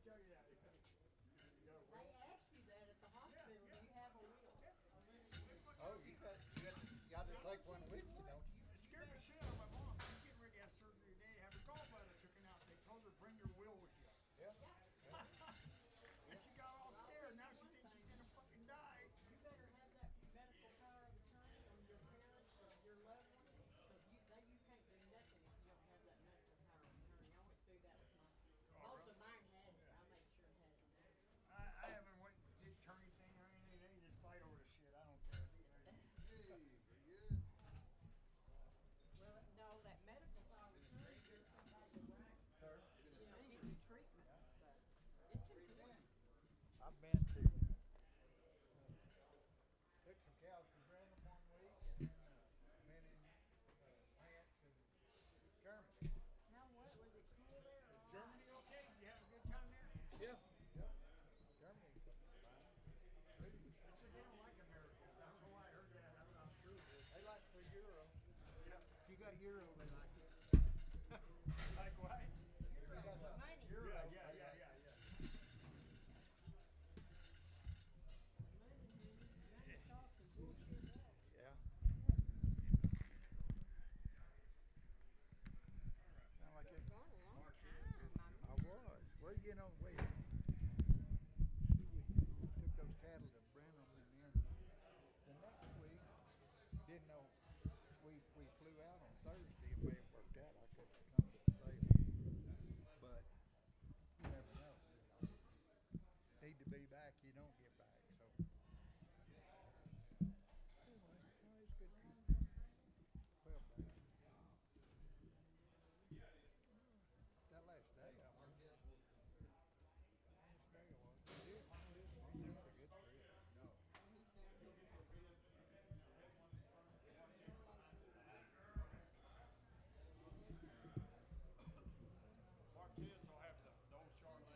They ask you that at the hospital. Do you have a will? Oh, you got to take one with you, don't you? It scared the shit out of my mom. She's getting ready to have surgery today to have her gallbladder taken out. They told her bring your will with you. Yeah. And she got all scared. Now she thinks she's gonna fucking die. You better have that medical power of attorney on your parents or your loved one, because you can't do nothing if you don't have that medical power of attorney. I went through that with both of mine had it. I made sure it had it. I haven't went and did attorney thing or anything. They just fight over the shit. I don't care. Well, no, that medical power of attorney gives somebody the right, get you treatment and stuff. It's important. I've been to took some cows from Brandon one week and then been in France and Germany. Now what, was it cool there? Is Germany okay? Did you have a good time there? Yeah. Yeah. Germany. Fine. They said they don't like Americans. I don't know why I heard that. That's not true. They like for Euro. Yeah. If you got Euro, they like it. Like what? You got some Money. Euro, Yeah, they yeah, like yeah, it. yeah, yeah. Money talks and bullshit walks. Yeah. Sound like it. Gone a long time. I was. Well, we took those cattle to Brenham and then the next week, didn't know, we flew out on Thursday. It may have worked out. I couldn't come to the sale. But you never know. Need to be back, you don't get back. So anyway, no, it's good. Well, that last day I worked. Last day I was. It was a good trip. No. Marquez will have the old Charlotte.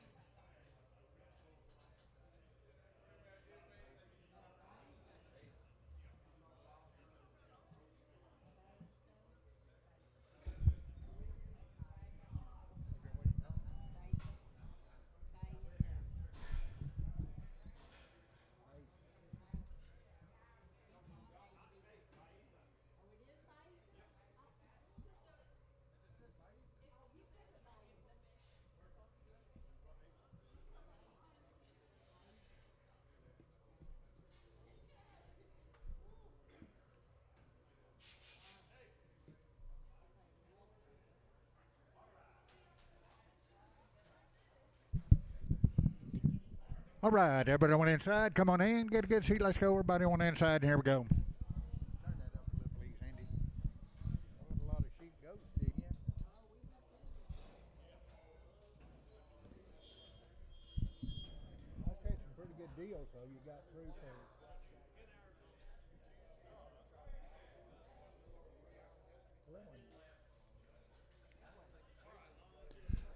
All right, everybody on inside, come on in, get a good seat. Let's go. Everybody on inside, and here we go. Turn that up a little, please, Andy. I had a lot of sheep goats, didn't you? I've had some pretty good deals, though. You got through for.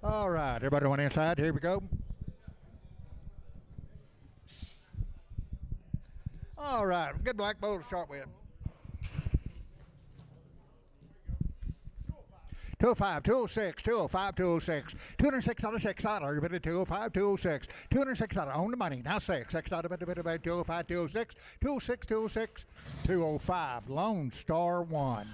All right, everybody on inside, here we go. All right, good black bull to start with. 205, 206, 205, 206, $206, $6. You better 205, 206, $206 on the money. Now $6, $6, 205, 206, 206, 206, 205. Lone Star 1.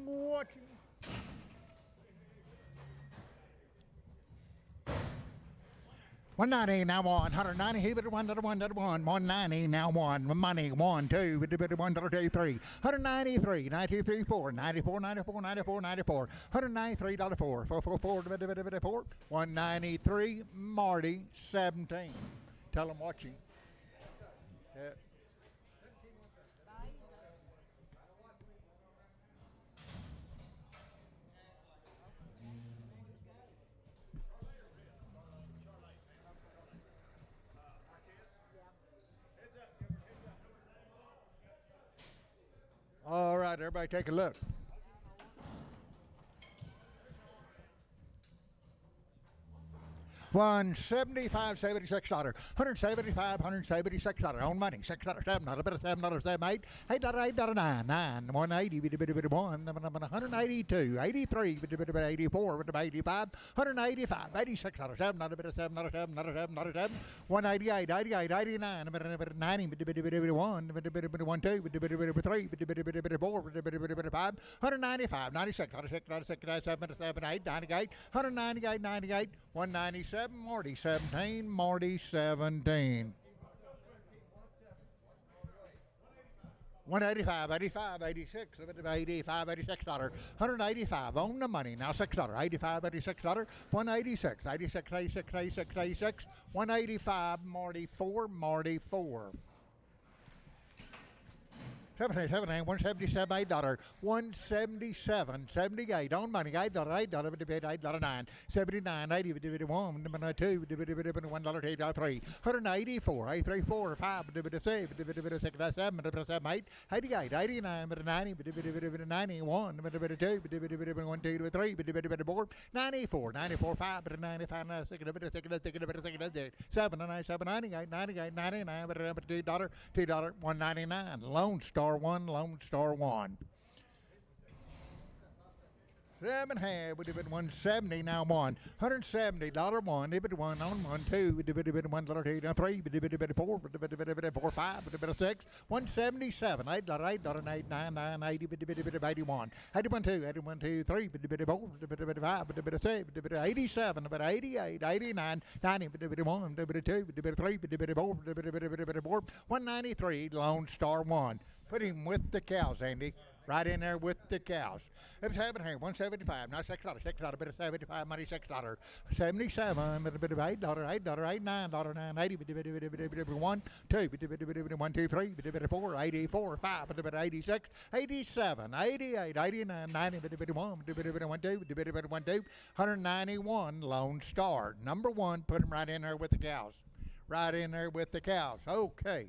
Watching. 190 now one, 190 he bid $1.1, 190 now one, money 1 2 bid $1 2 3, 193 92 3 4, 94 94 94 94, $193 4 4 bid 4, 193 Marty 17. Tell them what you. All right, everybody take a look. $175, $76, $175, $176 on money, $6, $7, bit of $7, $7, $8, $8, $9, $9, $180, bit of $1, $182, $83, bit of $84, bit of $85, $185, $86, $7, bit of $7, $7, $7, $188, $88, $89, bit of $90, bit of $1, bit of $1, 2, bit of $3, bit of $4, bit of $5, $195, $96, $96, $96, $97, $78, $98, $198, $98, $197, Marty 17, Marty 17. 185, 85, 86, 85, $86, $185 on the money. Now $6, 85, $86, 186, 86, 86, 86, 86, 185, Marty 4, Marty 4. 7, 177, $8, 177, 78 on money, $8, $8, 9, 79, 80, 1, 2, $1, $2, 3, 184, 834, 5, 6, 7, 7, 8, 88, 89, 90, 91, 2, 1, 2, 3, 4, 94, 94, 5, 95, 6, 7, 98, 98, 99, $2, $199, Lone Star 1, Lone Star 1. 7.5 would have been 170 now one. $170 one, $1 on 1, 2, $1, 2, 3, $4, $4, 5, $6, 177, $8, $8, 8, 9, 9, 80, 81, 81, 2, 81, 2, 3, 4, 5, 6, 87, 88, 89, 90, 1, 2, 3, 4, 193, Lone Star 1. Put him with the cows, Andy. Right in there with the cows. It was happening here, 175, not $6, $6, bit of 75, money, $6, 77, bit of $8, $8, $8, $9, 9, 80, bit of 1, 2, bit of 1, 2, 3, bit of 4, 84, 5, bit of 86, 87, 88, 89, 90, bit of 1, bit of 1, 2, bit of 1, 2, 191, Lone Star. Number 1, put him right in there with the cows. Right in there with the cows. Okay.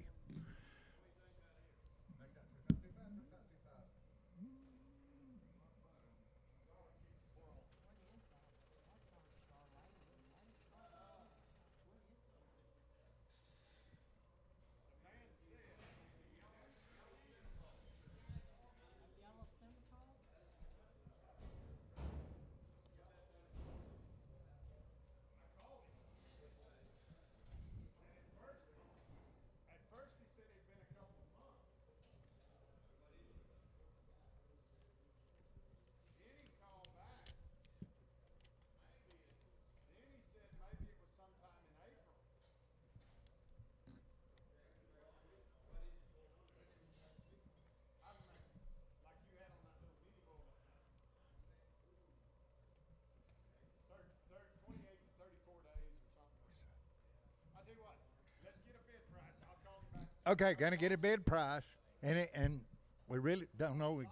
Okay, gonna get a bid price, and we really don't know.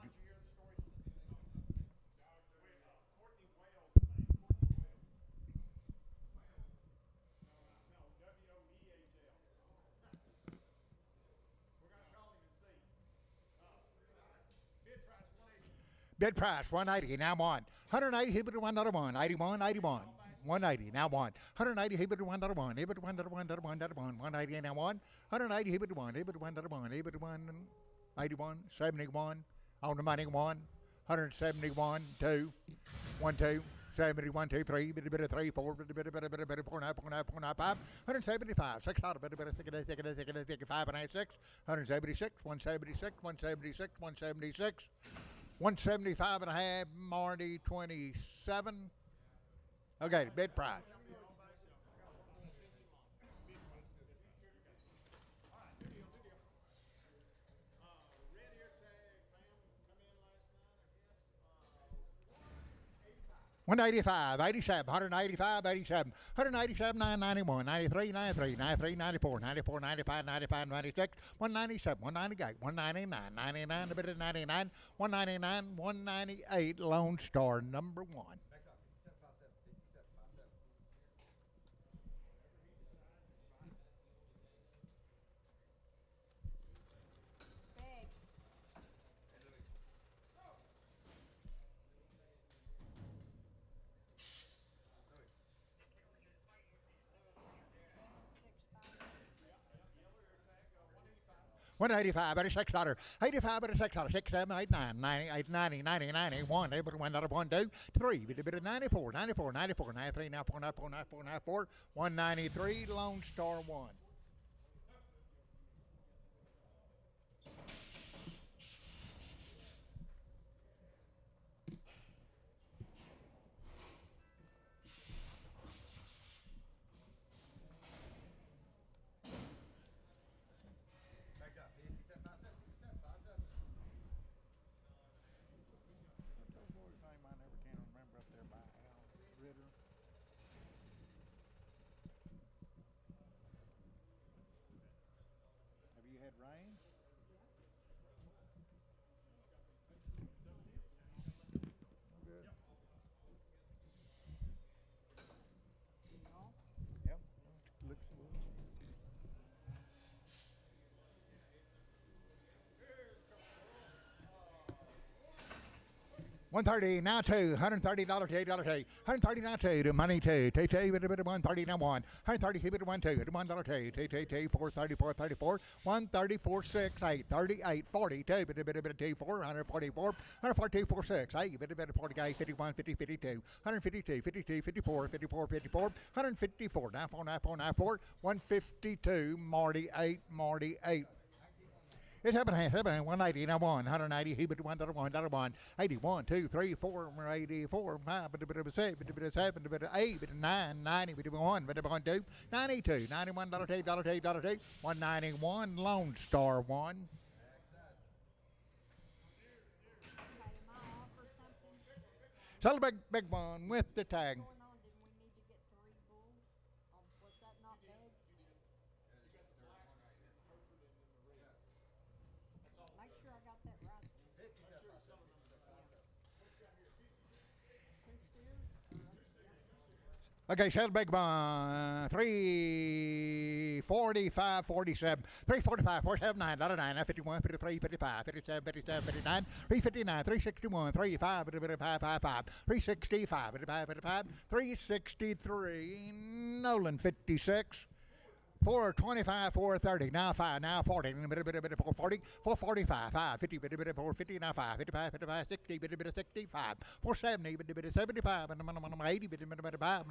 Bid price 180 now one. 180 he bid $1 81 81. 180 now one. 180 he bid $1 he bid $1 180 now one. 180 he bid $1 he bid $1 he bid 81 71 on the money 1. 171 2 1 2 71 2 3 bit of 3 4 bit 4 9 4 9 4 9 5 175 $6 bit 5 and 8 6 176 176 176 176 175 and a half, Marty 27. Okay, bid price. $185, $87, $185, $87, $187, $991, $93, $93, $93, $94, $94, $95, $95, $96, $197, $198, $199, $99, $99, $199, $198, Lone Star number 1. $185, $86, $85, $86, 6, 7, 8, 9, 98, 90, 90, 91, able to win that 1, 2, 3, bit of 94, 94, 94, 93, 94, 94, 94, 94, 193, Lone Star 1. Have you had rain? Good. Yep. Looks good. 130 now two, $130 to $80 two, 130 now two to money two, T bit of 130 now one, 130 bit of 1 2 to $1 two, T 434 34, 134 6 8 38 42 bit of 2 4 144 142 4 6 8 bit of 48 51 50 52 152 52 54 54 54 154 94 94 94 152 Marty 8 Marty 8. It's happening, 180, now 180, he bit $1, 81, 2, 3, 4, 84, 5, bit of 6, bit of 7, bit of 8, bit of 9, 90, bit of 1, bit of 1, 2, 92, $91, $2, 191, Lone Star 1. Sell the big one with the tag. Okay, sell big one. 345, 47, 345, 479, $9, 51, 53, 55, 57, 57, 59, 359, 361, 35, 555, 365, 55, 363, Nolan 56. 425, 430, now 5, now 40, 440, 445, 550, 450, now 5, 55, 55, 60, 65, 470, 75, 80, 85,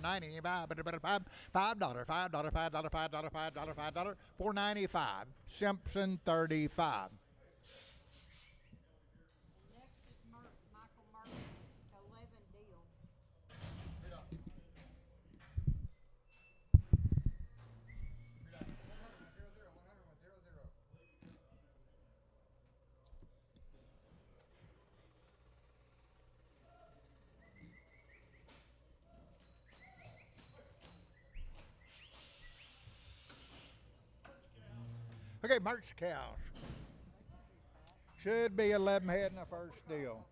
95, $5, $5, $495, Simpson 35. Okay, Merch cows. Should be 11 head in the first deal.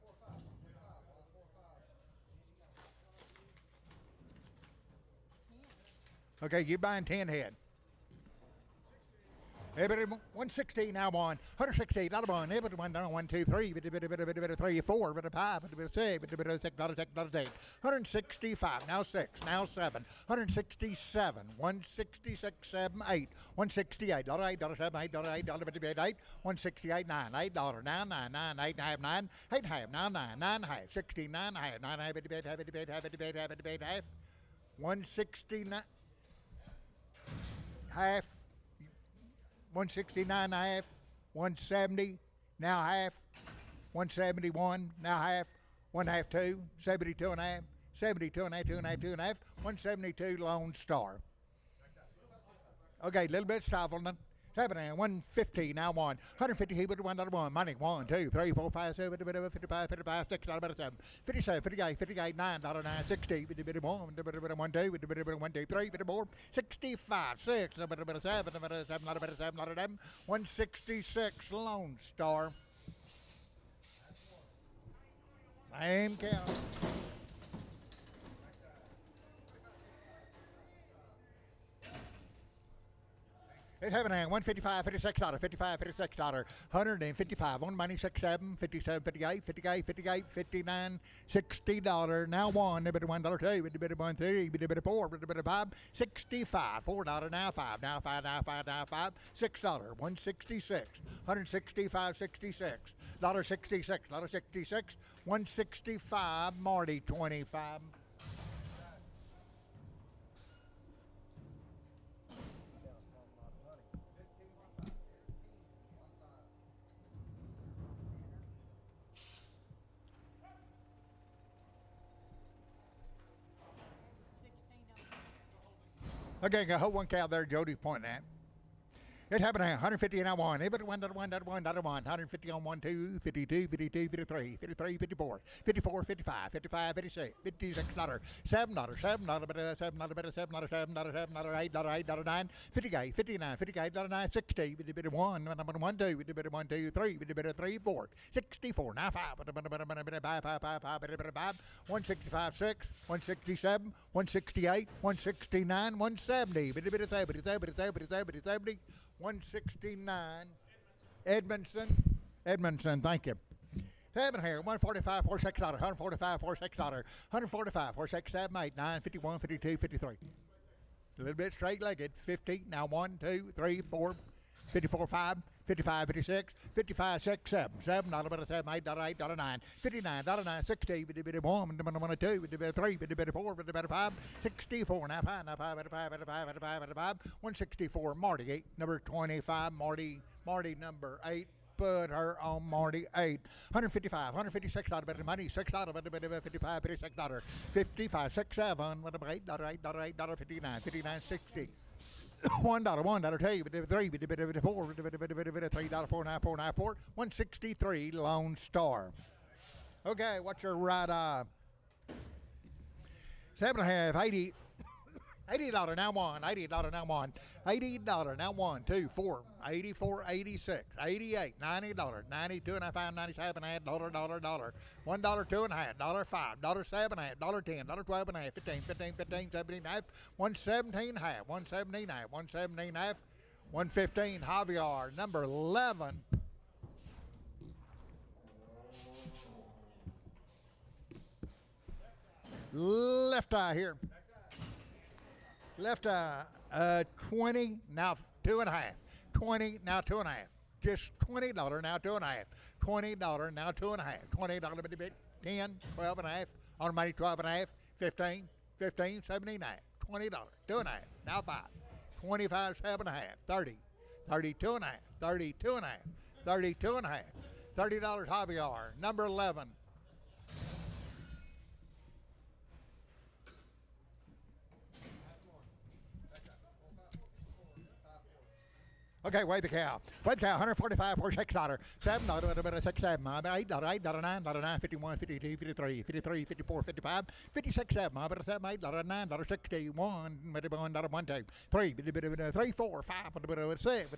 Okay, you buying 10 head. Everybody 160 now one, 160 not a one, everybody 1 2 3, 3 4, 5, 6, 165 now 6, now 7, 167, 166 7 8, 168 $8 7 8 $8 $8, 168 9 $8 now 9 9 8 half 9 8 half now 9 9 half 69 half 9 half 169 half 169 and a half, 170, now half, 171, now half, 1 half 2, 72 and a half, 72 and a half, 2 and a half, 2 and a half, 172 Lone Star. Okay, a little bit Staffelman. 150 now 150 he would 1 money 1 2 3 4 5 7 55 55 6 $7 57 58 58 9 $9 60 1 2 1 2 3 65 6 $7 $7 166 Lone Star. Same count. It happened at $155, $56, $55, $56, $155, on money, 67, 57, 58, 58, 58, 59, $60. Now one, a bit of $1, two, a bit of $1, three, a bit of $4, a bit of $5, 65, $4, now five, now five, now five, now five, $6, 166, 165, 66, $66, $66, 165, Marty, 25. Okay, go hold one cow there, Jody pointing at. It happened at 150 and I won. It went to one, 150 on 1, 2, 52, 52, 53, 53, 54, 54, 55, 55, 56, $56, $7, $7, better, $7, better, $7, $7, $7, $8, $8, 9, 58, 59, 58, $9, 60, bit of 1, 1, 2, bit 1, 2, 3, bit 3, 4, 64, now 5, 165, 6, 167, 168, 169, 170, bit 70, 169. Edmondson, thank you. Seven here, 145, 46, $145, 46, $145, 46, 7, 8, 9, 51, 52, 53. A little bit straight legged, 50, now 1, 2, 3, 4, 54, 5, 55, 56, 55, 6, 7, $7, 7, $8, 9, $59, 9, 60, bit 1, 2, bit 3, bit 4, bit 5, 64, now 5, 164, Marty 8, number 25, Marty number 8. Put her on Marty 8. 155, 156 better money, $6 better 55, $56, 55, 6, 7, $8, $8, 59, 59, 60. $1, $2, $3, $4, $3, 4, 163 Lone Star. Okay, what's your right eye? 7.5, 80. $80 now one, $80 now one, $80 now 1, 2, 4, 84, 86, 88, $90, 92 and a half, 97 and a half, $1, $1, 2 and a half, $5, 7 and a half, $10, $12 and a half, 15, 17 and a half, 117 and a half, 117 and a half, 117 and a half, 115 Javier, number 11. Left eye here. Left 20, now 2 and a half. 20, now 2 and a half. Just $20, now 2 and a half. $20, now 2 and a half. $20 bit a bit. 10, 12 and a half. On money 12 and a half. 15, 79. $20, 2 and a half. Now 5. 25, 7 and a half. 30, 32 and a half. 32 and a half. 32 and a half. $30 Javier, number 11. Okay, weigh the cow. Weigh the cow, 145 for $6. $7, 6, 7, $8, $8, $9, $9, 51, 52, 53, 53, 54, 55, 56, 7, $7, 8, $9, 61, $1, 1, 2, 3, 3, 4, 5, 6, $6,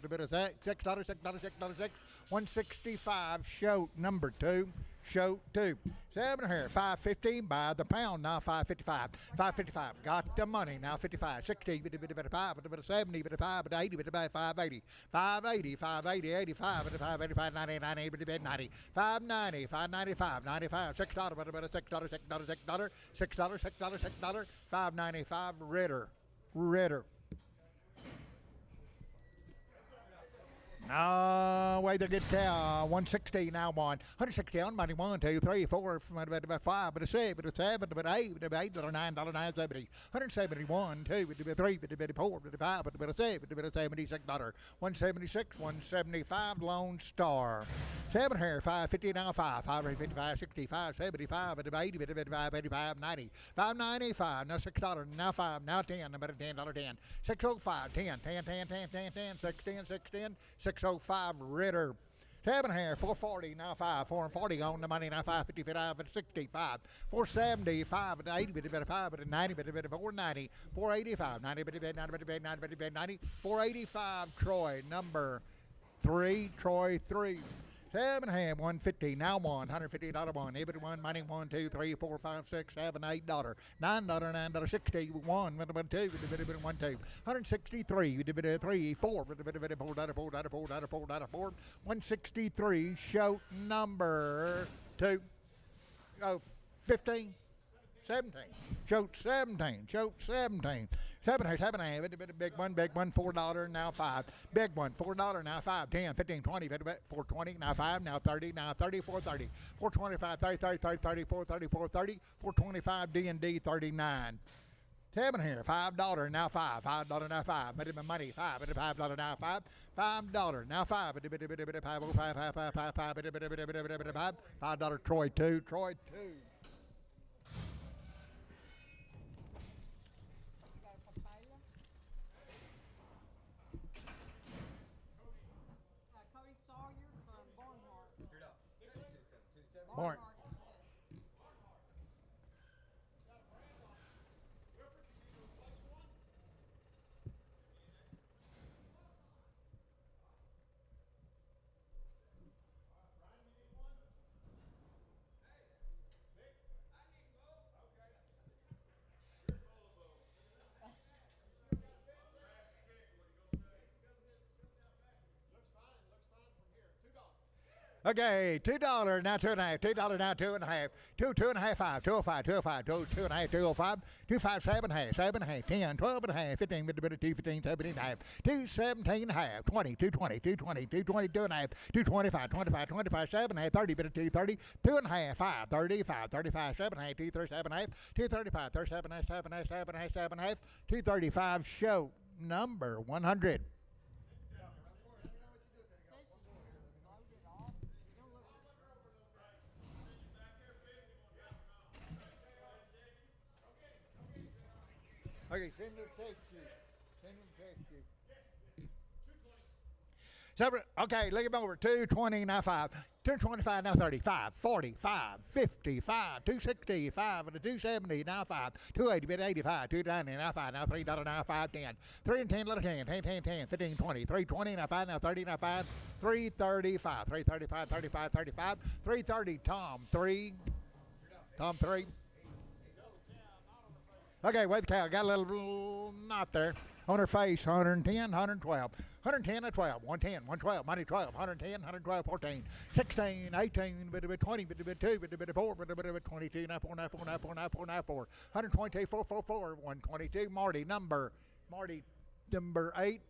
6, 165, show number 2. Show 2. 7 here, 515 by the pound, now 555. 555, got the money, now 55. 60, 5, 70, 5, 80, 580. 580, 580, 85, 585, 90, 90, 90. 590, 595, 95, $6, $6, $6, $595, Ritter. No, way to get cow. 160 now one. 160 on money. 1, 2, 3, 4, 5, 6, 7, 8, 9, 9, 70. 171, 2, 3, 4, 5, 6, $76. 176, 175 Lone Star. 7 here, 550 now 5, 555, 65, 75, 80, 85, 85, 90. 595, now $6, now 5, now 10, about $10, 10. 605, 10, 10, 10, 10, 10, 10, 610, 610, 605 Ritter. 7 here, 440, now 5, 440 on the money, now 555, 65, 475, 80, 5, 90, 490, 485, 90, 90, 485 Troy, number 3, Troy 3. 7.5, 150, now one, $150 one, EBITDA one, money $1, $2, $3, $4, $5, $6, $7, $8, $9, $9, $61, $2, $1, $2, $163, $3, $4, $4, $163, show number 2, 15. 17. Choke 17. Choke 17. 7.5. Big one, $4, now 5. Big one, $4, now 5. 10, 15, 20, 420, now 5, now 30, now 30, 430. 425, 30, 30, 30, 34, 34, 30. 425, D&D 39. 7 here, $5, now 5. $5, now 5. Minimum money, $5 now 5. $5, now 5. $5, Troy 2. Troy 2. Cody Sawyer from Barnhart. Barn. Okay, $2, now 2.5, $2 now 2.5, 2.5, 5, 205, 205, 2.5, 205, 2.5, 7.5, 7.5, 10, 12.5, 15, 215, 17.5, 217.5, 20, 220, 220, 220, 2.5, 225, 25, 25, 7.5, 30, 230, 2.5, 5, 30, 5, 35, 7.5, 237.5, 235, 37.5, 7.5, 7.5, 7.5, 235, show number 100. Okay, send them text you. Send them text you. Separate. Okay, look him over. 220, now 5. 225, now 35, 45, 55, 265, and a 270, now 5. 280, 85, 290, now 5, now $3, now 5, 10. 3 and 10, little 10, 10, 10, 10, 15, 20, 320, now 5, now 30, now 5, 335, 335, 35, 35, 330, Tom 3. Tom 3. Okay, wait the cow. Got a little knot there on her face. 110, 112. 110 at 12. 110, 112, money 12. 110, 112, 14. 16, 18, 20, 2, 4, 22, 9, 4, 9, 4, 9, 4, 9, 4, 9, 4. 122, 4, 4, 4, 122. Marty number 8.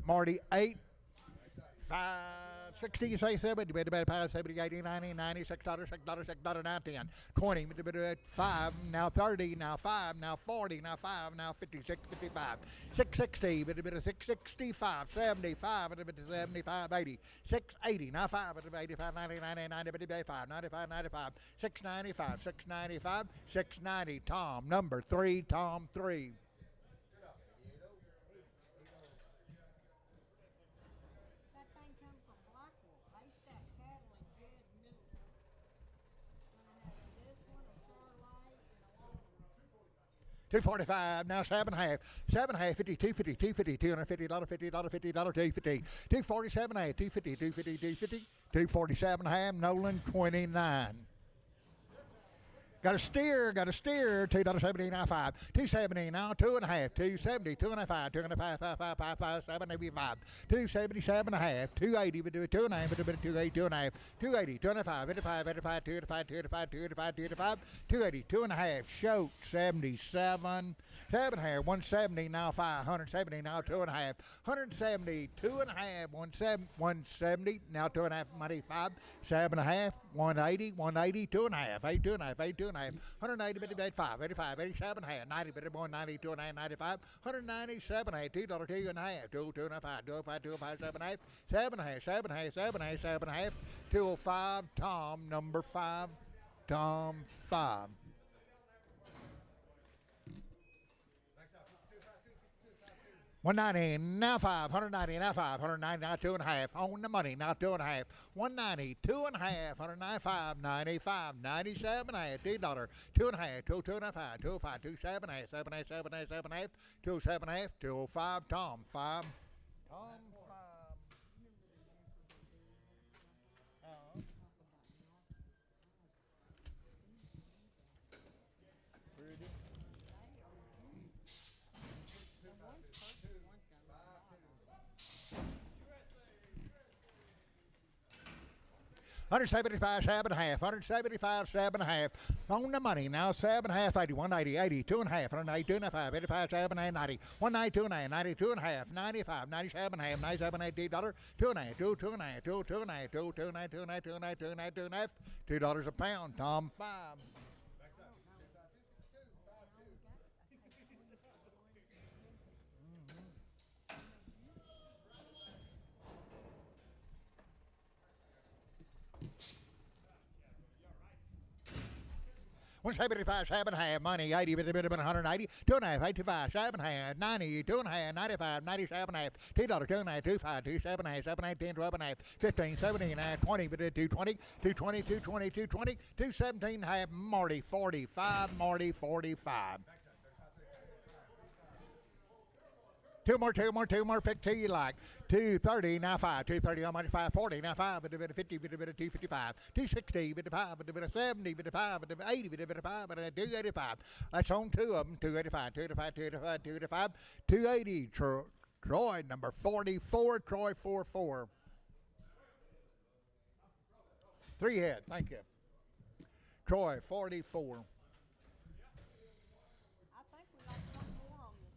Marty 8. 5, 60, say 70, 5, 70, 80, 90, 90, $6, $6, now 10, 20, 5, now 30, now 5, now 40, now 5, now 56, 55, 660, 665, 75, 75, 80, 680, now 5, 85, 90, 90, 90, 95, 95, 95, 695, 695, 690, Tom, number 3, Tom 3. $245, now 7.5, 7.5, 50, 250, 250, $250, $50, $50, $250, 247.5, 250, 250, 250, 247.5, Nolan 29. Got a steer, $2.70, now 5, 270, now 2.5, 270, 2.5, 2.5, 5, 5, 5, 5, 785, 277.5, 280, 2.5, 280, 2.5, 280, 2.5, 85, 85, 285, 285, 285, 285, 280, 2.5, Shote 77, 7.5, 170, now 5, 170, now 2.5, 170, 2.5, 170, now 2.5, money 5, 7.5, 180, 180, 2.5, 8, 2.5, 8, 2.5, 180, 85, 85, 87, 90, 90, 2 and a half, 95, 197, $2, 2 and a half, 2, 2 and a half, 205, 205, 7 half, 7 half, 7 half, 7 half, 7 half, 205, Tom, number 5, Tom 5. $190, now 5, 190, now 5, 190, now 2 and a half, on the money, now 2 and a half, 190, 2 and a half, 195, 95, 97 half, $2, 2 and a half, 2, 2 and a half, 205, 27 half, 7 half, 7 half, 7 half, 207 half, 205, Tom 5. Tom 5. 175, 7.5. 175, 7.5. On the money now, 7.5, 80, 180, 80, 2.5, 180, 2.5, 85, 7.5, 90, 190, 2.5, 92.5, 95, 97.5, 97, $8, 2.5, 2.5, 2.5, 2.5, 2.5, $2 a pound. Tom, 5. One 75, 7.5, money, 80, 180, 2.5, 85, 7.5, 90, 2.5, 95, 97.5, $2, 2.5, 25, 27.5, 7.5, 10, 12.5, 15, 17, 20, 220, 220, 220, 220, 217.5, Marty, 45, Marty, 45. Two more, pick two you like. 230, now 5, 230 on money, 540, now 5, 50, 255, 260, 5, 70, 5, 80, 5, 285. That's on two of them, 285, 285, 285, 280, Troy, number 44, Troy, 44. Three head, thank you. Troy, 44. I think we got one more on this.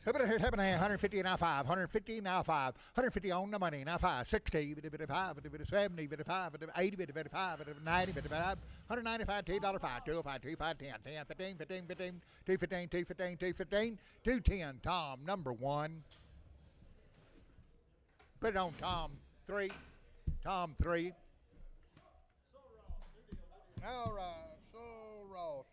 150 now 5, 150 now 5, 150 on the money now 5, 60, 5, 70, 5, 80, 5, 90, 5, 195, $2, 5, 205, 25, 10, 10, 15, 15, 15, 215, 215, 215, 210, Tom, number 1. Put it on Tom 3. Tom 3. All right, so Ross.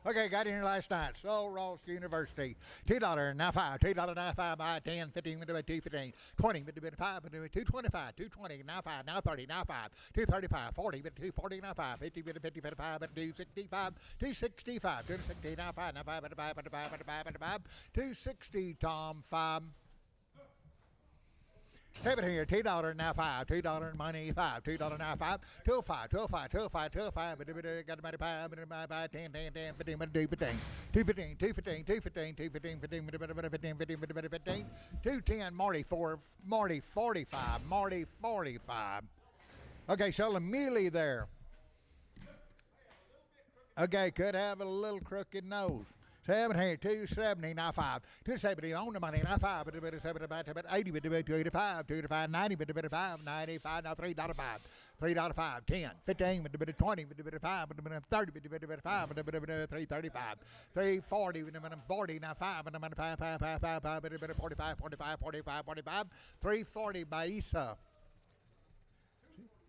Okay, got in here last night. So Ross University. $2 now 5. $2 now 5 by 10, 15, 215, 20, 5, 225, 220, now 5, now 30, now 5, 235, 40, 240, now 5, 50, 50, 55, 265, 265, 260, now 5, now 5, 5, 260, Tom 5. Have it here, $2 now 5, $2 money 5, $2 now 5, 205, 205, 205, 205, got the money 5, 10, 10, 10, 15, 215, 215, 215, 215, 215, 15, 15, 15, 210, Marty 4, Marty 45, Marty 45. Okay, so the mealy there. Okay, could have a little crooked nose. 7 here, 270, now 5. 270 on the money, now 5. 80, 285, 285, 90, 5, 95, now $3, 5. $3, 10, 15, 20, 5, 30, 5, 335, 340, 40, now 5, 45, 340 by Isa.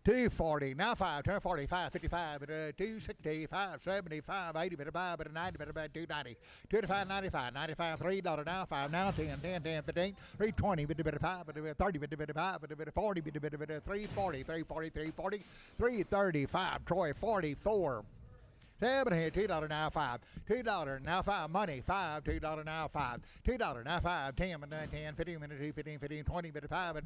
240, now 5, 245, 55, 265, 75, 80, 5, 90, 290, 295, 95, 95, $3, now 5, now 10, 10, 10, 15, 320, 5, 30, 5, 40, 340, 340, 340, 335, Troy 44. 7 here, $2 now 5, $2 now 5, money 5, $2 now 5, $2 now 5, 10, 10, 15, 15, 15, 20, 5,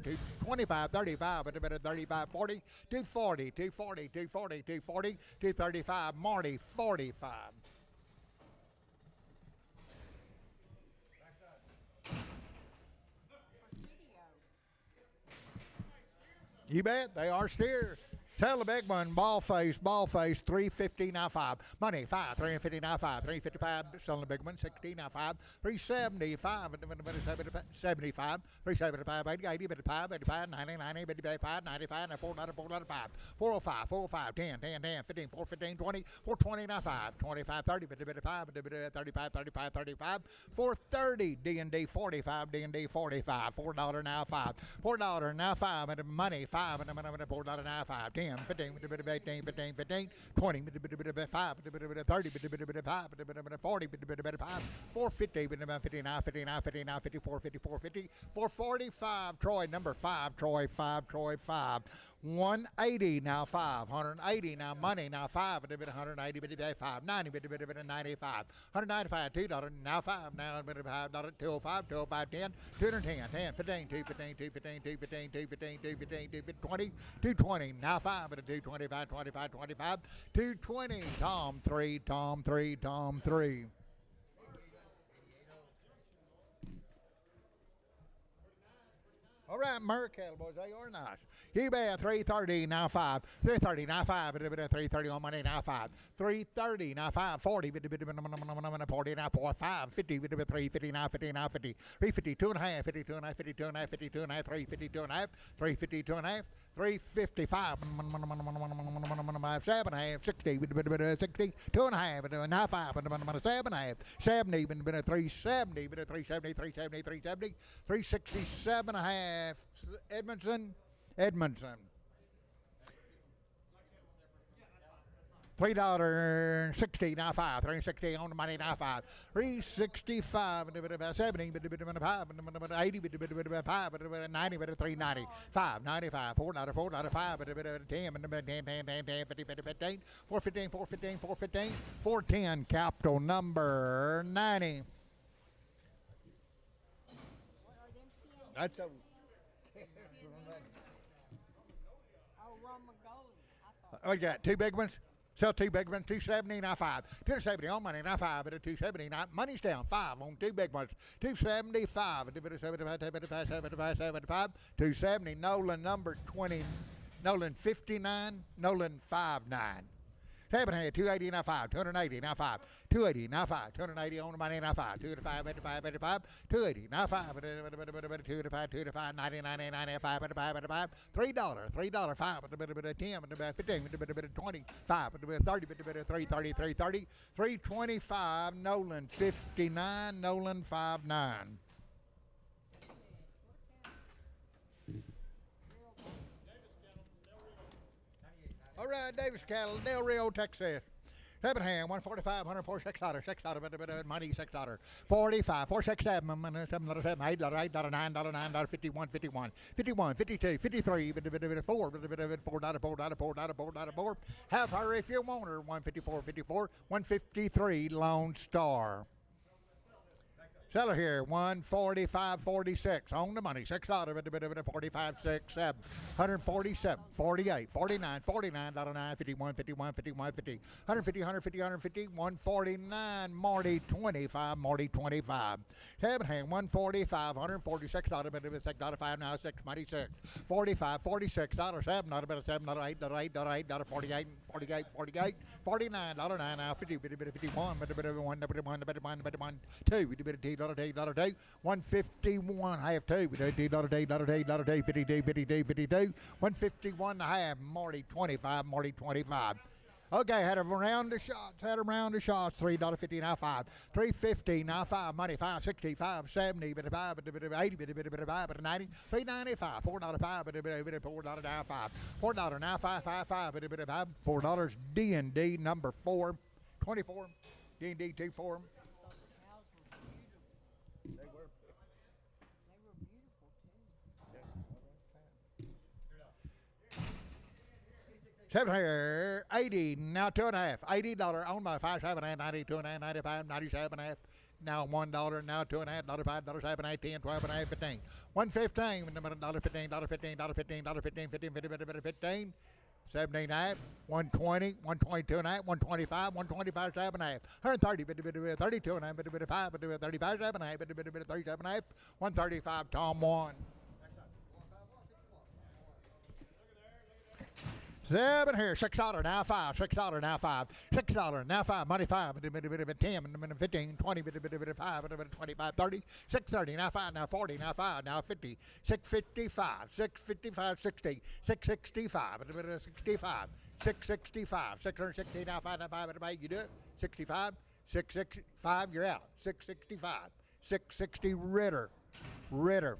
25, 35, 35, 40, 240, 240, 240, 240, 235, Marty 45. You bet, they are steers. Tell the big one, ball face, 350 now 5. Money 5, 350 now 5, 355. Selling the big one, 60 now 5, 375, 75, 375, 80, 85, 85, 90, 90, 85, 95, 4, 5, 405, 405, 10, 10, 10, 15, 4, 15, 20, 420 now 5, 25, 30, 35, 35, 35, 35, 430, D&D 45, D&D 45, $4 now 5, $4 now 5, and money 5, and $4 now 5, 10, 15, 15, 15, 15, 20, 5, 30, 5, 40, 5, 450, 59, 59, 59, 54, 54, 50, 445, Troy, number 5, Troy 5, Troy 5. 180 now 5, 180 now money now 5, 180 5, 90 95, 195 $2 now 5 now $5 205 205 10 210 10 15 215 215 215 215 215 220 220 now 5 225 25 25 220 Tom 3 Tom 3 Tom 3. All right, Merc boys, they are nice. You bet 330 now 5, 330 now 5, 330 on money now 5, 330 now 5, 40, 40 now 4, 5, 50, 350 now 50 now 50, 352 and a half, 52 and a half, 52 and a half, 52 and a half, 352 and a half, 352 and a half, 355, 7 and a half, 60, 60, 2 and a half, now 5, 7 and a half, 70, 370, 370, 370, 370, 367 and a half. Edmondson. $3.60 now 5, 360 on the money now 5, 365 70 80 5 90 390 595 495 10 50 15 415 415 415 410 capital number 90. That's a we got two big ones. Sell two big ones, 270 now 5. 270 on money now 5 at a 270 now. Money's down 5 on two big ones. 275 270 Nolan number 20. Nolan 59. Nolan 59. 280 now 5, 280 now 5, 280 now 5, 280 on the money now 5, 285, 85, 85, 280 now 5, 285, 285, 90, 90, 95, 85, 85, $3, 5, 10, 15, 25, 30, 330, 330, 325, Nolan 59, Nolan 59. All right, Davis Cattle, Del Rio, Texas. Abraham, 145, 104, $6, $6, money, $6, 45, 467, $7, $8, $8, $9, $9, 51, 51, 51, 52, 53, 4, $4, have her if you want her, 154, 54, 153, Lone Star. Seller here, 145.46 on the money, $6, 45, 6, 7, 147, 48, 49, 49, $9, 51, 51, 51, 50, 150, 150, 150, 149, Marty 25, Marty 25. Seven hand, 145, $146, $6, 5, now 6, money 6, 45, 46, $7, $7, $8, $8, $8, 48, 48, 48, 49, $9, now 50, 51, 1, 2, $151, half 2, $52, 52, 151 and a half, Marty 25, Marty 25. Okay, had a round of shots, $3.50 now 5, 350 now 5, money 560, 570, 80, 90, 395, $4.05, now 5, $4 now 555, $4 D&D number 4, 24, D&D 24. They were beautiful too. 7 here, 80, now 2.5, $80 on my 5, 7, 8, 90, 2.5, 95, 97.5, now $1, now $2.5, $5, 7, 8, 10, 12 and a half, 15, 115, $15, 15, 17 half, 120, 122 and a half, 125, 125, 7 half, 130, 32 and a half, 35, 7 half, 37 half, 135, Tom 1. 7 here, $6 now 5, $6 now 5, $6 now 5, money 5, 10, 15, 20, 5, 25, 30, 630 now 5, now 40, now 5, now 50, 655, 655, 60, 665, 65, 665, 660 now 5, now 5, you do it, 65, 665, you're out, 665, 660 Ritter.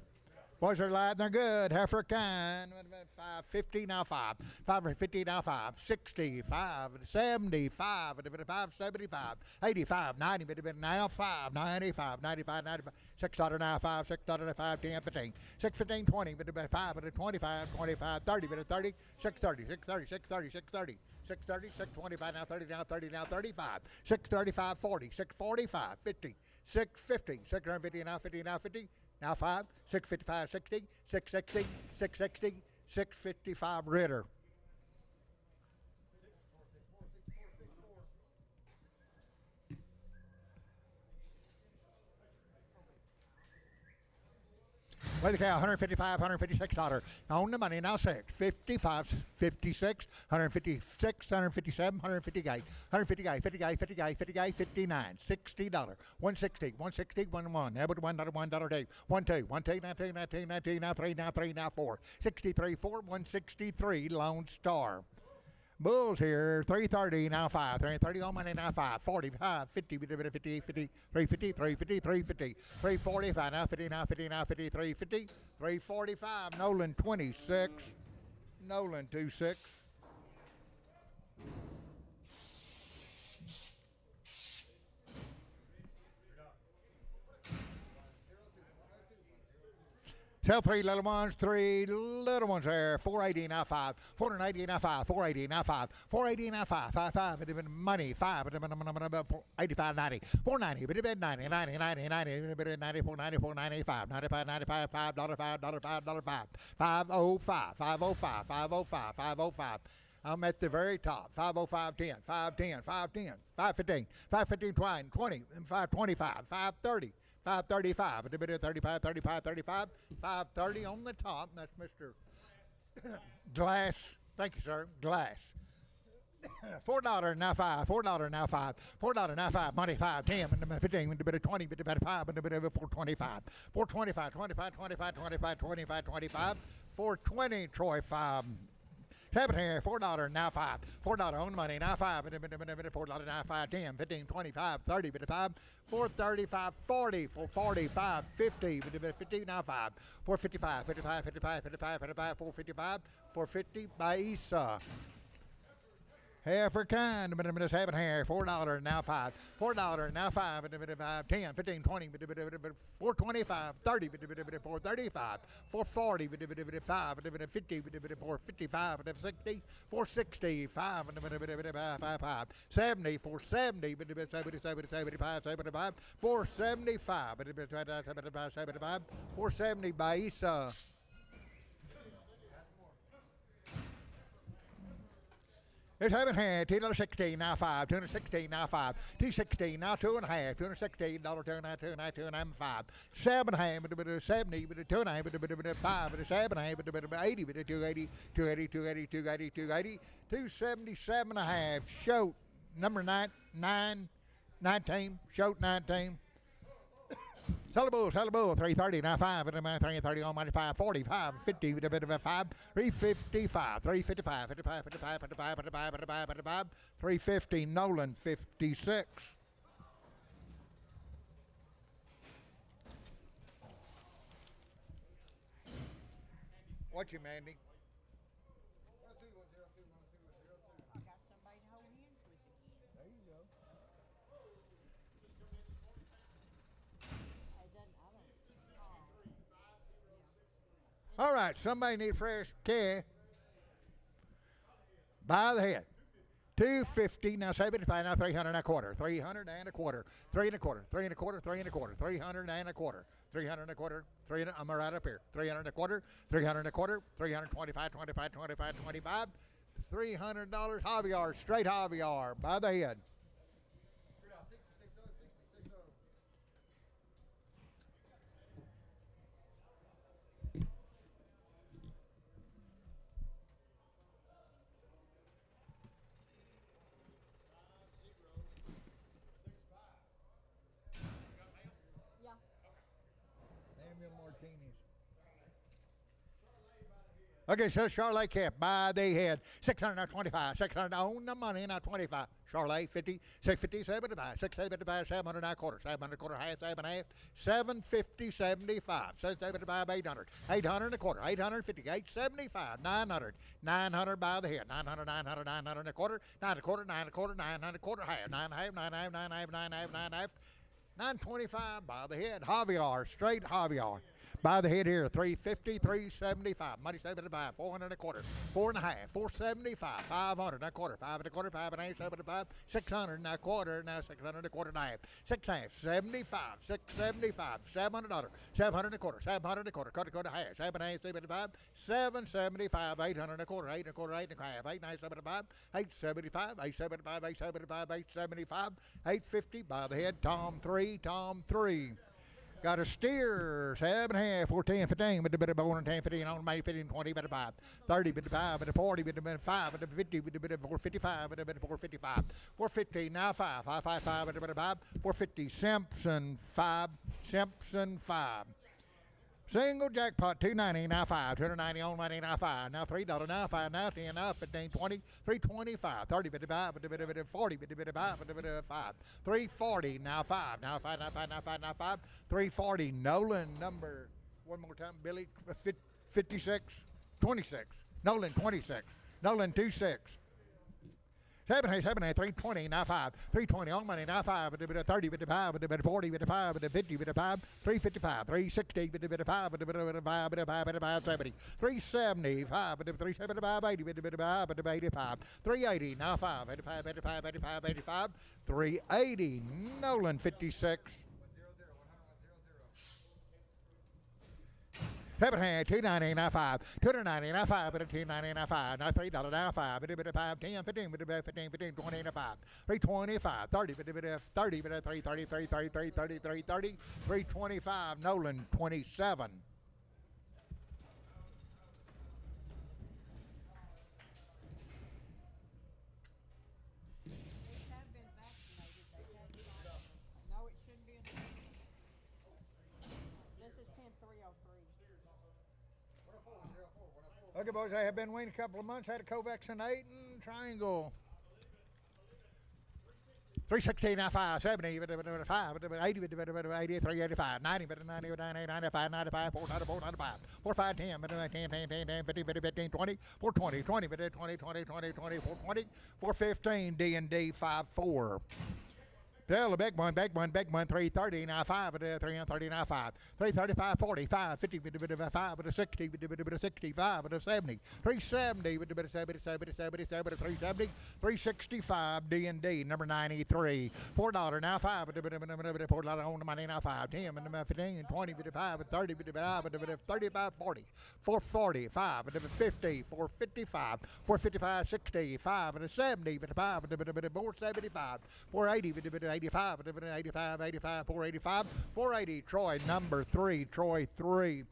Boys are light and they're good. Heifer kind. 550 now 5. 550 now 5. 65, 75, 575, 85, 90, now 5, 95, 95, 95. $6 now 5, $6 now 5, 10, 15. 6, 15, 20, 5, 25, 25, 30, 30, 630, 630, 630, 630. 630, 625, now 30, now 30, now 35. 635, 40, 645, 50, 650, 650, now 50, now 50. Now 5, 655, 60, 660, 660, 655 Ritter. Weigh the cow, $155, $156. On the money, now 6, 55, 56, 156, 157, 158, 158, 58, 58, 58, 59, $60, 160, 160, 1, now $1, $1, 1, 2, 1, 2, now 2, now 2, now 2, now 3, now 3, now 4, 63, 4, 163, Lone Star. Bulls here, 330, now 5, 330 on money, now 5, 45, 50, 50, 50, 350, 350, 350, 345, now 50, now 50, now 50, 350, 345, Nolan 26, Nolan 26. Sell 3 little ones, 3 little ones there. 480 now 5. 480 now 5. 480 now 5. 480 now 5. 5, even money. 5, 85, 90. 490, but it 90, 90, 90, 90, 94, 94, 95, 95, 95, $5, $5, $5, $5. 505, 505, 505, 505. I'm at the very top. 505, 10, 510, 510, 515, 515, 20, 525, 530. 535, 35, 35, 35, 530 on the top. That's Mr. Glass. Thank you, sir. Glass. $4 now 5. $4 now 5. $4 now 5. Money 5, 10, 15, 20, 5, 425. 425, 25, 25, 25, 25, 25. 420, Troy 5. Seven here, $4 now 5. $4 on the money, now 5. $4 now 5, 10, 15, 25, 30, 5. 435, 40, 445, 50, 50 now 5. 455, 55, 55, 55, 55, 455, 450 by Isa. Heifer kind, seven here, $4 now 5. $4 now 5, 10, 15, 20, 425, 30, 435, 440, 5, 50, 455, 60, 465, 5, 70, 470, 75, 75, 475, 75, 470 by Isa. It's heaven hand, $2.16 now 5, $2.16 now 5, $2.16 now 2.5, $2.16, $2.9, 5, 7 hand, 70, 2.9, 5, 7 hand, 80, 280, 280, 280, 280, 280, 277 and a half, Shoat, number 19, Shoat 19. Bull, 330, now 5, 330 on money, 5, 45, 50, 5, 355, 355, 55, 55, 55, 55, 55, 55, 350, Nolan 56. What you, Mandy? I got somebody to hold hands with again. There you go. All right, somebody need fresh care. By the head. 250, now 75, now 300 and a quarter. 300 and a quarter. 3 and a quarter. 3 and a quarter. 3 and a quarter. 300 and a quarter. 300 and a quarter. 300, I'm right up here. 300 and a quarter. 300 and a quarter. 325, 25, 25, 25. $300 Javier, straight Javier, by the head. Yeah. Samuel Martinez. Okay, so Charlotte Cap by the head. 625. 600 on the money. Now 25. Charlotte 50. 650. 75. 675. 700 now quarter. 700 quarter half. 7 half. 750. 75. 775. 800. 800 and a quarter. 850. 875. 900. 900 by the head. 900. 900. 900 and a quarter. 9 and a quarter. 9 and a quarter. 900 quarter half. 9 and a half. 9 and a half. 9 and a half. 9 and a half. 9 and a half. 925 by the head. Javier. Straight Javier. By the head here, 350, 375, money 75, 400 and a quarter, 4 and a half, 475, 500 and a quarter, 5 and a quarter, 5 and a half, 75, 600 and a quarter, now 600 and a quarter and a half, 6 and a half, 75, 675, $700, 700 and a quarter, 700 and a quarter, quarter half, 7 and a half, 75, 775, 800 and a quarter, 8 and a quarter, 8 and a half, 8 and a half, 75, 875, 875, 875, 875, 850 by the head, Tom 3, Tom 3. Got a steer, 7 and a half, 14, 15, with a bit of bone and 10, 15, on maybe 15, 20, bit of 5, 30, bit of 5, bit of 40, bit of 5, bit of 50, bit of 455, bit of 455, 450, now 5, 555, bit of 5, 450, Simpson 5, Simpson 5. Single jackpot, 290, now 5, 290 on money, now 5, now $3, now 5, now 10, now 15, 20, 325, 30, bit of 5, bit of 40, bit of 5, bit of 5, 340, now 5, now 5, now 5, now 5, now 5, 340, Nolan number, one more time, Billy, 56, 26, Nolan 26, Nolan 26. 7, 320, now 5, 320 on money, now 5, bit of 30, bit of 5, bit of 40, bit of 5, bit of 50, bit of 5, 355, 360, bit of 5, bit of 5, bit of 5, bit of 570, 375, bit of 375, 80, bit of 5, bit of 85, 380, now 5, 85, 85, 85, 85, 380, Nolan 56. 7 hand, 290, now 5, 290, now 5, but a 290, now 5, now $3, now 5, but a bit of 5, 10, 15, but a bit of 15, 15, 20, now 5, 325, 30, but a bit of 30, but a 330, 330, 330, 330, 325, Nolan 27. No, it shouldn't be in. This is pin 303. Okay, boys, I have been waiting a couple of months, had a co-vaccinating triangle. 316, now 5, 70, 5, 80, 80, 385, 90, 90, 95, 95, 494, 95, 45, 10, 10, 10, 10, 10, 50, 50, 15, 20, 420, 20, 20, 20, 20, 20, 420, 415, D&D 54. Tell the big one, 330, now 5, 330, now 5, 335, 45, 50, 5, 60, 65, 70, 370, 70, 370, 365, D&D, number 93, $4, now 5, $4 on the money, now 5, 10, 15, 20, 5, 30, 35, 40, 440, 5, 50, 455, 455, 60, 5, 70, 475, 480, 85, 85, 85, 485, 480, Troy, number 3, Troy 3.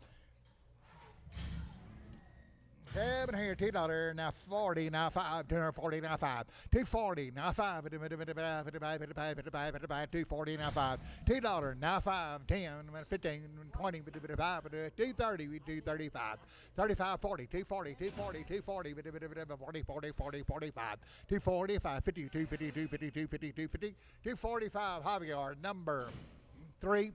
7 here, $2, now 40, now 5, 240, now 5, 240, now 5, 240, now 5, $2, now 5, 10, 15, 20, 5, 230, we do 35, 35, 40, 240, 240, 240, 40, 40, 40, 45, 245, 50, 250, 250, 250, 250, 245, Javier, number 3.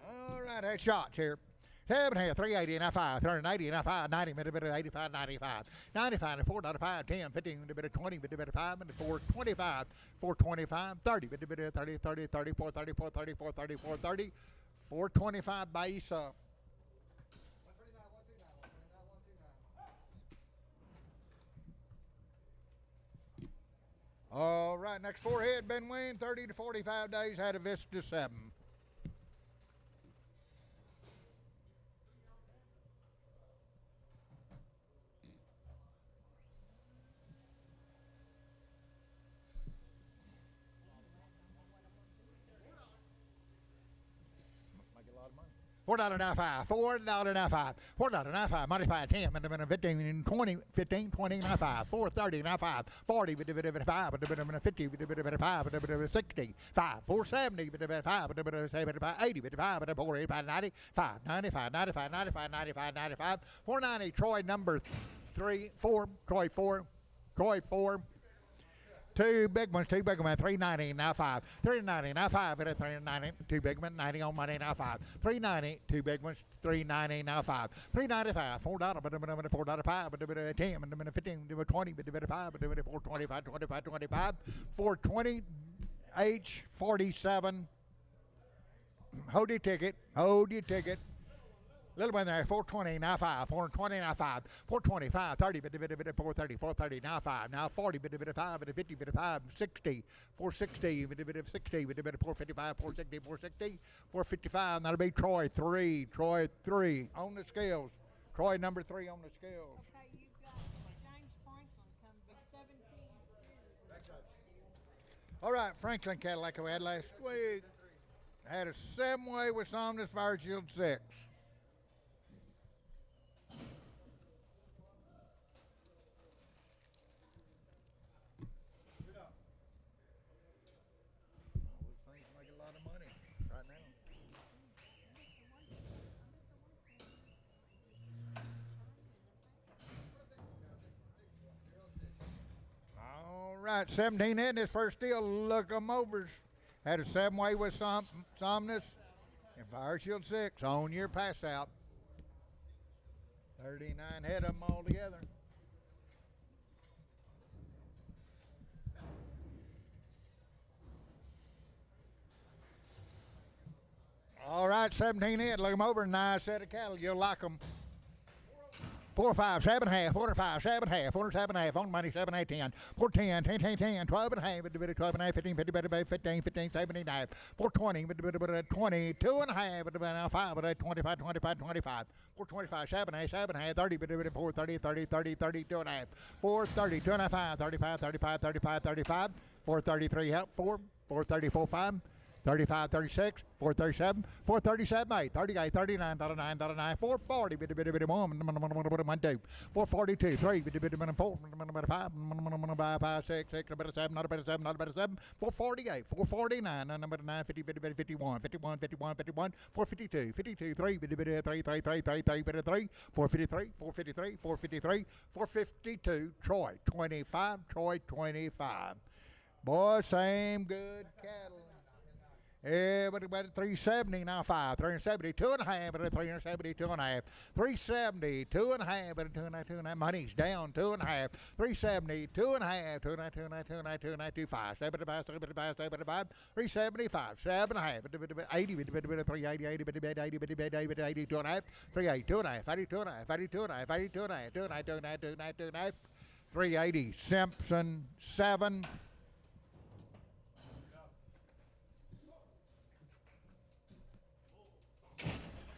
All right, head shots here. 7 here, 380, now 5, 380, now 5, 90, 85, 95, 95, and $4, 10, 15, 20, 5, 425, 425, 30, 30, 30, 34, 34, 34, 34, 30, 425 by Isa. All right, next forehead, Ben Wayne, 30 to 45 days, had a Vista 7. $4.95, $4.95, $4.95, $95, 10, 15, 20, 15, 20, 95, $4.30, 95, 40, 5, 50, 5, 60, 5, $4.70, 5, 80, 5, 4, 90, 5, 95, 95, 95, 95, 95, $4.90, Troy number 3, 4, Troy 4, Troy 4. Two big ones, $3.90, now 5. $3.90, now 5, $3.90, two big ones, 90 on money, now 5. $3.90, two big ones, $3.90, now 5. $3.95, $4, $4.05, 10, 15, 20, 5, 4.25, 25, 25, 4.20, H 47. Hold your ticket, hold your ticket. Little one there, 420, now 5, 420, now 5, 425, 30, 430, 430, now 5, now 40, 5, 50, 5, 60, 460, 60, 455, 460, 460, 455, that'll be Troy 3, Troy 3 on the scales. Troy number 3 on the scales. Okay, you've got James Franklin coming to be 17 years. All right, Franklin Cadillac we had last week. Had a 7-way with Somnus Fire Shield 6. Right, 17 in this first deal, locomotives. Had a 7-way with Somnus and Fire Shield 6 on your pass out. 39 head of them all together. All right, 17 in, look them over, nice set of cattle, you'll like them. 4, 5, 7 and a half, 4, 5, 7 and a half, 4, 7 and a half, on money, 7, 8, 10, 4, 10, 10, 10, 10, 12 and a half, 12 and a half, 15, 15, 15, 15, 7 and a half, 4, 20, 20, 2 and a half, 5, 25, 25, 25, 4, 25, 7 and a half, 7 and a half, 30, 4, 30, 30, 30, 30, 2 and a half, 4, 30, 2 and a half, 35, 35, 35, 35, 4, 33, help, 4, 4, 34, 5, 35, 36, 437, 437, 8, 38, 39, 39, 39, 440, 1, 2, 442, 3, 4, 5, 6, 6, 7, 7, 448, 449, 9, 50, 51, 51, 51, 51, 452, 52, 3, 3, 3, 3, 3, 3, 3, 453, 453, 453, 452, Troy 25, Troy 25. Boy, same good cattle. Everybody about 370 now 5, 372 and a half, 372 and a half, 372 and a half, 2 and a half, money's down 2 and a half, 372 and a half, 2 and a half, 2 and a half, 2 and a half, 2 and a half, 25, 75, 75, 75, 375, 7 and a half, 80, 380, 80, 80, 2 and a half, 380, 2 and a half, 82 and a half, 82 and a half, 82 and a half, 2 and a half, 2 and a half, 2 and a half, 2 and a half, 380, Simpson 7.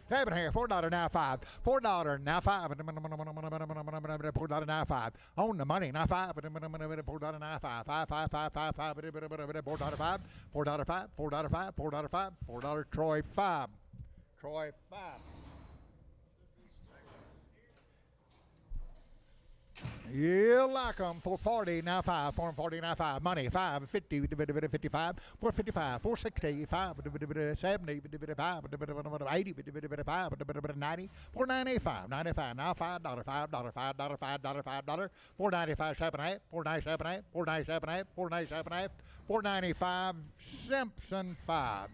$4 now 5. $4 now 5. $4 now 5. On the money now 5. $4 now 5. 5, 5, 5, 5, 5. $4 5. $4 5. $4 5. $4 5. $4 Troy 5. Troy 5. You like them. 440 now 5, 440 now 5. Money 5, 50, 55, 455, 460, 5, 70, 5, 80, 5, 90, 495, 95 now $5, $5, $5, $5, $5, $495, 7 half, 497 half, 497 half, 497 half, 495, Simpson 5.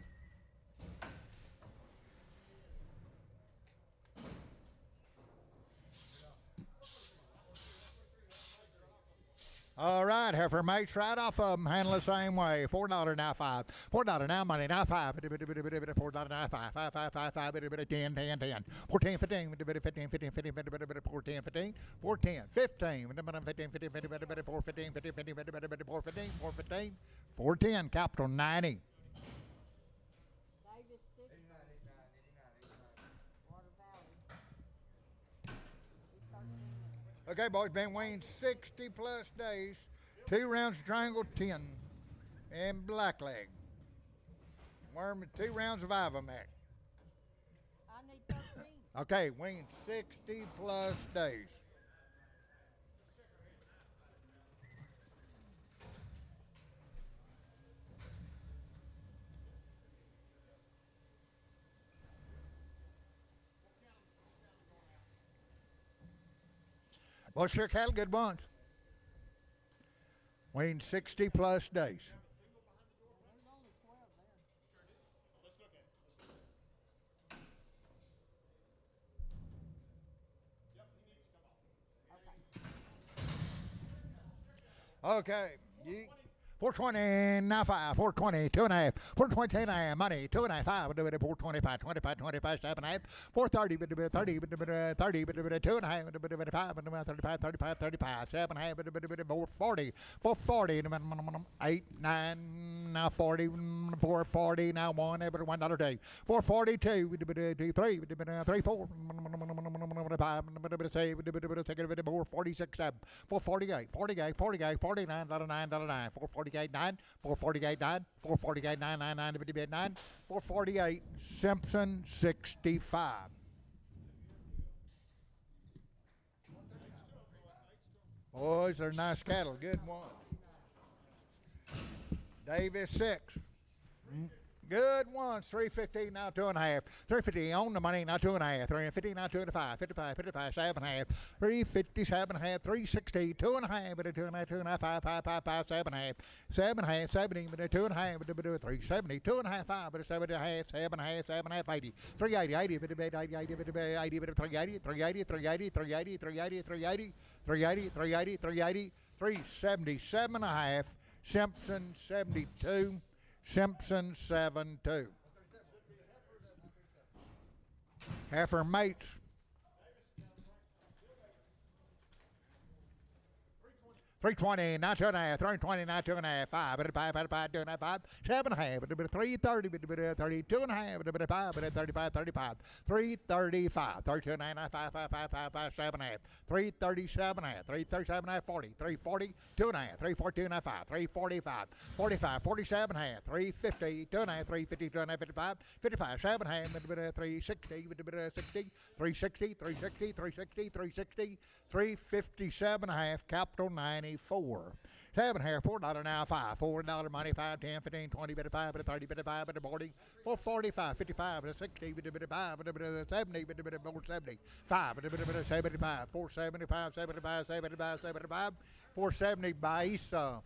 All right, heifer mates right off of them, handle the same way. $4 now 5. $4 now money now 5. $4 now 5. 5, 5, 5, 5, 10, 10, 10. 410, 15, 15, 15, 15, 410, 15, 410, 15, 15, 15, 15, 415, 15, 15, 415, 415, 410, capital 90. Davis 6. Water Valley. Okay, boys, been weaned 60 plus days. 2 rounds of triangle 10 and blackleg. Worm 2 rounds of Ivamac. I need Okay, wean 60 plus days. Bushire cattle, good ones. Wean 60 plus days. There's only 12 there. Okay. Okay. 420, now 5, 420, 2.5, 420, and a half, money, 2.5, 425, 25, 25, 7.5, 430, 30, 30, 2.5, 5, 35, 35, 35, 7.5, 440, 440, 8, 9, now 40, 440, now 1, $1 day, 442, 3, 3, 4, 5, 446, 448, 48, 48, 49, $9, 448, 9, 448, 9, 448, 9, 9, 9, 9, 448, Simpson 65. Boys, they're nice cattle, good ones. Davis 6. Good ones, 350, now 2.5. 350 on the money, now 2.5. 350, now 2.5. 55, 55, 7.5. 350, 7.5. 360, 2.5. 2.5, 2.5, 5, 5, 5, 5, 7.5. 7.5, 70, 2.5. 370, 2.5, 5, 7.5, 7.5, 7.5, 80. 380, 80, 80, 80, 80, 380, 380, 380, 380, 380, 380, 380, 380, 380, 377.5. Simpson 72. Simpson 7-2. Heifer mates. 320, not 2.5, 320, not 2.5, 5, 5, 2.5, 5, 7.5, 330, 32.5, 5, 35, 35, 335, 32.5, 5, 5, 5, 5, 5, 7.5, 337.5, 337.5, 40, 340, 2.5, 342.5, 5, 345, 45, 47.5, 350, 2.5, 350, 2.5, 55, 55, 7.5, 360, 60, 360, 360, 360, 360, 357.5, capital 94. 7.5, $4 now, 5, $4 money, 5, 10, 15, 20, 5, 30, 5, 40, 445, 55, 60, 5, 70, 470, 5, 75, 475, 75, 75, 75, 470 by Issa.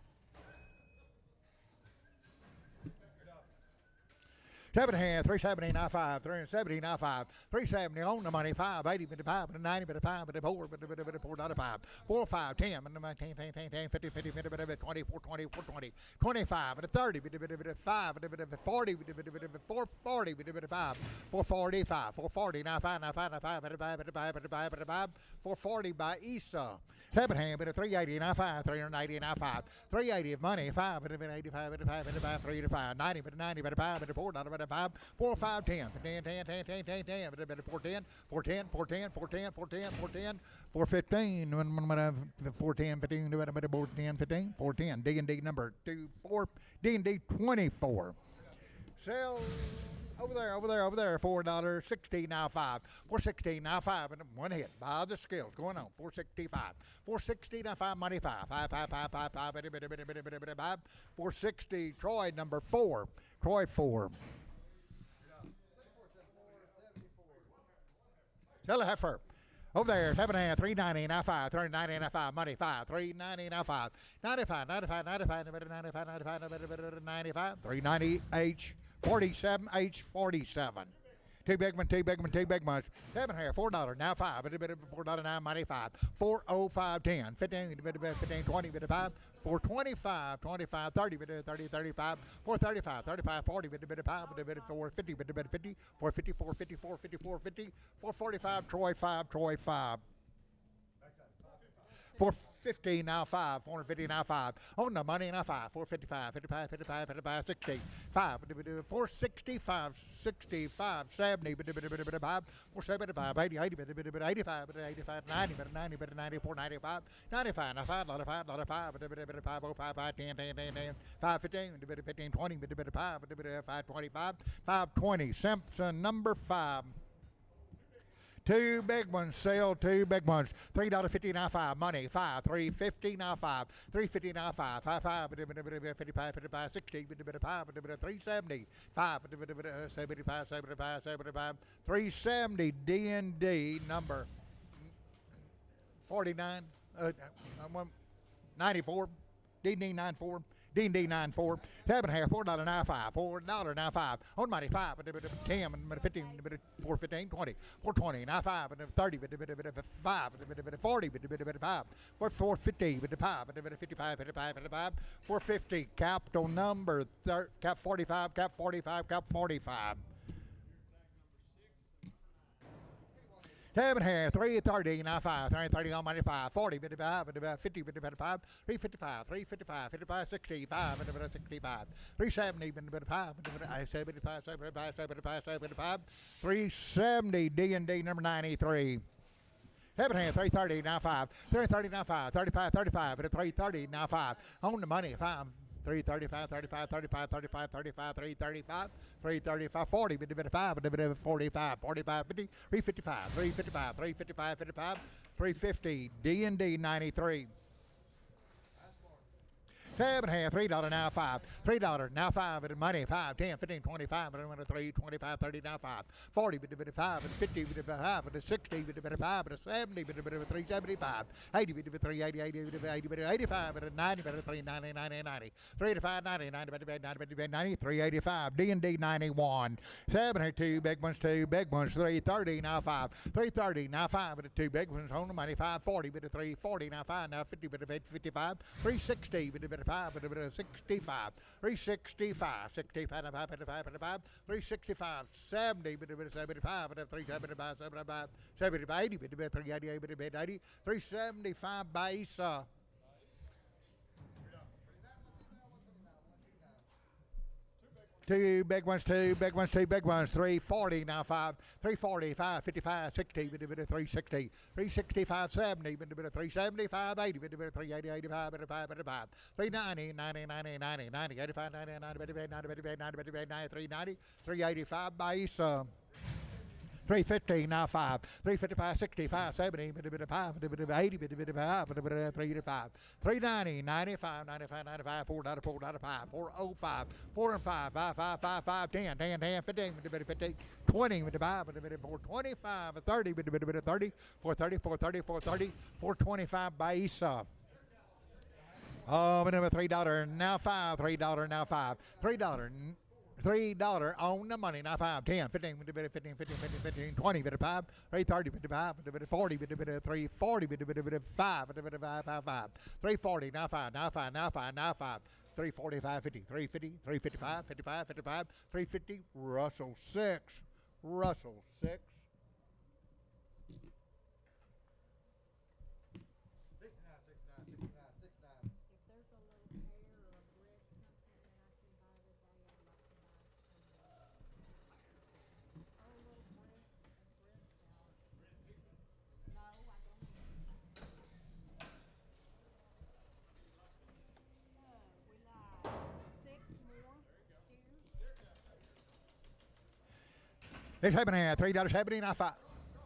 7.5, 370, now 5, 370, now 5, 370 on the money, 5, 80, 55, 90, 55, 4, $4, 4, 5, 10, 10, 50, 50, 20, 20, 25, 30, 5, 40, 440, 5, 445, 440, now 5, now 5, now 5, 440 by Issa. 7.5, 380, now 5, 380, now 5, 380 of money, 5, 85, 385, 90, 90, $4, 5, 4, 5, 10, 10, 10, 10, 10, 10, 10, 410, 410, 410, 410, 410, 410, 415, 410, 15, 410, 15, 410, D&D number 24, D&D 24. Sell over there, $4.60 now 5, 460 now 5, and one hit by the scales going on, 465, 460 now 5 money 5, 5, 5, 5, 5, 5, 460 Troy number 4, Troy 4. Sell a heifer. Over there, 7.5, 390, now 5, 390, now 5, money 5, 390, now 5, 95, 95, 95, 95, 95, 95, 390 H, 47 H, 47. Two big ones. 7.5, $4 now 5, $4 now money 5, 405 10, 15, 15, 20, 5, 425, 25, 30, 30, 35, 435, 35, 40, 450, 50, 450, 450, 450, 445, Troy 5, Troy 5. 450 now 5, 450 now 5. On the money now 5, 455, 55, 55, 55, 60, 5, 465, 65, 70, 475, 80, 80, 85, 85, 90, 90, 94, 95, 95, now 5, 5, 5, 5, 10, 10, 10, 10, 5, 15, 15, 20, 5, 5, 25, 5, 20, Simpson number 5. Two big ones, sale, two big ones. $3.50 now five. Money, five. $3.50 now five. $3.50 now five. Five, 55, 55, 60, 370. Five, 75, 370. D&D number 49, 94. D&D 94. D&D 94, 7.5, $4.95, $4.95, on money 5, 10, 15, 4.15, 20, 4.20, 95, 30, 5, 40, 5, 4.50, 5, 55, 55, 4.50, capital number, cap 45, cap 45, cap 45. 7.5, 3.30, now 5, 3.30 on money 5, 40, 55, 50, 55, 3.55, 3.55, 55, 65, 65, 3.70, 5, 75, 75, 75, 3.70, D&D number 93. 7.5, 3.30, now 5, 3.30, now 5, 35, 35, 3.30, now 5, on the money 5. 335, 35, 35, 35, 35, 335, 335, 40, 55, 45, 45, 50, 355, 355, 355, 55, 350, D&D 93. 7.5, $3 now 5, $3 now 5 and money 5, 10, 15, 25, 3, 25, 30 now 5, 40, 55, 50, 55, 60, 55, 70, 375, 80, 380, 85, 90, 390, 90, 385, 90, 90, 385, D&D 91, 72 big ones, 2 big ones, 330 now 5, 330 now 5 and 2 big ones on the money 540, 340 now 5 now 50, 55, 360, 5, 65, 365, 65, 365, 70, 75, 375, 75, 75, 80, 380, 375 base. Two big ones, 2 big ones, 2 big ones, 340 now 5, 340, 5, 55, 60, 360, 365, 70, 375, 80, 380, 85, 85, 390, 90, 90, 90, 90, 85, 90, 90, 390, 385 base. 350 now 5, 355, 65, 70, 85, 80, 85, 385, 390, 95, 95, 95, 4.5, 405, 4 and 5, 5, 5, 5, 5, 10, 10, 10, 15, 15, 20, 25, 425, 30, 30, 430, 430, 430, 425 base. $3 now 5, $3 now 5, $3 on the money, now 5, 10, 15, 15, 15, 15, 20, 5, 330, 55, 40, 340, 5, 5, 340, now 5, now 5, now 5, now 5, 345, 50, 350, 355, 55, 55, 350, Russell 6, Russell 6. 7.5, $3.70 now 5.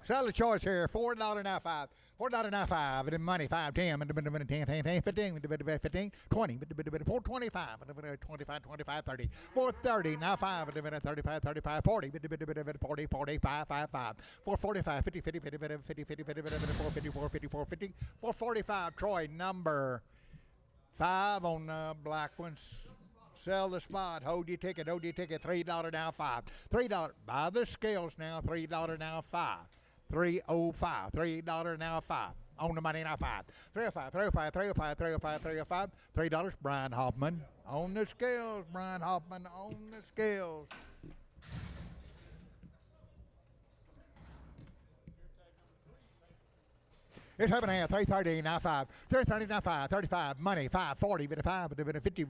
Sell the choice here, $4 now 5. $4 now 5, and then money 5, 10, 10, 10, 15, 15, 20, 425, 25, 25, 30, 430 now 5, 35, 35, 40, 40, 45, 5, 5, 445, 50, 50, 50, 50, 50, 50, 450, 450, 450, 445, Troy number 5 on the black ones. Sell the spot, hold your ticket, $3 now 5. $3, buy the scales now, $3 now 5. 305, $3 now 5. On the money now 5. 305, 305, 305, 305, 305, $3, Brian Hoffman. On the scales, Brian Hoffman, on the scales. It's 7.5, 330 now 5, 330 now 5, 35, money 5, 40, 55, 50, 350,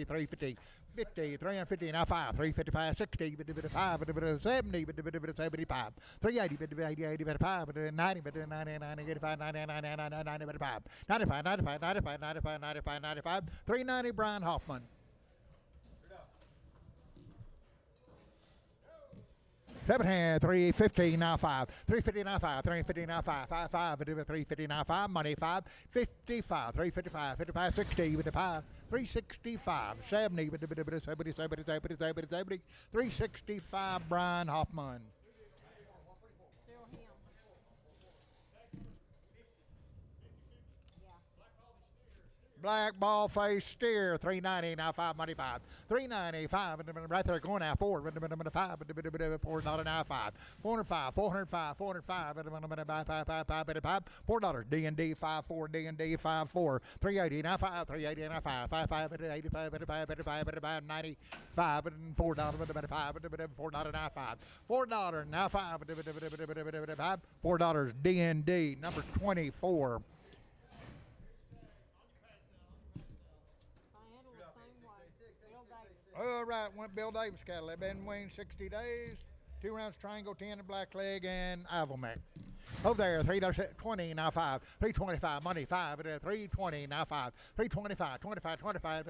350, 50, 350 now 5, 355, 60, 55, 70, 75, 380, 80, 85, 90, 90, 85, 90, 95, 95, 95, 95, 95, 95, 95, 390, Brian Hoffman. Seven hand, 350 now five. 350 now five. 350 now five. 350 now five. Money 555. 355. 55 60 with the 365. 70 with the 70 70 70 70 70. 365 Brian Hoffman. Still him. Yeah. Black ball face steer, 390 now 5 money 5. 395 right there going now 4 5 4 not now 5. 405 405 405 $4 D&D 54 D&D 54 380 now 5 380 now 5 55 85 85 95 and $4 $4 now 5 $4 now 5 $4 D&D number 24. All right, went Bill Davis cattle. They've been weaned 60 days. 2 rounds triangle, 10 black leg, and Ivelmac. Over there, $3.20 now 5. 325 money 5. 320 now 5. 325 25 25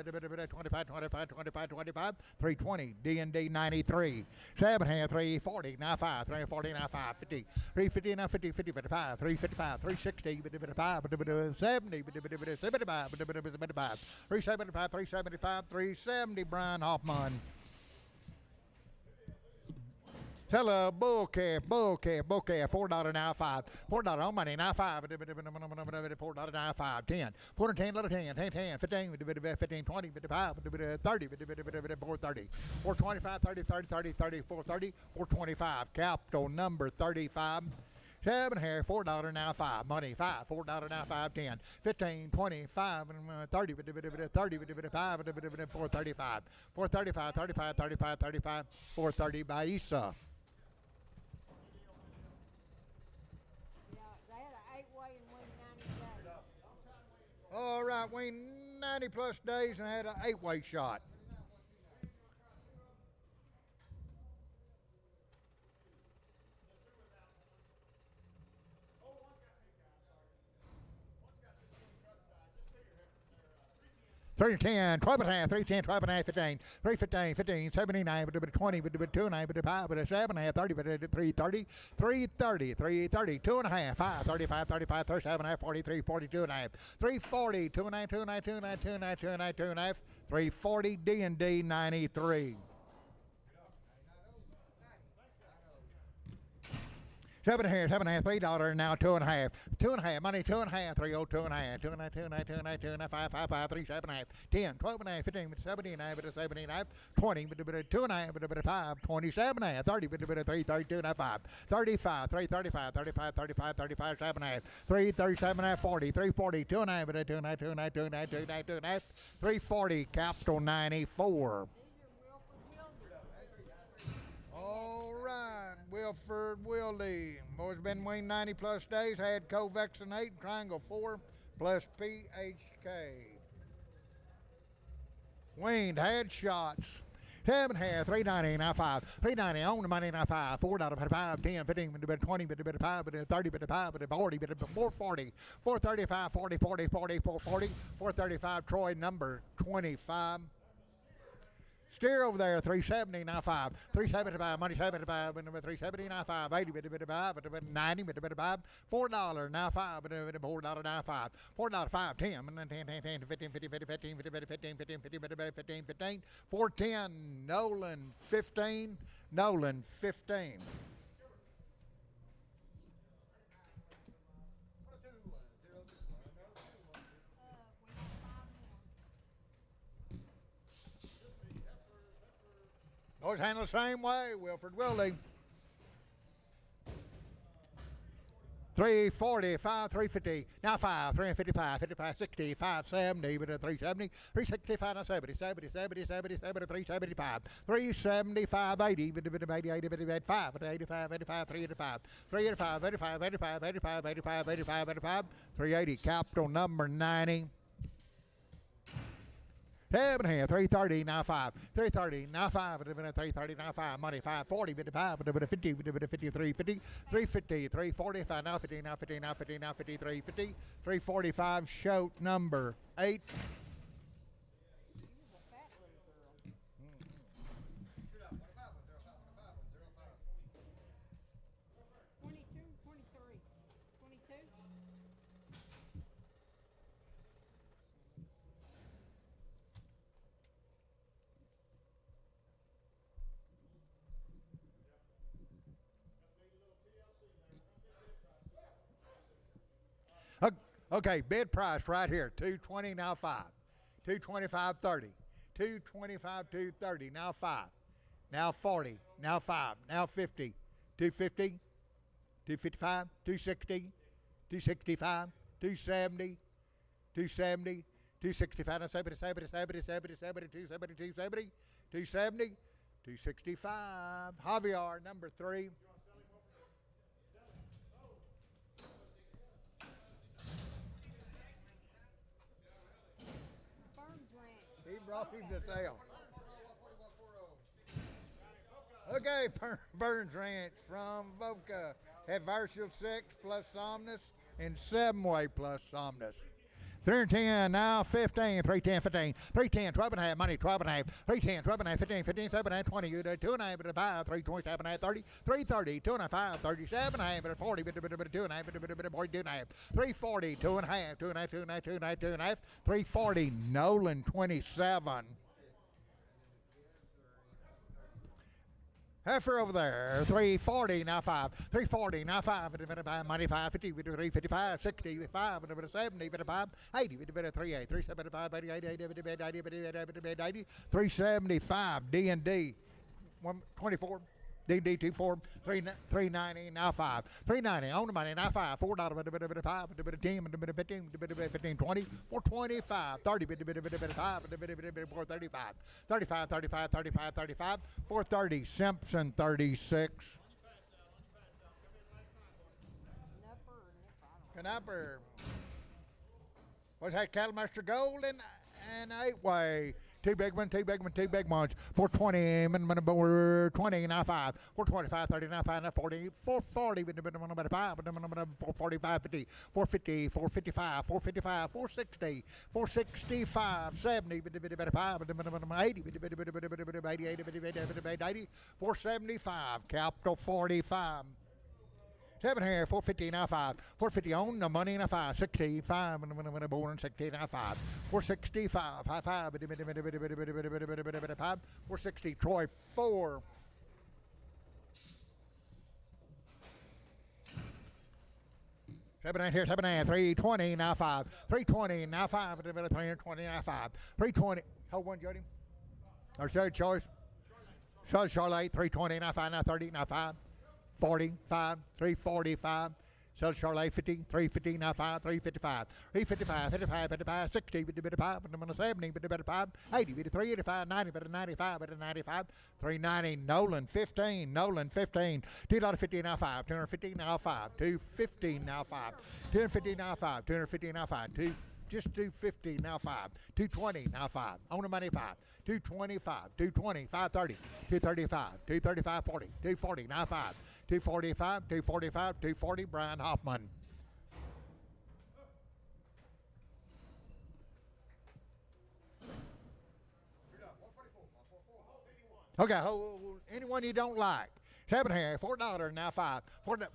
25 25 25 25 320 D&D 93. 7 hand 340 now 5. 340 now 5. 50 350 now 50 50 55 355 360 70 75 375 375 370 Brian Hoffman. Tell a bull calf, $4 now 5. $4 on money now 5. $4 now 5. 10. 410 little 10. 10 10 15 15 20 5 30 430 425 30 30 30 30 430 425 capital number 35. 7 here, $4 now 5. Money 5. $4 now 5. 10 15 25 30 30 5 435 435 35 35 35 430 by Isa. All right, we 90 plus days and had an 8-way shot. Three 10, 12 and a half, 310, 12 and a half, 15, 315, 15, 79, 20, 2 9, 5, 7 and a half, 30, 330, 330, 330, 2 and a half, 5, 35, 35, 37 and a half, 43, 42 and a half, 340, 2 and a half, 2 and a half, 2 and a half, 2 and a half, 2 and a half, 2 and a half, 340 D&D 93. 7 and a half, $3 now 2 and a half, 2 and a half money 2 and a half, 302 and a half, 2 and a half, 2 and a half, 2 and a half, 2 and a half, 5 5 5 3 7 and a half, 10 12 and a half, 15 17 and a half, 17 and a half, 20 2 and a half, 5 27 and a half, 30 3 32 and a half, 5 35 3 35 35 35 35 7 and a half, 3 37 and a half, 40 340 2 and a half, 2 and a half, 2 and a half, 2 and a half, 2 and a half, 2 and a half, 340 capital 94. All right, Wilford Willie. Boys been weaned 90 plus days, had co-vaccinate, triangle 4 plus PHK. Weaned, had shots. 7 half, 390 now 5. 390 on the money now 5. $4 5, 10, 15, 20, 5, 30, 5, 40, 440, 435, 40, 40, 40, 440, 435 Troy number 25. Steer over there, 370 now 5. 375 money 75, 370 now 5. 80 90 $4 now 5. $4 now 5. $4 5 10 10 10 15 50 50 15 50 15 15 15 15 410 Nolan 15 Nolan 15. Always handle the same way, Wilford Willie. 340, 5, 350, now 5, 355, 55, 60, 5, 70, 370, 365, now 70, 70, 70, 70, 70, 375, 375, 80, 80, 80, 85, 85, 85, 385, 385, 85, 85, 85, 85, 85, 85, 380, capital number 90. 7 half, 330 now 5, 330 now 5, 330 now 5, money 540, 55, 50, 53, 50, 350, 345 now 50, now 50, now 50, now 50, 350, 345 shoat number 8. Okay, bid price right here, 220 now 5. 225.30. 225 230 now 5. Now 40, now 5, now 50. 250, 255, 260, 265, 270, 270, 265, 270, 270, 270, 265. Javier, number 3. Burns Ranch. He brought him to sale. Okay, Burns Ranch from Boca. Adversal 6 plus Somnus and 7-way plus Somnus. 310, now 15, 310, 15, 310, 12 and a half, money, 12 and a half, 310, 12 and a half, 15, 15, 7 and a half, 20, 2 and a half, 5, 327 and a half, 30, 330, 2 and a half, 5, 37 and a half, 40, 2 and a half, 42 and a half, 340, 2 and a half, 2 and a half, 2 and a half, 2 and a half, 2 and a half, 340, Nolan 27. Heifer over there, 340, now 5, 340, now 5, money 550, 355, 65, 70, 55, 80, 38, 375, 80, 80, 80, 80, 375, D&D, 124. D&D 24, 390, now 5, 390, on the money, now 5, $4, 5, 10, 15, 20, 425, 30, 435, 35, 35, 35, 35, 430, Simpson 36. Knapper. What's that, Cattlemeister Gold and 8-way? Two big ones, 420, 20, now 5, 425, 30, now 5, now 40, 440, 445, 50, 450, 455, 455, 460, 465, 70, 80, 475, capital 45. 7 here, 450 now 5, 450 on the money now 5, 65, born 60 now 5, 465, high 5, 460, Troy 4. Seven here, 320 now 5, 320 now 5, 320 now 5, 320. Hold one, Jody. Or third choice. Charlotte, 320 now 5, now 30 now 5. 45, 345, sell Charlotte 50, 350, now 5, 355, 355, 55, 55, 60, 55, 70, 55, 80, 385, 90, 95, 95, 390, Nolan 15, $2.50 now 5, 250 now 5, 250 now 5, 250 now 5, 250 now 5, just 250 now 5, 220 now 5, on the money 5, 225, 220, 530, 235, 235, 40, 240 now 5, 245, 245, 240, Brian Hoffman. Okay, anyone you don't like. 7 here, $4 now 5.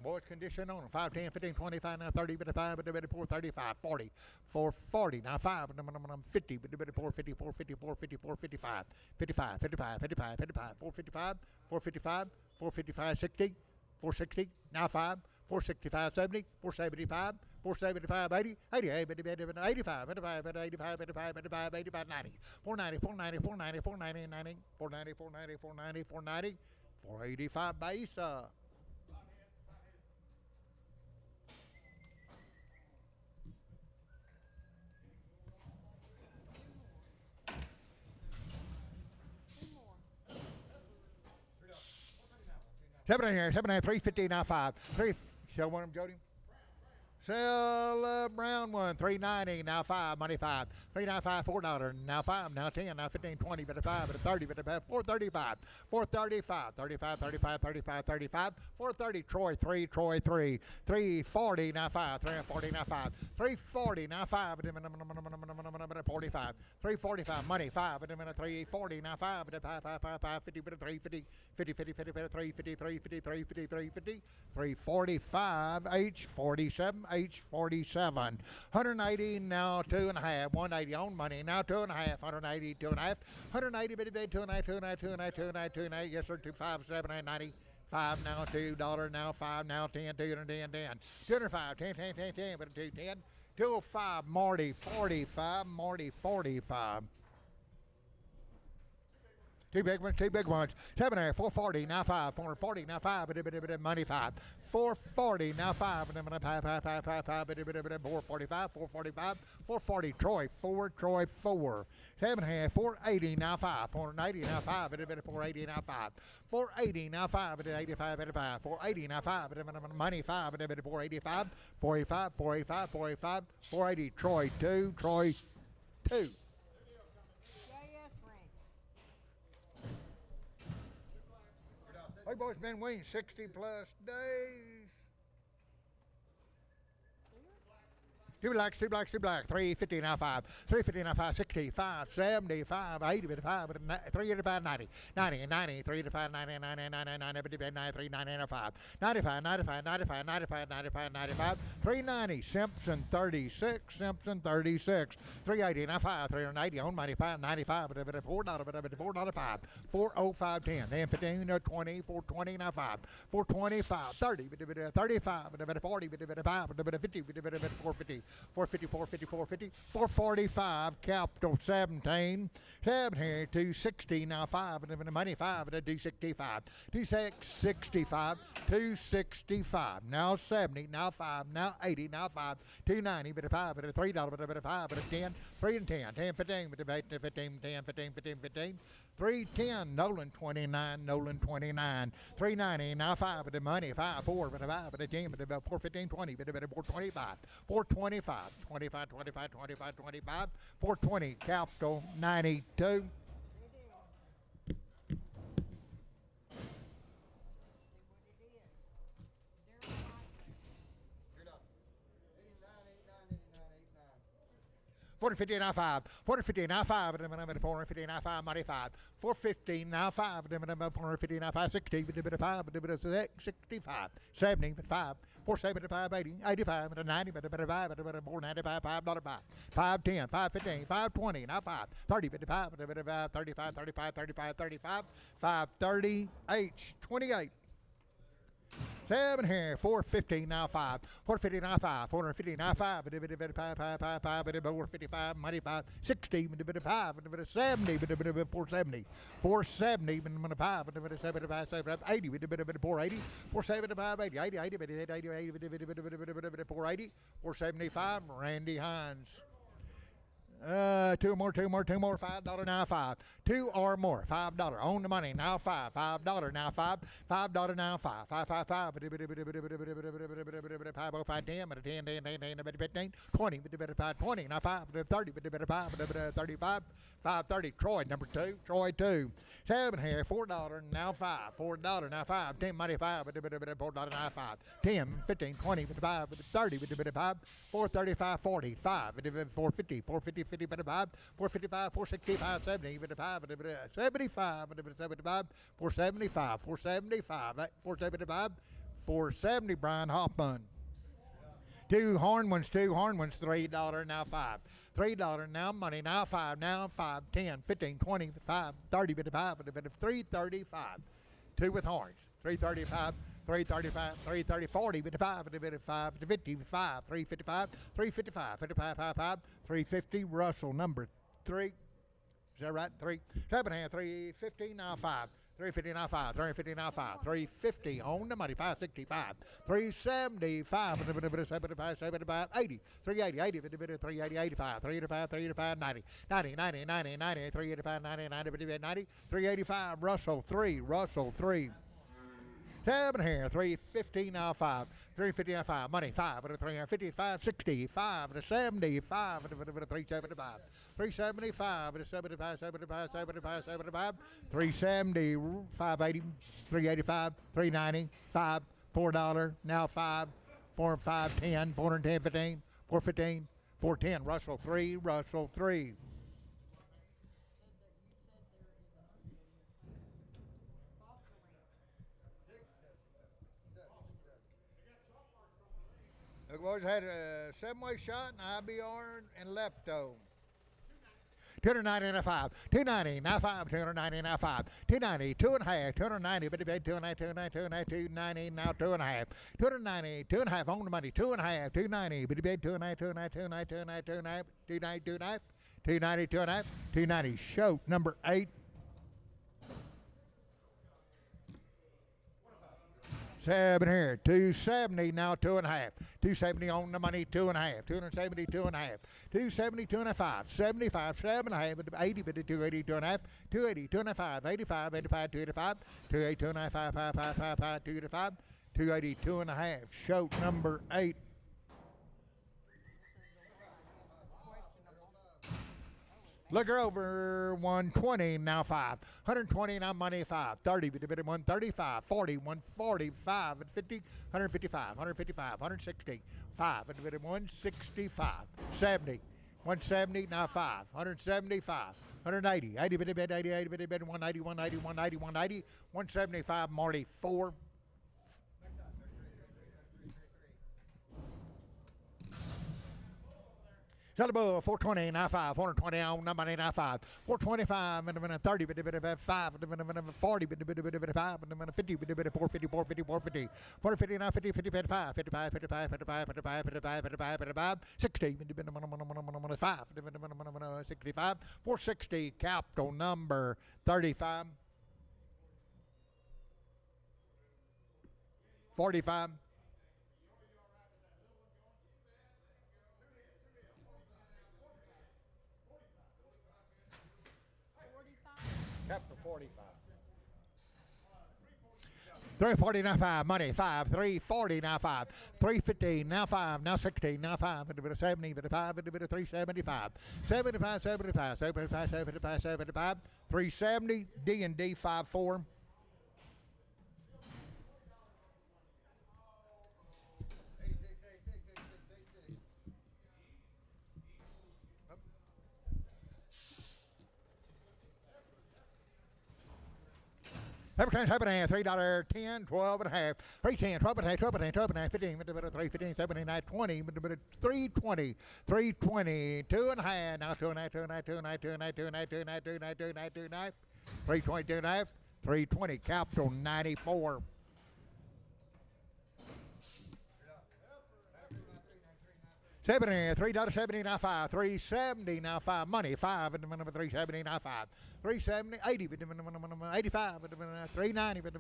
Boys condition on 5, 10, 15, 25, now 30, 55, 35, 40, 440, now 5, 50, 450, 450, 450, 455, 55, 55, 55, 55, 455, 455, 455, 60, 460, now 5, 465, 70, 475, 475, 80, 88, 85, 85, 85, 85, 85, 85, 90, 490, 490, 490, 490, 90, 490, 490, 490, 490, 485 base. 7 here, 7 350 now 5. 3. Show one of them, Jody. Sell brown one, 390 now 5, money 5, 395, $4 now 5, now 10, now 15, 20, 25, 30, 435, 435, 35, 35, 35, 35, 430, Troy 3, 340 now 5, 340 now 5, 340 now 5, 45, 345, money 5, 340 now 5, 50, 350, 50, 50, 50, 350, 350, 350, 350, 345, H47, H47, 180 now 2.5, 180 on money now 2.5, 180 2.5, 180 bitty bid 2.5, 2.5, 2.5, 2.5, 2.5, yes sir, 257 90. 5 now $2 now 5 now 10 210 10 205 10 10 10 10 but 210 205, Marty 45, Marty 45. Two big ones, 7 440, now 5, 440, now 5, money 5. 440, now 5, 445, 440, Troy 4. 7 480, now 5, 480, now 5, 480, now 5. 480, now 5, 85, 480, now 5, money 5, 485, 480, Troy 2. JS Ranch. Hey, boys, been waiting 60 plus days. Two blacks, 350 now 5, 350 now 5, 65, 75, 85, 385, 90, 385, 90, 395, 390, Simpson 36, 380 now 5, 380, on money 5, 95, $4, $5, 405, 10, then 15, 20, 420 now 5, 425, 30, 35, 40, 5, 50, 450. 445, capital 17, 260, now 5, money 5, 265, 265, 265, now 70, now 5, now 80, now 5, 290, $5, $3, $5, 10, 3 and 10, 10, 15, 15, 310, Nolan 29, 390, now 5, the money 5, 4, 5, 10, 415, 20, 425, 425, 420, capital 92. $450 now 5, $450 now 5, $450 now 5, money 5, $450 now 5, $450 now 5, 60, 65, 75, 475, 80, 85, 90, 495, $5, 510, 515, 520, now 5, 30, 55, 35, 530, H 28. 7 here, 450 now 5, 450 now 5, 450 now 5, 455, money 5, 60, 5, 70, 470, 470, 5, 75, 80, 480, 475, 80, 480, 475, Randy Hines. Two more, $5 now 5, 2 or more, $5, own the money now 5, $5 now 5, $5 now 5, 555, 505, 10, 15, 20, 20 now 5, 30, 35, 530, Troy number 2, Troy 2, 7 here, $4 now 5, $4 now 5, 10 money 5, $4 now 5, 10, 15, 20, 25, 30, 435, 40, 5, 450, 55, 455, 465, 70, 75, 75, 475, 470, Brian Hoffman. Two horn ones, $3 now 5. $3 now money, now 5, 10, 15, 20, 5, 30, 335. Two with horns, 335. 335, 330, 40, 55, 55, 55, 355, 355, 55, 350, Russell, number 3. Is that right? 3. 7 hand, 350, now 5. 350 now 5, 350 now 5, 350 on the money, 565, 375, 75, 80, 380, 80, 380, 85, 385, 90, 90, 385, 90, 385, Russell 3. 7 here, 350 now 5, 350 now 5, money 5, 355, 65, 75, 375, 375, 370, 580, 385, 390, 5, $4 now 5, 4, 5, 10, 410, 15, 415, 410, Russell 3. The boys had a 7-way shot, an IBR, and lepto. 290 and a 5, 290, now 5, 290, now 5, 290, 2.5, 290, bitty bed, 290, 290, 290, now 2.5, 290, 2.5 on the money, 2.5, 290, bitty bed, 290, 290, 290, 290, 290, 290, 290, 2.5, 290, show number 8. 7 here, 270, now 2.5, 270 on the money, 2.5, 270, 2.5, 270, 2.5, 75, 7.5, 80, 280, 2.5, 280, 2.5, 85, 85, 285, 280, 295, 5, 5, 5, 5, 285, 280, 2.5, show number 8. Look her over, 120, now 5. 120, now money, 5. 30, 135, 40, 145, 50, 155, 155, 160, 5, 165, 70, 170, now 5. 175, 180, 80, 80, 80, 190, 190, 190, 190, 175, Marty, 4. Sellable 420, now 5, 420 on the money, now 5, 425, 30, 5, 40, 5, 50, 450, 450, 450, 450, now 50, 50, 55, 55, 55, 55, 55, 55, 55, 55, 60, 5, 65, 460, capital number 35, 45, Capital 45. 340, now 5, money, 5, 340, now 5, 350, now 5, now 60, now 5, 70, 5, 375, 75, 75, 75, 75, 75, 370, D&D 54. $7.5, $3.10, 12 and a half, 310, 12 and a half, 12 and a half, 12 and a half, 15, 315, 79, 20, 320, 320, 2 and a half, now 2 and a half, 2 and a half, 2 and a half, 2 and a half, 2 and a half, 2 and a half, 2 and a half, 2 and a half, 2 and a half, 320, 2 and a half, 320, capital 94. $3.70, now 5, 370, now 5, money, 5, 370, now 5, 370, 80, 85, 390, 5,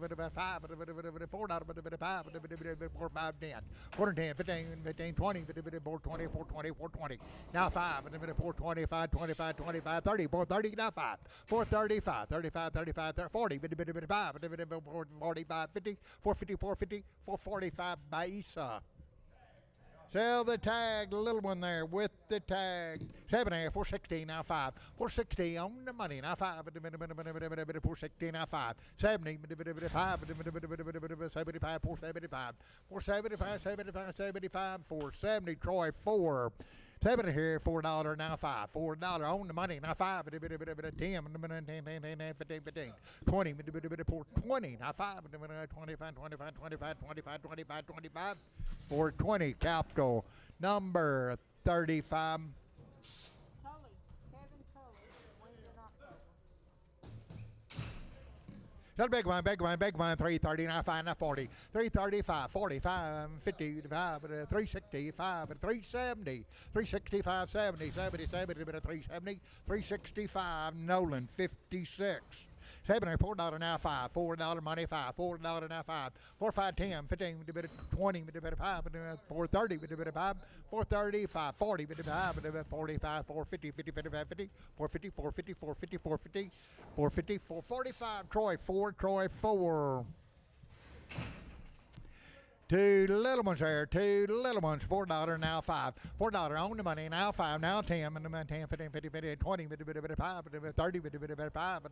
$4, 5, 10, 410, 15, 15, 20, 420, 420, 420, now 5, 420, 5, 25, 25, 30, 430, now 5, 435, 35, 35, 40, 45, 45, 50, 450, 450, 445 by Esau. Sell the tag, the little one there with the tag. 7.5, 460, now 5. 460 on the money, now 5. 460, now 5. 70, 5, 75, 475. 475, 75, 75, 470, Troy 4. 7 here, $4, now 5. $4 on the money, now 5. 10, 15, 15. 20, 420, now 5. 25, 25, 25, 25, 25, 25. 420, capital number 35. Tully, Kevin Tully, when you're not That's a big one, 330, now 5, now 40, 335, 45, 55, 365, 370, 365, 70, 70, 70, 370, 365, Nolan, 56. $4 now 5, $4 money 5, $4 now 5, 4, 5, 10, 15, 20, 5, 430, 5, 435, 40, 45, 450, 50, 55, 50, 450, 450, 450, 450, 450, 445, Troy 4, Troy 4. Two little ones there, two little ones, $4 now 5, $4 on the money now 5, now 10, 10, 15, 50, 50, 20, 5, 30, 5,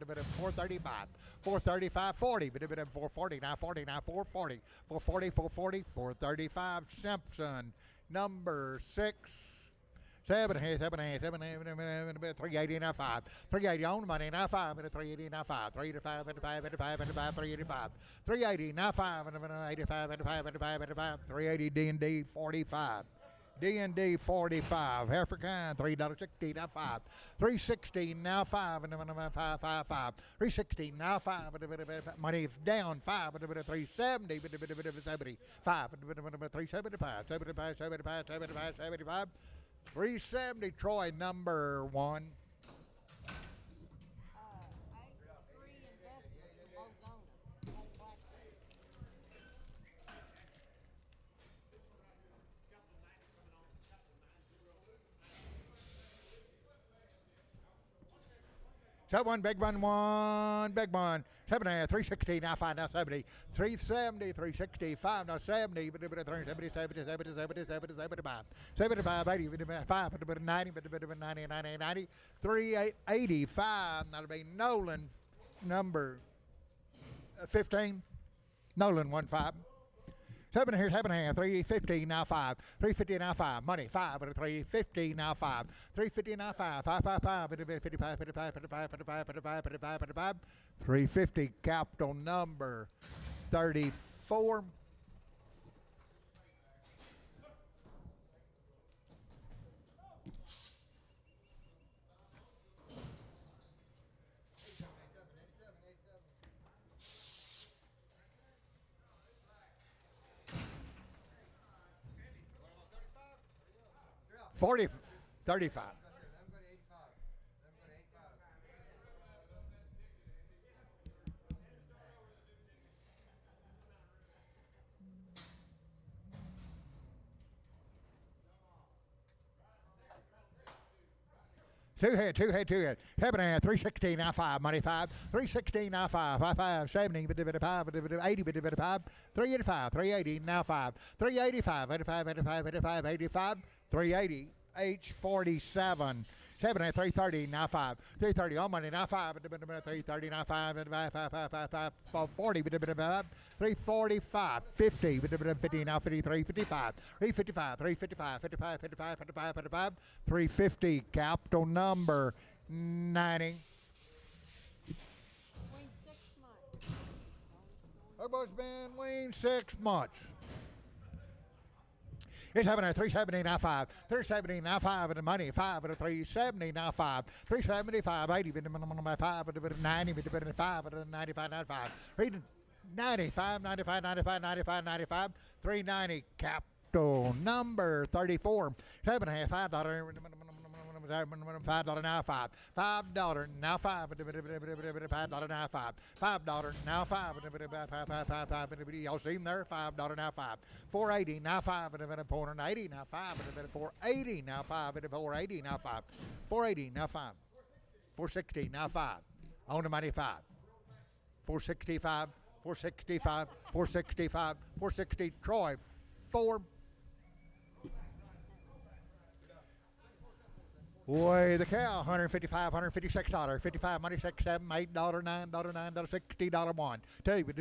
435, 435, 40, 440, now 40, now 440, 440, 440, 435, Simpson, number 6. 380 now 5, 380 on the money now 5, 380 now 5, 385, 85, 85, 85, 385, 380 now 5, 85, 85, 85, 85, 380 D&D 45, D&D 45. African $3.60 now 5. 360 now 5 and 5 5 5. 360 now 5. Money down 5 370 75 375 75 75 75 75 370. Troy number 1. 8-3 investments in both owners. Whole black. So one big one, big one. 7.5, 360 now 5 now 70. 370, 365 now 70. 370, 70, 70, 70, 70, 75. 75, 80, 5, 90, 90, 90, 90. 385. That'll be Nolan number 15. Nolan 1-5. 7 here, 7.5, 350 now 5, 350 now 5, money 5, 350 now 5, 350 now 5, 5, 5, 5, 55, 55, 55, 55, 55, 55, 350 capital number 34. $40, $35. Two head. 7.5, 316 now 5, money 5, 316 now 5, 5, 5, 70, 5, 80, 5, 385, 380 now 5, 385, 85, 85, 85, 85, 380, H47. 7 at 330 now 5, 330 on money now 5, 330 now 5, 40, 345, 50, 50 now 53, 55, 355, 355, 55, 55, 55, 55, 350 capital number 90. Weaned 6 months. Hobo's been weaned 6 months. It's happening at 370 now 5, 370 now 5 and the money 5 at 370 now 5, 375, 80, 5, 90, 5, 95, 95, 95, 95, 95, 95, 95, 390 capital number 34, $7.5, $5. $5 now 5, $5 now 5, $5 now 5, $5 now 5, y'all see him there? $5 now 5, 480 now 5, 480 now 5, 480 now 5, 480 now 5, 480 now 5, 460 now 5, on the money 5, 465, 465, 465, 460, Troy 4. Way the cow, $155, $156, 55, money, 6, 7, $8, $9, $9, $60, 1, 2, 3,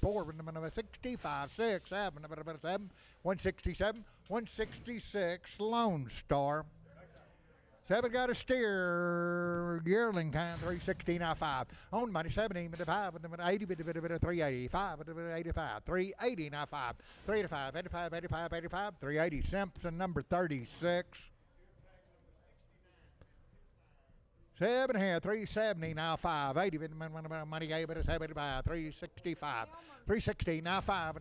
4, 65, 6, 7, 7, 167, 166, Lone Star. 7 got a steer, yearling kind, 360 now 5. On money, 70, 5, 80, 380, 5, 85, 380 now 5, 385, 85, 85, 85, 380, Simpson number 36. 7 here, 370 now 5, 80 money gave it a 75, 365, 360 now 5,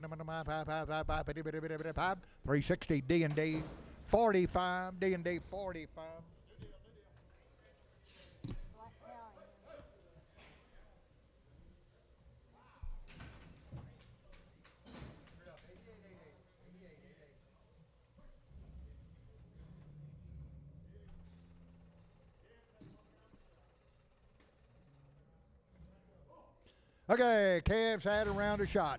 360 D&D 45, D&D 45. Okay, Cavs had a round of shot.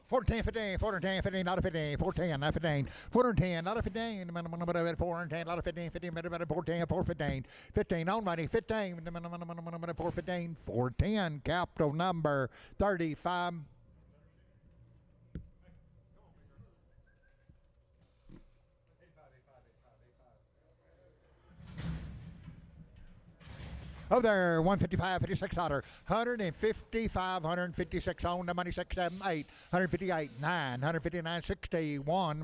410, 15, 410, 15, not a 15, 410, not 15, 410, not a 15, 410, not a 15, 15, 410, 415, 15 on money, 15, 415, 410, capital number 35. Over there, 155, 56 $155, 156 on the money, 6, 7, 8, 158, 9, 159, 61, 2,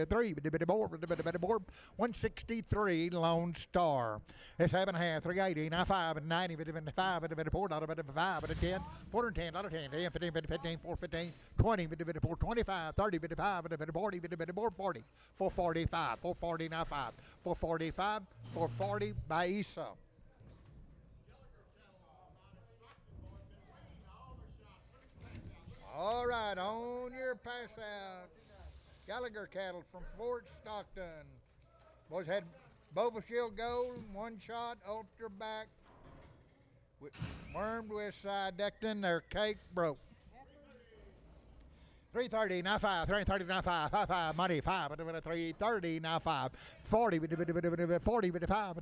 3, 4, 163 Lone Star. It's 7.5, 380, 95, 90, 55, 4, 5, 10, 410, 10, 10, 15, 15, 415, 20, 4, 25, 30, 55, 40, 440, 445, 440, now 5, 445, 440 by Esau. All right, on your pass out. Gallagher cattle from Fort Stockton. Boys had Bova Shield Gold, one shot, ultra back, wormed with side decked in. Their cake broke. 330, now 5, 330, now 5, 5, money, 5, 330, now 5, 40, 40, 45,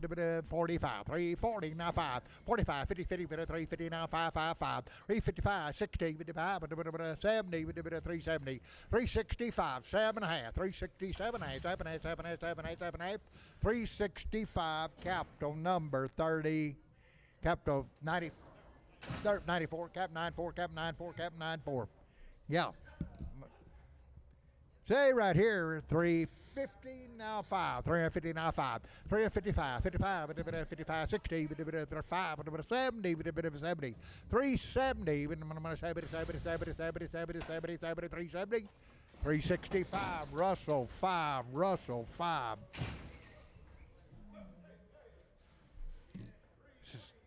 340, now 5, 45, 50, 50, 350, now 5, 5, 5, 355, 60, 55, 70, 370, 365, 7.5, 367, 7.5, 365, capital number 30, capital 90, 94, cap 94, cap 94, cap 94. Yeah. Say right here, 350, now 5, 350, now 5, 355, 55, 55, 60, 5, 70, 70, 370, 370, 365, Russell 5, Russell 5.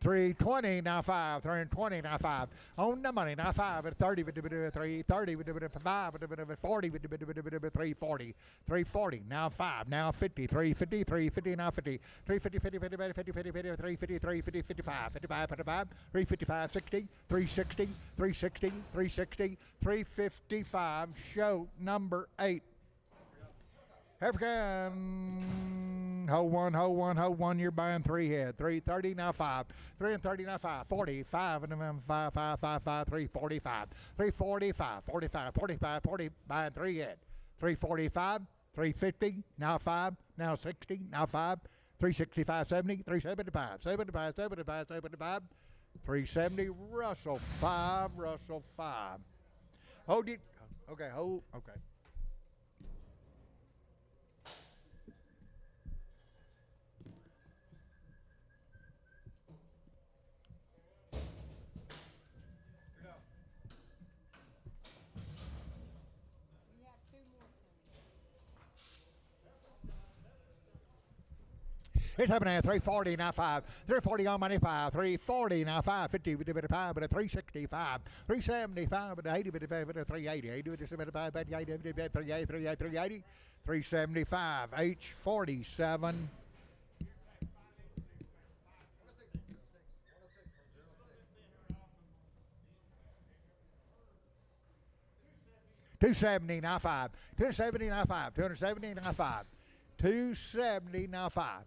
320, now 5, 320, now 5. On the money, now 5, 30, 330, 5, 40, 340, 340, now 5, now 50, 350, 350, now 50, 350, 50, 50, 50, 50, 50, 350, 350, 55, 55, 55, 355, 60, 360, 360, 360, 355, show number 8. African, hold one, you're buying 3 head. 330, now 5. 330, now 5. 45, and then 5, 345. 345, 45, 45, 40, buying 3 head. 345, 350, now 5, now 60, now 5. 365, 70, 375, 75, 75, 75. 370, Russell 5, Russell 5. Hold it. Okay, hold, okay. It's happening at 340, now 5. 340 on money, 5. 340, now 5. 50, 55, but a 365. 375, but a 80, but a 380. 80, but a 75, but 80, 380. 375, H47. $270, now 5. $270, now 5. $270, now 5. $270, now 5.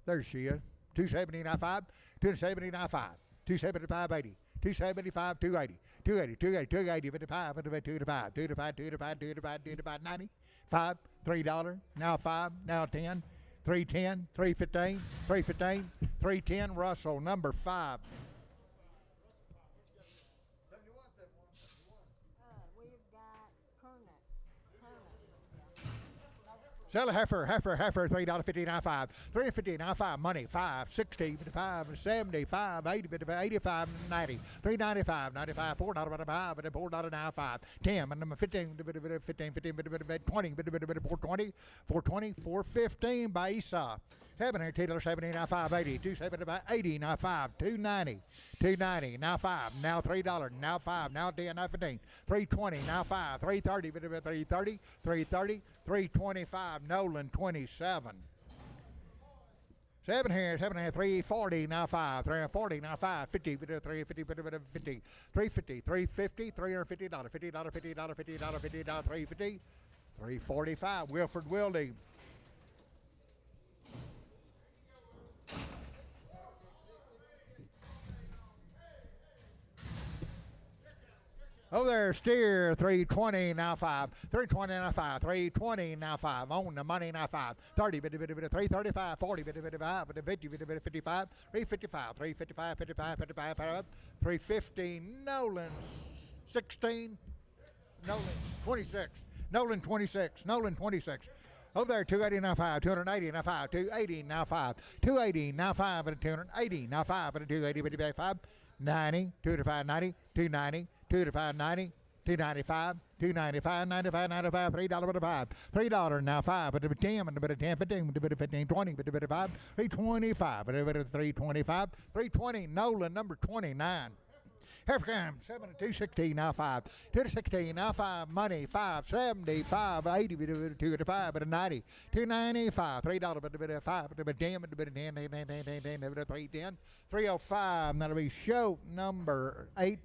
There she is. 270, now 5. 270, now 5. 275, 80. 275, 280. 280, 280, 280, 55, 285, 285, 285, 285, 285, 90. 5, $3, now 5, now 10. 310, 315, 315, 310, Russell, number 5. Sell a heifer, $3.50, now 5. $3.50, now 5. Money, 5, 60, 55, 75, 80, 85, 90. $3.95, 95, $4.05, $4, now 5. 10, number 15, 15, 20, 420, 420, 415 by Esau. 7 here, Taylor 70, now 580, 275, 80, now 5, 290, 290, now 5, now $3, now 5, now 10, now 15, 320, now 5, 330, 330, 330, 325, Nolan 27. 7 here, 7 here, 340, now 5, 340, now 5, 50, 350, 50, 350, 350, $350, $50, $50, $50, $50, 350, 345, Wilford Wildy. Over there, steer, 320, now 5. 320, now 5. 320, now 5. On the money, now 5. 30, 335, 40, 55, 50, 55, 355, 355, 55, 55, 350, Nolan, 16, Nolan, 26. Nolan, 26. Nolan, 26. Over there, 280, now 5. 280, now 5. 280, now 5. 280, now 5, and 280, now 5, and 280, 55, 90, 2 to 5, 90, 290, 2 to 5, 90, 295, 295, 95, 95, $3 with a 5. $3 now 5, but a 10, but a 10, 15, but a 15, 20, but a 5, 325, but a 325, 320, Nolan, number 29. Here comes 7 to 216, now 5. 2 to 16, now 5. Money, 570, 580, 2 to 5, but a 90. 295, $3, but a bit of 5, but a 10, but a bit of 10, 310. 305, that'll be show number 8.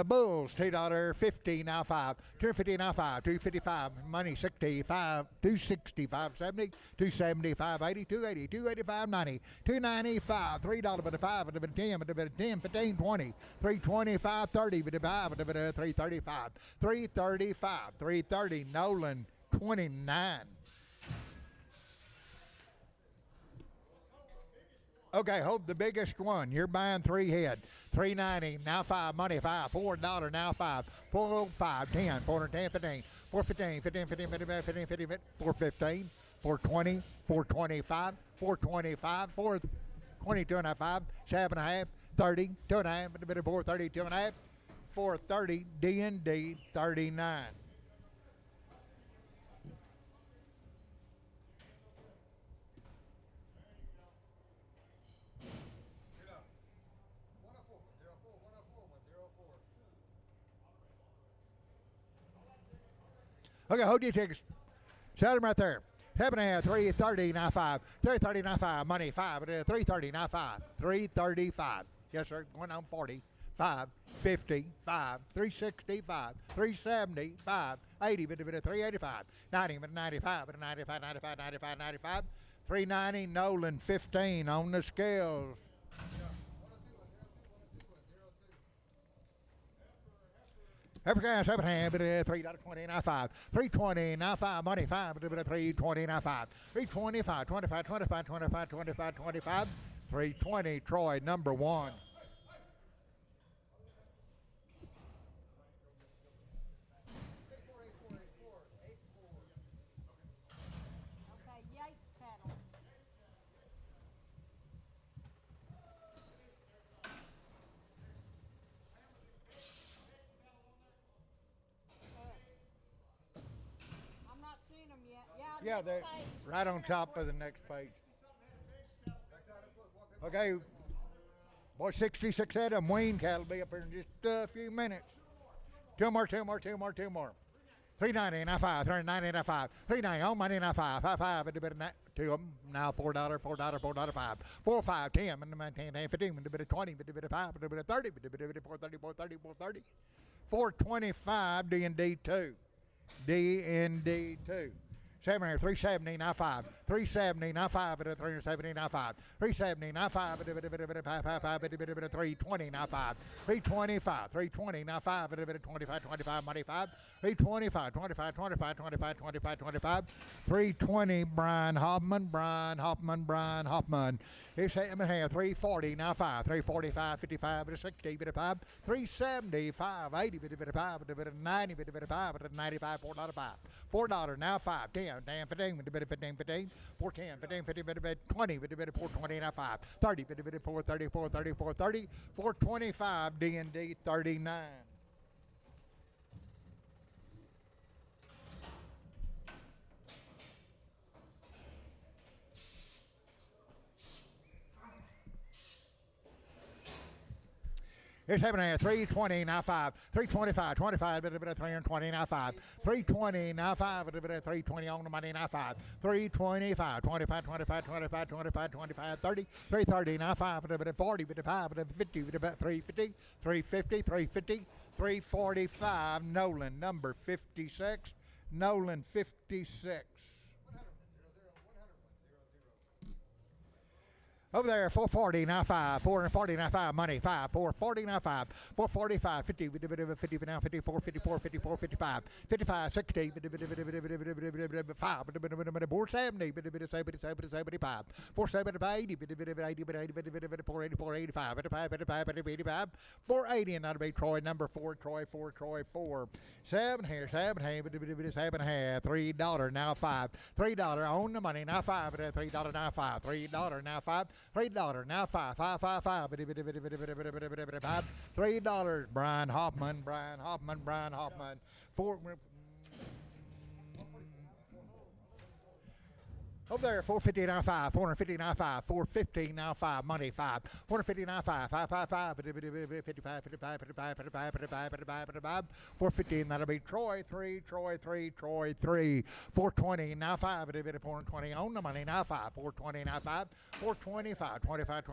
Bulls, $2.50, now 5. 250, now 5. 255, money, 65, 260, 570, 270, 580, 280, 285, 90, 295, $3, but a 5, but a 10, but a 10, 15, 20, 325, 30, but a 5, but a 335, 335, 330, Nolan, 29. Okay, hold the biggest one. You're buying 3 head. $3.90, now 5, money 5, $4, now 5, 405, 10, 410, 15, 415, 15, 15, 15, 15, 15, 415, 420, 425, 425, 422 and a half, 5, 7 and a half, 30, 2 and a half, a bit of 430, 2 and a half, 430, D&D 39. Okay, hold your tickets. Set them right there. 7 and a half, 330, now 5. 330, now 5. Money, 5. 330, now 5. 335. Yes, sir. Going on 40. 5, 50, 5, 365, 375, 80, 385, 90, 95, 95, 95, 95, 95, 390, Nolan, 15 on the scales. African 7 hand, $3.20, now 5. 320, now 5. Money 5, 320, now 5. 325, 25, 25, 25, 25, 25. 320, Troy, number 1. Okay, Yates cattle. I'm not seeing them yet. Yeah, they're right on top of the next page. Okay, boy, 66 head of wean cattle be up here in just a few minutes. Two more. 390, now 5. 390, now 5. 390, on money, now 5. 5, a bit of two of them. Now $4, $4, 5. 4, 5, 10, 10, 15, a bit of 20, a bit of 5, a bit of 30, a bit of 430, 430, 430. 425, D&D 2. D&D 2. 370, now 5. 370, now 5, 370, now 5. 370, now 5, 320, now 5. 325, 320, now 5, 25, 25, money 5. 325, 25, 25, 25, 25, 25. 320, Brian Hoffman. It's 340, now 5. 345, 55, 60, 5. 375, 80, 5, 90, 5, 95, $4, $4, now 5. 10, 15, 15, 15. 410, 15, 15, 20, 420, now 5. 30, 430, 430, 430. 425, D&D 39. It's happening at 320, now 5. 325, 25, 320, now 5. 320, now 5, 320 on the money, now 5. 325, 25, 25, 25, 25, 25, 30. 330, now 5, 40, 55, 50, 350, 350, 350, 345, Nolan, number 56. Nolan, 56. Over there, 440, now 5, 440, now 5, money, 5, 440, now 5, 445, 50, 50, now 54, 54, 54, 55, 55, 60, 5, 470, 75, 475, 80, 484, 85, 85, 480, and that'll be Troy, number 4, Troy, 4. 7 here, 7 here, 7 here, $3, now 5, $3, own the money, now 5, $3, now 5, $3, now 5, $3, now 5, 5, 5, 5, $3, Brian Hoffman, 4, over there, 450 now 5, 450 now 5, 450 now 5, money 5, 450 now 5, 5, 5, 5, 55, 450, and that'll be Troy 3, 420 now 5, 420 on the money now 5, 420 now 5, 425, 25,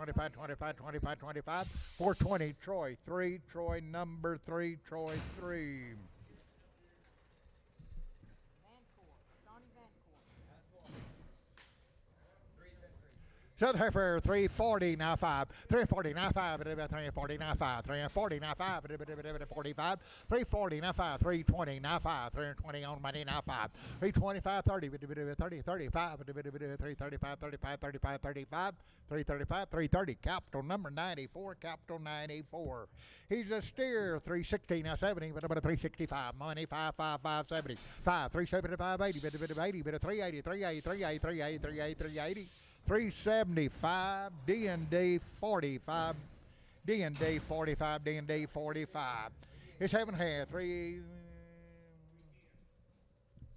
420 Troy 3, Troy number 3, Troy 3. Southern Heifer, 340 now 5, 340 now 5, 340 now 5, 340 now 5, 45, 340 now 5, 320 now 5, 320 on money now 5, 325, 30, 30, 35, 335, 35, 35, 35, 335, 330, capital number 94, capital 94. He's a steer, 360 now 70, 365, money 5, 5, 5, 70, 5, 375, 80, 380, 380, 380. 375, D&D 45, D&D 45, D&D 45. It's 7.5,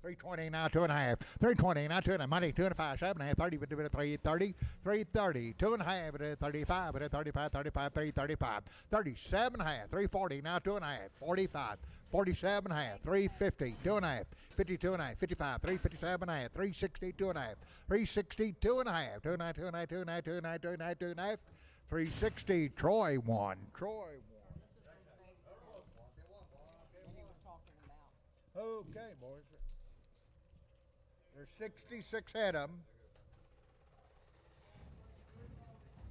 320 now 2.5, 320 now 2.5, money 2.5, 7.5, 30, 330, 330, 2.5, 35, 35, 35, 335, 37.5, 340 now 2.5, 45, 47.5, 350, 2.5, 52.5, 55, 357.5, 360, 2.5, 360, 2.5, 2.5, 360, Troy 1, Troy 1. Okay, boys. There's 66 head of them.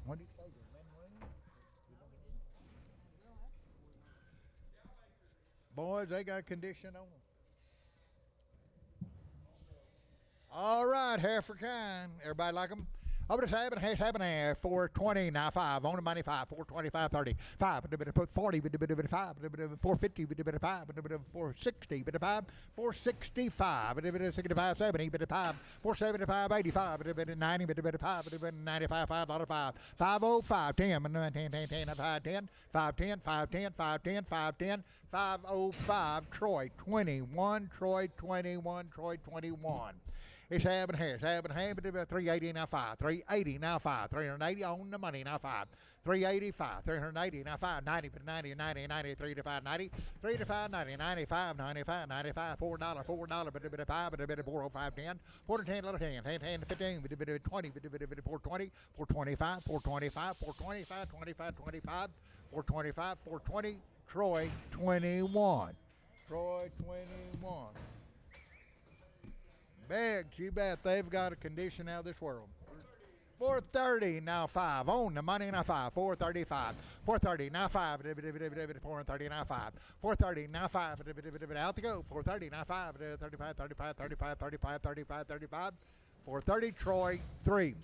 What do you say? Boys, they got condition on them. All right, heifer kind. Everybody like them? Over to 7.5, 420, now 5, on the money 5, 425, 30, 5, 40, 5, 450, 5, 460, 5, 465, 65, 70, 5, 475, 85, 90, 5, 95, $5, 505, 10, 10, 510, 510, 510, 510, 510, 505, Troy 21, Troy 21, Troy 21. It's having here, 380 now 5, 380 now 5, 380 on the money now 5, 385, 380 now 5, 90, 90, 90, 90, 3 to 5, 90, 3 to 5, 90, 95, 95, 95, $4, $5, 405, 10, 4 to 10, 10, 10, 10 to 15, 20, 420, 425, 425, 425, 25, 25, 425, 420, Troy 21. Troy 21. Begs, you bet they've got a condition out of this world. 430 now 5, on the money now 5, 435, 430 now 5, 430 now 5, 430 now 5, out to go, 430 now 5, 35, 35, 35, 35, 35, 35, 430 Troy 3.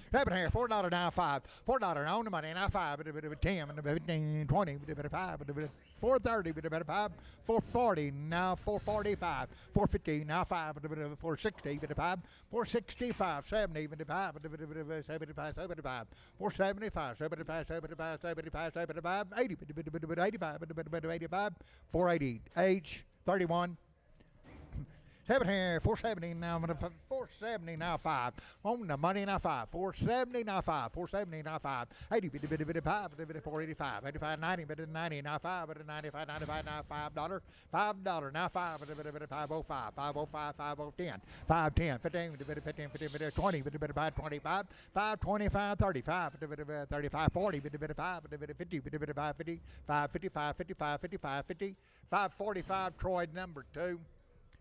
$7 $4 now 5, $4 on the money now 5, 10, 15, 20, 5, 430, 5, 440 now 445, 450 now 5, 460, 5, 465, 70, 75, 75, 75, 475, 75, 75, 75, 75, 80, 85, 85, 480, H 31. 7 here, 470 now, 470 now 5. On the money now 5. 470 now 5. 470 now 5. 80 bit 5, 485. 85 90 bit 90 now 5 bit 95 95 now $5. $5 now 5 bit 505 505 5010 510 15 bit 15 15 bit 20 bit 525 525 35 bit 35 40 bit 5 bit 50 bit 550 555 55 55 50 545 Troy number 2.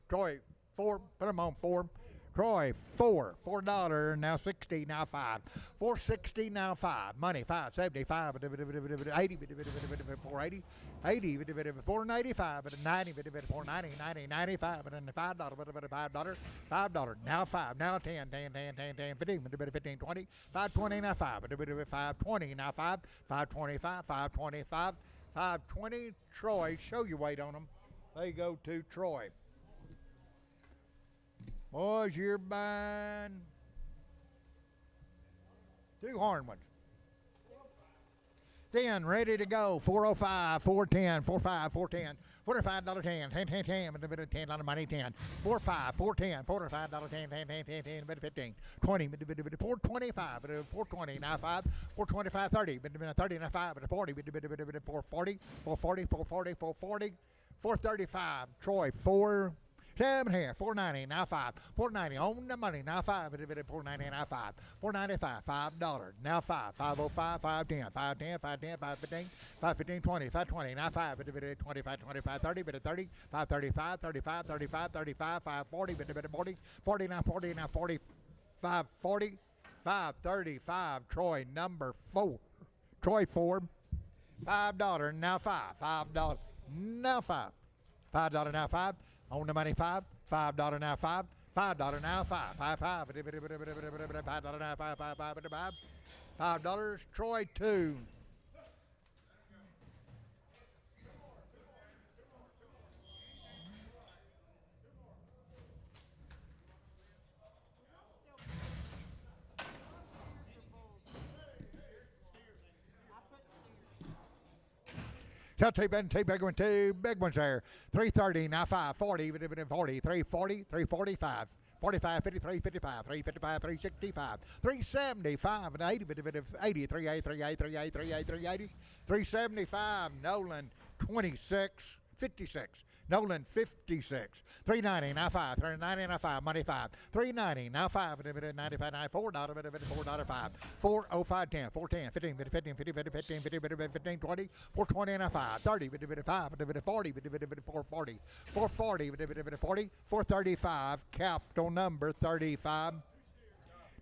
Troy 4, put them on 4. Troy 4, $4 now 60 now 5, 460 now 5. Money 575 80 480 80 495 90 490 90 95 and $5 $5 now 5 now 10 10 10 10 10 15 15 20 520 now 5 520 now 5 525 525 520 Troy. Show your weight on them. They go to Troy. Boys, you're buying 2 horn ones. Then ready to go. 405, 410, 45, 410, $45, 10, 10, 10, 10, $10 money, 10, 45, 410, $45, 10, 10, 10, 10, 10, 15, 20, 425, 420, now 5, 425, 30, 30, now 5, 40, 440, 440, 440, 440, 435, Troy, 4. 7 here, 490, now 5, 490 on the money, now 5, 490, now 5, 495, $5, now 5, 505, 510, 510, 510, 515, 515, 20, 520, now 5, 25, 25, 30, 30, 535, 35, 35, 35, 540, 40, 40, now 40, now 40, 540, 535, Troy number 4, Troy 4, $5, now 5, $5, now 5, $5 now 5. On the money 5, $5 now 5, $5 now 5, 5, 5, $5 now 5, 5, 5, $5, Troy 2. Tell two big ones there. 330, now 540, 40, 340, 345, 45, 53, 55, 355, 365, 375, and 80, 80, 38, 38, 38, 38, 380, 375, Nolan 26, 56. Nolan 56, 390, now 5, 390, now 5, money 5, 390, now 5, 95, $4, 5, 405, 10, 410, 15, 15, 15, 15, 15, 15, 20, 420, now 5, 30, 5, 40, 440, 440, 40, 435, capital number 35.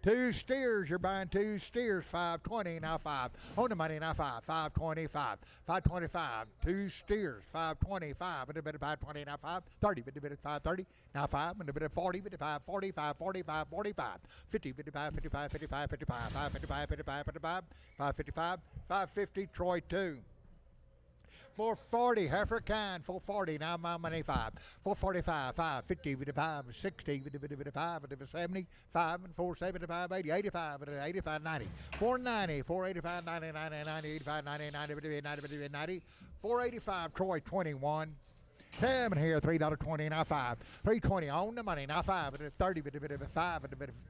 2 steers, you're buying 2 steers, 520, now 5. On the money, now 5, 525, 525, 2 steers, 525, 520, now 5, 30, 530, now 5, 40, 540, 540, 545, 50, 55, 55, 55, 55, 555, 55, 55, 555, 550, Troy 2. 440, heifer kind, 440, now my money 5, 445, 550, 55, 60, 55, 70, 5, 475, 80, 85, 85, 90, 490, 485, 90, 90, 90, 85, 90, 90, 90, 90, 485, Troy 21. 7 here, $3.20, now 5, 320 on the money, now 5, 30, 5,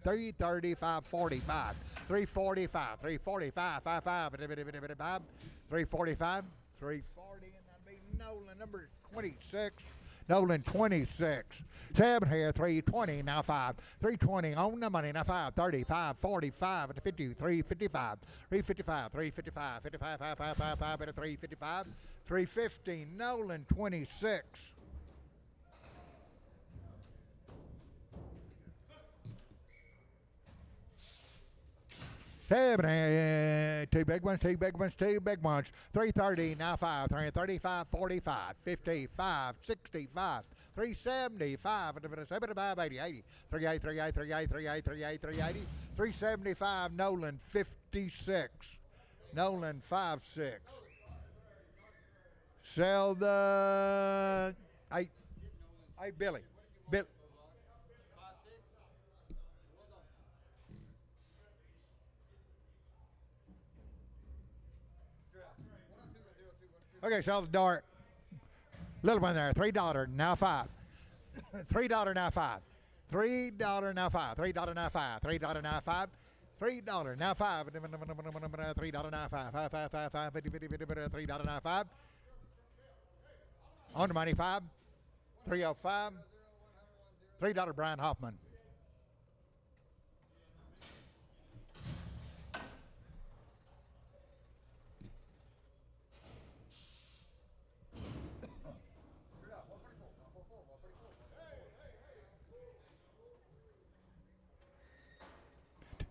330, 545, 345, 345, 55, 345, 340, and that'd be Nolan number 26. Nolan 26. 7 here, 320, now 5. 320 on the money, now 5. 35, 45, 50, 355, 355, 355, 55, 5, 5, 5, 5, 355, 350, Nolan 26. Seven, 2 big ones, 2 big ones, 2 big ones. 330, now 5, 335, 45, 55, 65, 375, 75, 80, 80, 38, 38, 38, 38, 38, 380, 375, Nolan 56. Nolan 5-6. Sell the, hey, Billy. Okay, sell the dart. Little one there, $3, now 5. $3.95. $3.95. $3.95. $3.95. $3.95. $3.95. 5 5 5 5 50 50 50 $3.95. On the money 5. 305. $3 Brian Hoffman.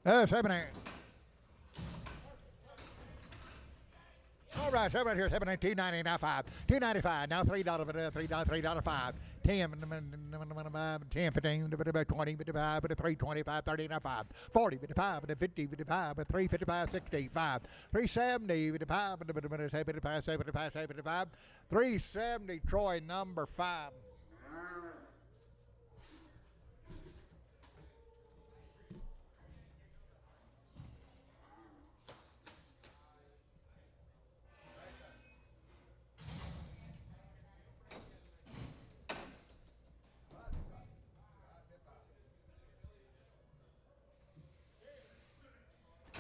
Seven eight. All right, seven right here, 7 $2.90 now $5. $2.95 now $3, $3, $5. 10, 10, 15, 20, 55, 3, 25, 30 now $5. 40, 55, 50, 55, 3, 55, 65, 370, 55, 75, 75, 75, 370. Troy number 5.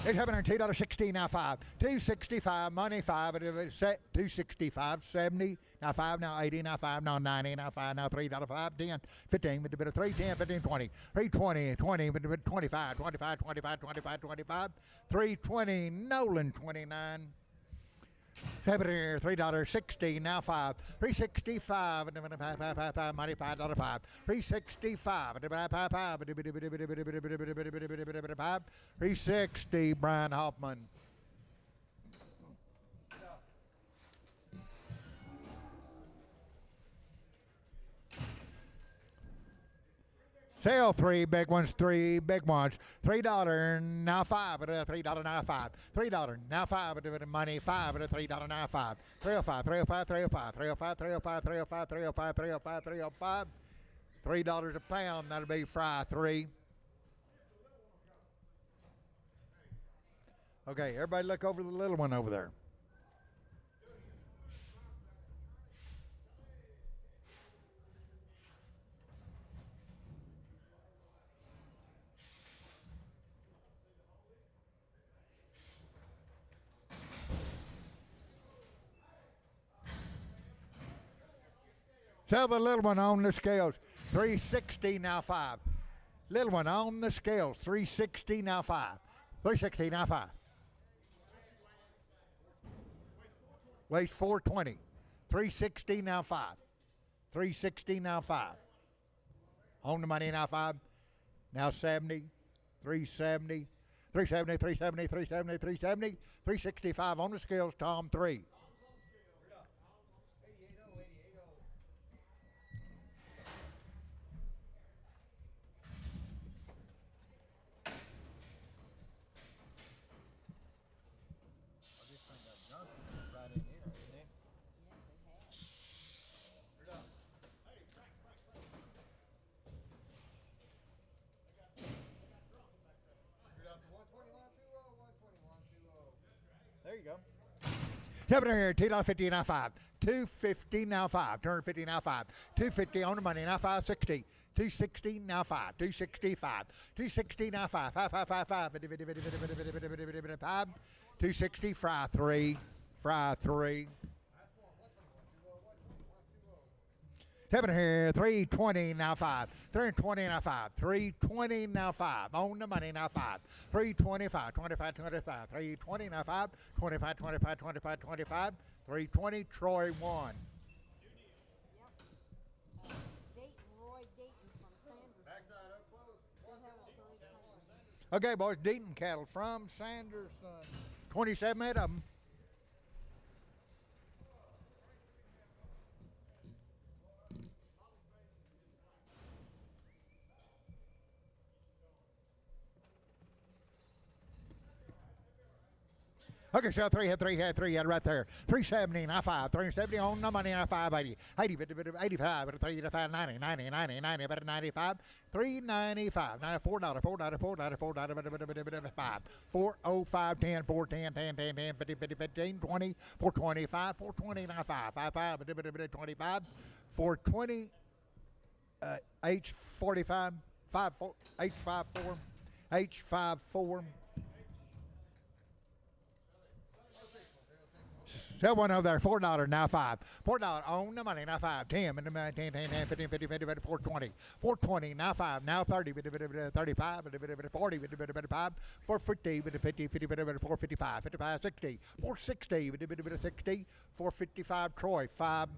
It's happening $2.16 now $5. $2.65 money 5 set $2.65 70 now 5 now 80 now 5 now 90 now 5 now $3.05 10 15 with a bit of 3 10 15 20 320 20 with a bit 25 25 25 25 25 320 Nolan 29. $3.60 now $5. $3.65 money $5.05. $3.65 $3.60 Brian Hoffman. Sale 3 big ones, 3 big ones. $3 now $5 at a $3 now $5. $3 now $5 at a money 5 at a $3 now $5. 305, 305, 305, 305, 305, 305, 305, 305, 305. $3 a pound. That'll be fry 3. Okay, everybody look over the little one over there. Tell the little one on the scales, 360 now 5. Little one on the scales, 360 now 5. 360 now 5. Weighs 420. 360 now 5. 360 now 5. On the money now 5. Now 70. 370. 370, 370, 370, 370. 365 on the scales, Tom 3. There you go. Seven here, $2.50 now 5. $2.50 now 5. $2.50 now 5. $2.50 on the money now 5.60. $2.60 now 5. $2.65. $2.60 now 5. 5 5 5 5. 5. $2.60 fry 3. Fry 3. Seven here, $3.20 now 5. $3.20 now 5. $3.20 now 5. On the money now 5. $3.25. 25 25. $3.20 now 5. 25 25 25 25. $3.20 Troy 1. Yep. Roy Dayton from Sanderson. Backside up close. They have a 320. Okay, boys, Deaton cattle from Sanderson. 27 of them. Okay, so 3 had right there. 370, now 5. 370 on the money, now 580. 85, 385, 90, 90, 90, 90, 95. 395, now $4, $4, 5. 405, 10, 410, 10, 10, 10, 50, 50, 15, 20, 425, 420, now 5, 5, 25, 420. H45, 54, H54, H54. Sell one over there, $4 now five. $4 on the money now five. 10, 10, 10, 15, 50, 50, 420. 420 now five. Now 30, 35, 40, 5, 450, 50, 50, 455, 55, 60, 460, 60, 455. Troy 5.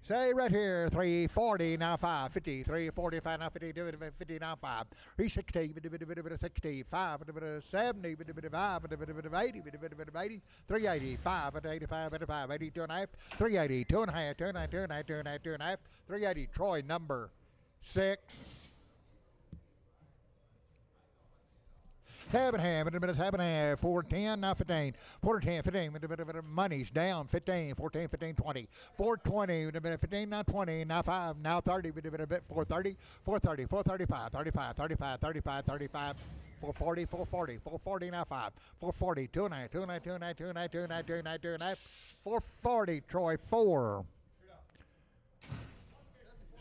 Say right here, 340 now 5, 50, 345 now 50, 50 now 5, 360, 60, 5, 70, 5, 80, 80, 380, 5, 85, 85, 82 and a half, 380, 2 and a half, 2 and a half, 2 and a half, 2 and a half, 2 and a half, 380. Troy number 6. 7 half, 7 half, 410, now 15, 410, 15, money's down, 15, 14, 15, 20, 420, 15, now 20, now 5, now 30, 430, 430, 435, 35, 35, 35, 35, 440, 440, 440, now 5, 440, 2 and a half, 2 and a half, 2 and a half, 2 and a half, 2 and a half, 2 and a half, 2 and a half, 440, Troy 4.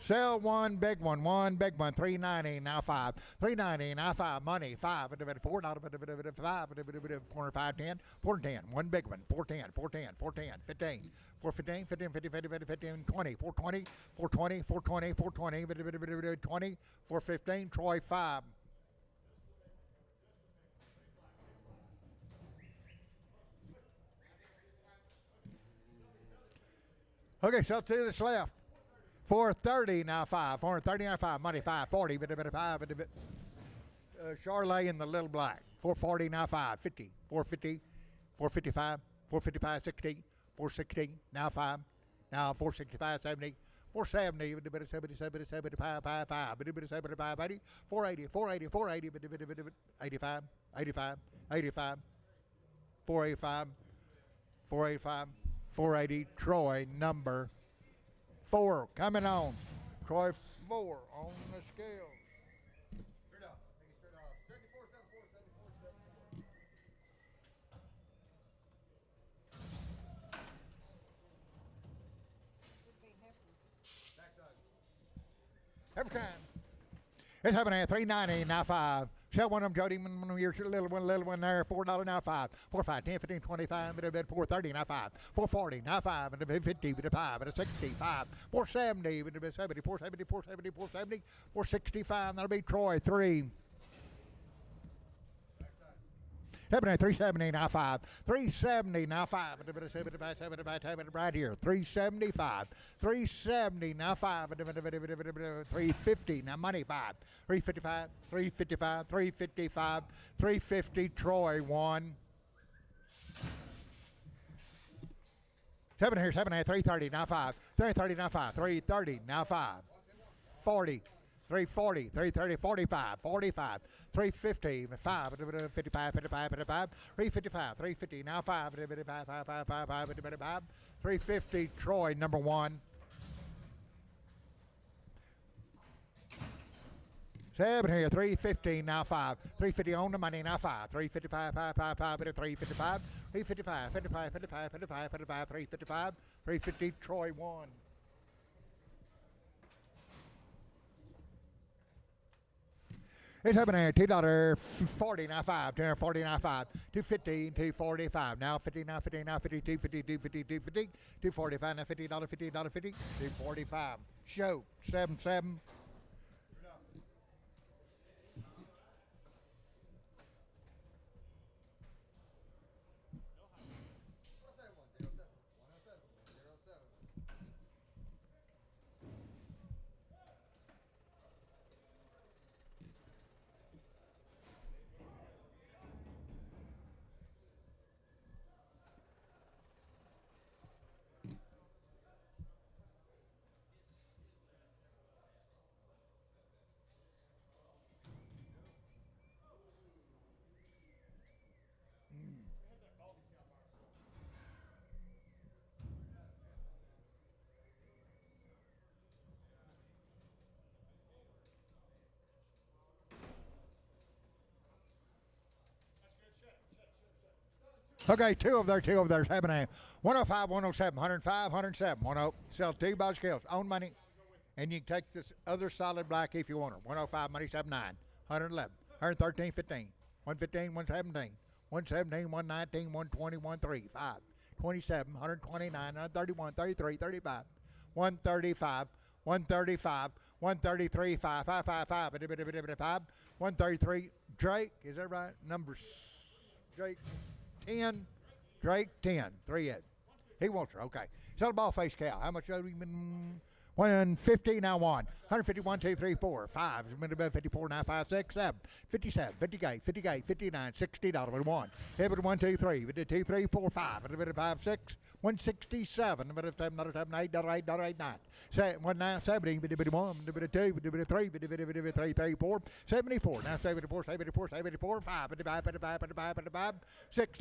Sell one big one, 390, now 5, 390, now 5, money, 5, $4, 5, 410, 410, one big one, 410, 410, 410, 15, 415, 15, 50, 50, 50, 15, 20, 420, 420, 420, 420, 20, 415, Troy 5. Okay, so to this left. 430 now 5, 430 now 5, money 540, 5, Charlotte in the little black, 440 now 5, 50, 450, 455, 455, 60, 460 now 5, now 465, 70, 470, 70, 75, 5, 75, 80, 480, 480, 480, 85, 85, 85, 485, 485, 480, Troy number 4 coming on. Troy 4 on the scale. Straight up. Take it straight off. 74, 74, 74. Every kind. It's happening at 390, now 5. Sell one of them, Jody. One of your little one there. $4 now 5. 4, 5, 10, 15, 25, 430 now 5. 440 now 5, 50, 5, 65, 470, 70, 470, 470, 470, 465. That'll be Troy 3. Happening at 370 now 5. 370 now 5. 75, right here. 375. 370 now 5. 350 now money 5. 355. 355. 355. 350 Troy 1. 7 here. 7 at 330 now 5. 330 now 5. 330 now 5. 40. 340, 330, 45, 45, 350, 5, 55, 55, 55, 355, 350, now 5, 55, 5, 5, 5, 5, 5, 350, Troy, number 1. 7 here, 350, now 5, 350 on the money, now 5, 355, 5, 5, 5, 355, 355, 55, 55, 55, 55, 355, 350, Troy, 1. It's happening here, $2.40 now 5, $2.40 now 5, $2.50, $2.45 now 50, now 50, now 50, $2.50, $2.50, $2.50, $2.45 now $50, $50, $50, $2.45. Show 7-7. Okay, two of their happening. 105, 107, 105, 107, 10. Sell 2 by scales. Own money And you can take this other solid black if you want her. 105, money 79, 111, 113, 15, 115, 117, 117, 119, 120, 130, 5, 27, 129, 131, 33, 35, 135, 135, 133, 5, 5, 5, 5, 5, 133. Drake, is that right? Numbers. Drake 10, Drake 10, 3 8. He wants her. Okay. Sell a ball face cow. How much have we been? 150 now on. 151, 2, 3, 4, 5. 54, 9, 5, 6, 7. 57, 58, 58, 59, $60. 1. Hit it 1, 2, 3. We did 2, 3, 4, 5. 5, 6. 167. 7, 8, 8, 9. 1, 9, 70. 1, 2, 3, 3, 4. 74. Now 74, 74, 74. 5, 5, 6, 6,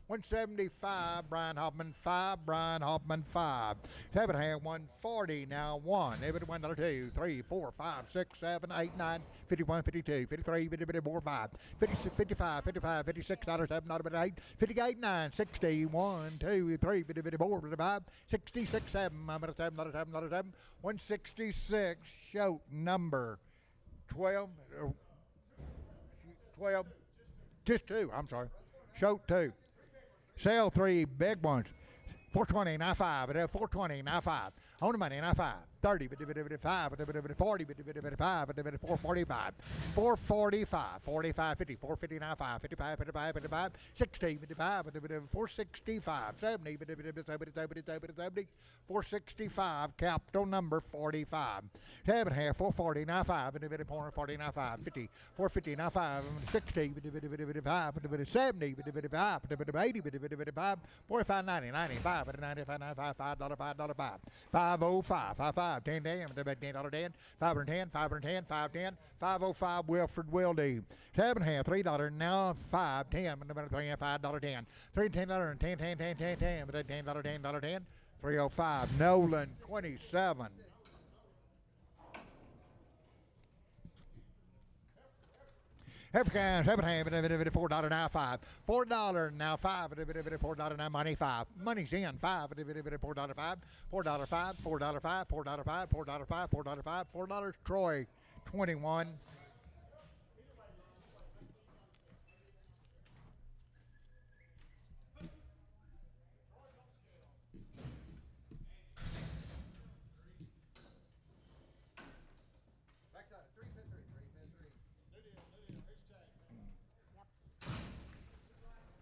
175. Brian Hoffman 5. Brian Hoffman 5. 7 hand 140 now 1. Every 1, 2, 3, 4, 5, 6, 7, 8, 9, 51, 52, 53, 54, 5, 56, 55, 55, 56, 7, 8, 58, 9, 60, 1, 2, 3, 54, 55, 66, 7, 166, show number 12, 12, just 2, I'm sorry, show 2, sell 3 big ones. 420, now 5, 420, now 5. On the money, now 5. 30, 5, 40, 5, 445, 445, 45, 50, 450, now 5, 55, 55, 55, 60, 55, 465, 70, 70, 465, capital number 45. 7 half, 440, now 5, 440, now 5, 50, 450, now 5, 60, 55, 70, 55, 80, 55, 45, 90, 95, 95, 95, $5, $5, 5, 505, 55, 10, $10, $10, 510, 510, 510, 505, Wilfred Wildy. 7 half, $3, now 5, 10, $3 and $5, 10, $3, $10, 10, 10, 10, 10, 10, $10, $10, 10, 305, Nolan, 27. African, $4 now 5. $4 now 5. $4 now money 5. Money's in 5. $4 5. $4 5. $4 5. $4 5. $4 5. $4 5. $4 Troy 21.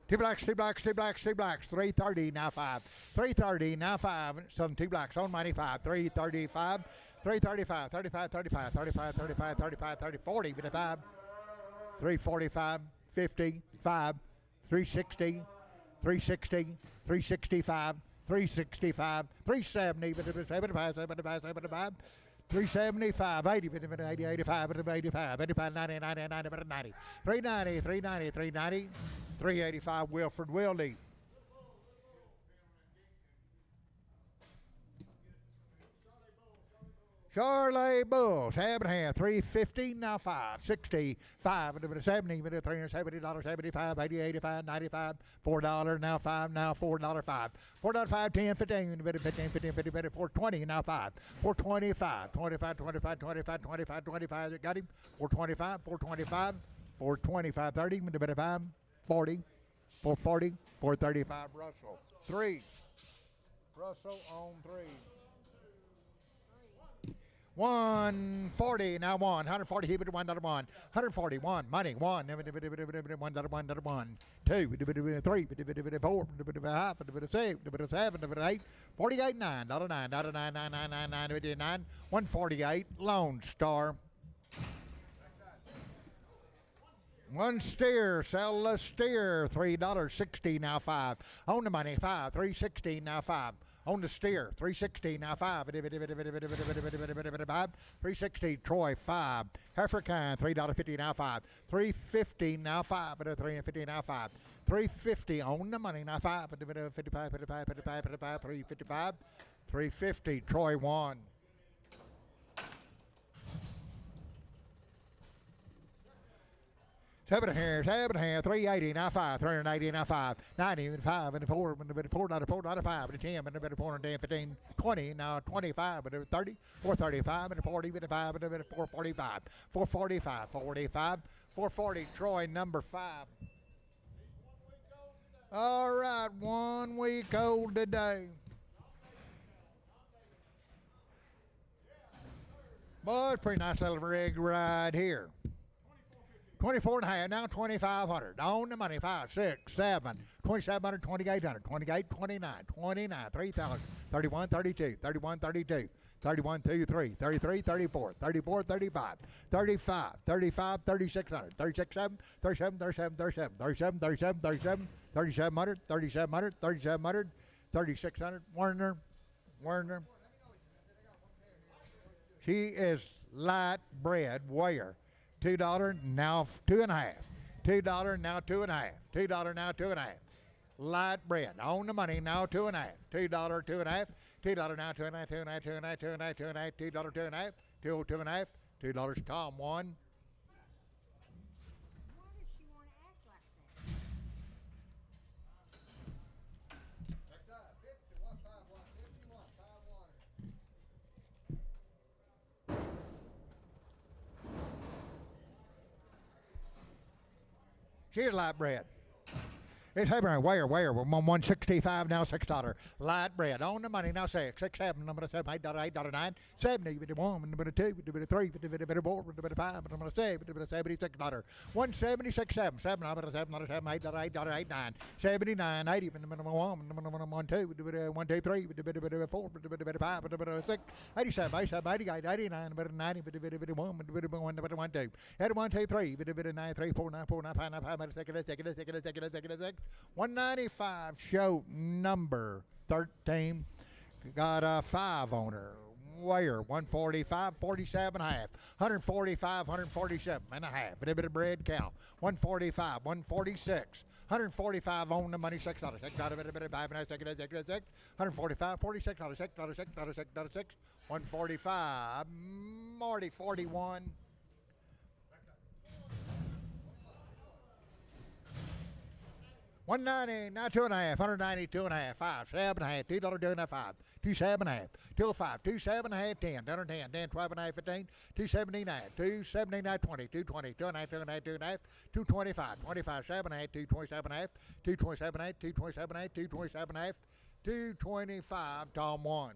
Two blacks, 330 now 5. 330 now 5. Some 2 blacks on money 5. 335. 335. 35, 35, 35, 35, 35, 30, 40, 55. 345. 50. 5. 360. 360. 365. 365. 370. 75. 75. 75. 375, 80, 80, 85, 85, 85, 90, 90, 90, 90, 390, 390, 390, 385, Wilfred Wildy. Charlie Bull, 7 half, 350, now 5, 60, 5, 70, $370, 75, 80, 85, 95, $4, now 5, now $4, 5, $4, 5, 10, 15, 15, 15, 50, 420, now 5, 425, 25, 25, 25, 25, 25, got him, 425, 425, 425, 30, 5, 40, 440, 435, Russell, 3, Russell on 3. 140 now 140 keep it $1 1 141 money 1 $1 $1 2 3 4 5 6 7 8 48 9 $9 9 9 9 9 9 9 148 Lone Star. One steer, sell a steer, $3.60 now 5. On the money 5, 360 now 5. On the steer, 360 now 5. 360 Troy 5. African $3.50 now 5. 350 now 5. 350 now 5. 350 on the money now 5. 55 55 55 55 355. 350 Troy 1. 7 here, 7 here, 380, now 5, 380, now 5, 90, and 5, and 4, and 4, 94, 95, and 10, and 4, and 15, 20, now 25, and 30, 435, and 40, and 5, and 445, 445, 45, 440, Troy, number 5. All right, 1 week old today. Boy, it's a pretty nice little rig right here. 24 and a half, now 2,500. On the money, 5, 6, 7, 2,700, 2,800, 28, 29, 29, 3,000, 31, 32, 31, 32, 31, 33, 33, 34, 34, 35, 35, 35, 3,600, 36, 7, 37, 37, 37, 37, 37, 37, 3,700, 3,700, 3,700, 3,600. Werner. She is light bread, weigher. $2, now 2.5. $2, now 2.5. $2, now 2.5. Light bread, on the money, now 2.5. $2, 2.5. $2, now 2.5. $2.5. $2.5. $2.5. $2.5. $2, 2.5. $2.5. $2, Tom, 1. Why does she want to act like that? She's light bread. It's heavy. We're 165 now, $6. Light bread. On the money now, 6, 6, 7, number 7, $8, $8, 70, $1, number 2, $3, $4, $5, number 7, $76. 176, 7, 7, number 7, $8, $8, 9, 79, 80, number 1, number 1, 2, 1, 2, 3, 4, 5, 6, 87, 87, 88, 89, number 90, 1, number 1, 2, 1, 2, 3, 9, 3, 4, 9, 4, 9, 5, 9, 5, 6, 195, show number 13. Got a 5 on her. Weigher 145, 47 and a half. 145, 147 and a half. A bit of bread cow. 145, 146. 145 on the money, $6. $6, a bit of 5 and a half, 6. 145, $46, $6. 145, Marty, 41. 190, now 2.5, 190, 2.5, 5, 7.5, $2, 2.5, 5, 2.7.5, 2.5, 2.7.5, 10, 10, 10, 12.5, 15, 279, 279, 20, 220, 2.5, 2.5, 2.5, 225, 25, 7.5, 227.5, 227.8, 227.8, 227.5, 225, Tom 1.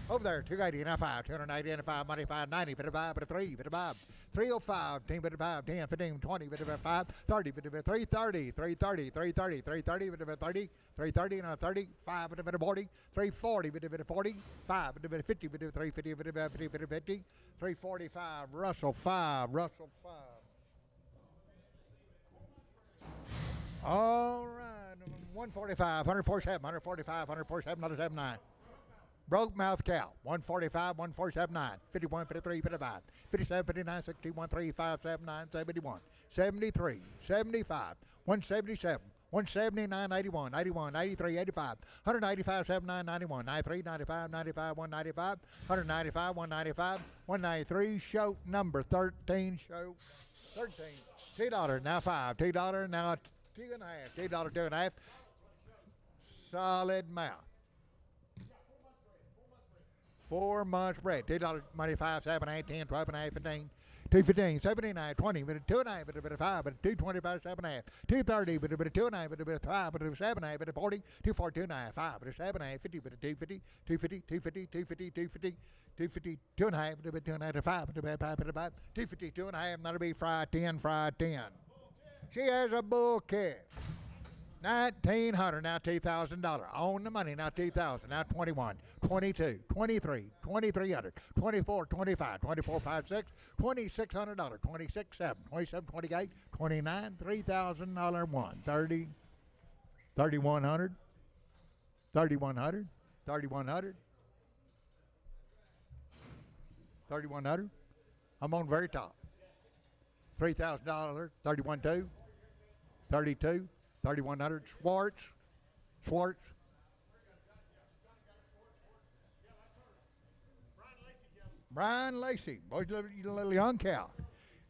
Over there, 280 and a 5, 280 and a 5, money 590, 55, 3, 55, 305, 10, 55, 10, 15, 20, 55, 30, 330, 330, 330, 330, 30, 330 and a 30, 5, 40, 340, 40, 5, 50, 350, 50, 345, Russell 5, Russell 5. All right. 145, 147, 145, 147, 179. Broke mouth cow, 145, 147, 9, 51, 53, 55, 57, 59, 61, 35, 79, 71, 73, 75, 177, 179, 81, 81, 83, 85, 195, 79, 91, 93, 95, 95, 195, 195, 195, 193, show number 13, show 13. $2, now 5, $2, now 2.5, $2, 2.5. Solid mouth. 4 months bread. $2 money, 5, 7, 8, 10, 12 and a half, 15, 215, 79, 20, 2.5, 5, 225, 7.5, 230, 2.5, 5, 7.5, 40, 240, 2.5, 5, 7.5, 50, 250, 250, 250, 250, 250, 250, 2.5, 2.5, 5, 250, 2.5, that'll be fried 10, fried 10. She has a bull calf. $1,900, now $2,000. On the money, now $2,000, now 21, 22, 23, 2,300, 24, 25, 24, 5, 6, $2,600, 26, 7, 27, 28, 29, $3,000, 1, 30, 3,100, 3,100, 3,100, 3,100. I'm on the very top. $3,000, 31.2, 32. 3,100. Schwartz. Brian Lacey. Boys, little young cow.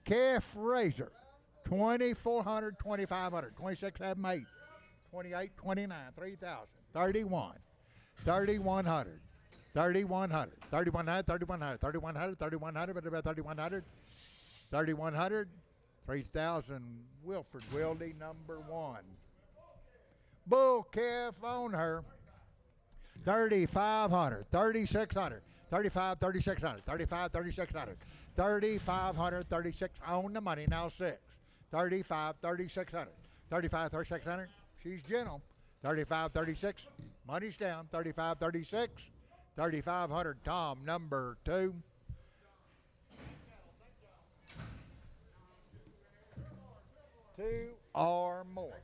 Calf Razor. 2,400, 2,500, 26, 7, 8, 28, 29, 3,000, 31, 3,100, 3,100, 3,100, 3,100, 3,100, 3,100, 3,100, 3,100, 3,000. Wilfred Wildy, number 1. Bull calf on her. 3,500, 3,600, 35, 3,600, 35, 3,600, 3,500, 36 on the money. Now 6. 35, 3,600, 35, 3,600. She's gentle. 35, 36. Money's down. 35, 36. 3,500. Tom, number 2. Two or more.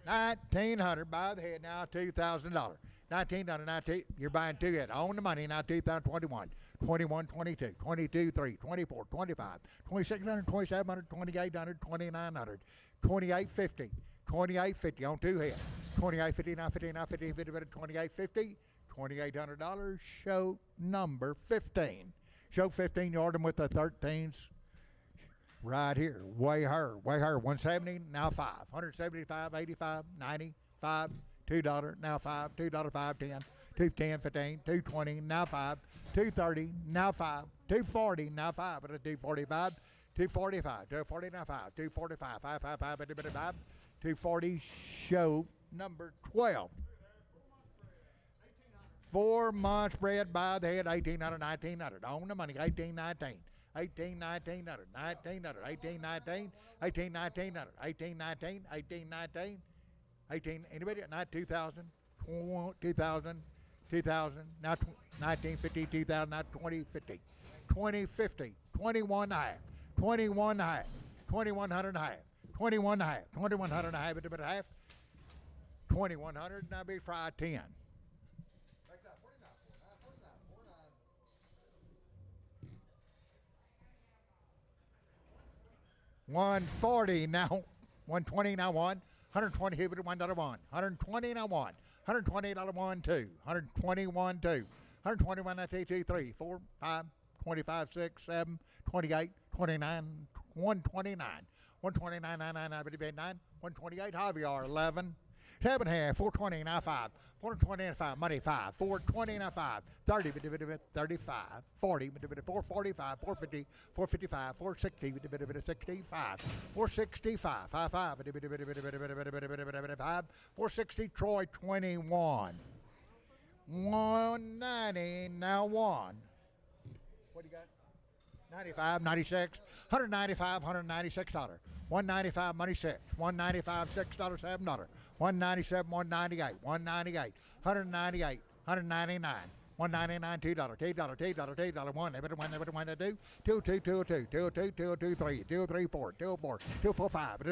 1,900 by the head now, $2,000. 1,900, 19, you're buying 2 head. On the money now, 2021, 21, 22, 22, 3, 24, 25, 2,600, 2,700, 2,800, 2,900, 2,850, 2,850 on 2 head. 2,850, now 50, now 50, 50, 2,850, $2,800. Show number 15. Show 15, you order them with the 13s. Right here, way her, 170, now 5, 175, 85, 95, $2, now 5, $2, 5, 10, 210, 15, 220, now 5, 230, now 5, 240, now 5, 245, 245, 240, now 5, 245, 555, 5, 240, show number 12. 4 months bred by the head, 1,800, 1,900, on the money, 1,819. 18, 1900, 1900, 18, 19, 18, 1900, 18, 19, 18, 19, 18, anybody? Not 2,000, 2,000, 2,000, now 1950, 2,000, now 2050, 2050, 21 half, 21 half, 2,100 half, 21 half, 2,100 half, a bit of half, 2,100, now be fried 10. 140 now, 120 now 1, 120 here with $1 1, 120 now 1, $120 1 2, 121 2, 121 now 2 3 4 5, 25 6 7, 28, 29, 129, 129 9 9 9 9, 128 Javier 11. 7 half, 420 now 5, 420 and 5, money 5, 420 now 5, 30, 35, 40, 445, 450, 455, 460, 65, 465, 55, 460 Troy 21, 190 now 1. What do you got? 95, 96, 195, $196, 195 money 6, 195 $6, $7, 197, 198, 198, 198, 199, 199 $2, $2, $1, everyone to do, 2, 2, 2, 2, 2, 2, 2, 2, 3, 2, 3, 4, 2, 4, 2, 4, 5,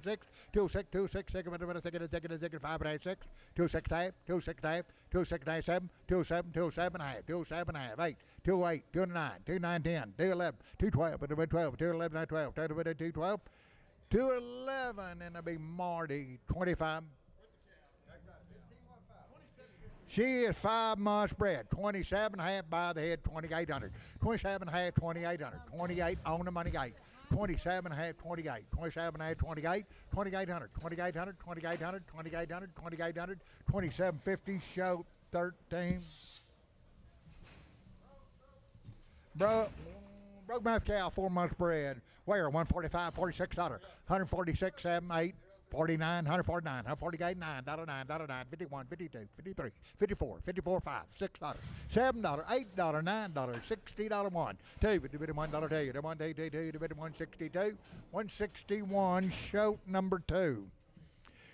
6, 2, 6, 2, 6, 6, 5, 6, 2, 6 half, 2, 6 half, 2, 6 7, 2, 7, 2, 7 half, 2, 7 half, 8, 2, 8, 2, 9, 2, 9, 10, 2, 11, 2, 12, 12, 2, 11, 12, 2, 12, 2, 11, and it'll be Marty, 25. She is 5 months bred, 27 half by the head, 2,800, 27 half, 2,800, 28 on the money 8, 27 half, 28, 27 half, 28, 2,800, 2,800, 2,800, 2,800, 2,800, 2750, show 13. Broke mouth cow, 4 months bred. Where? 145, $46, 146, 7, 8, 49, 149, 148, $9, $9, 51, 52, 53, 54, 54, 5, $6, $7, $8, $9, $60, 1, 2, $1, 2, $1, 2, $162, 161, show number 2.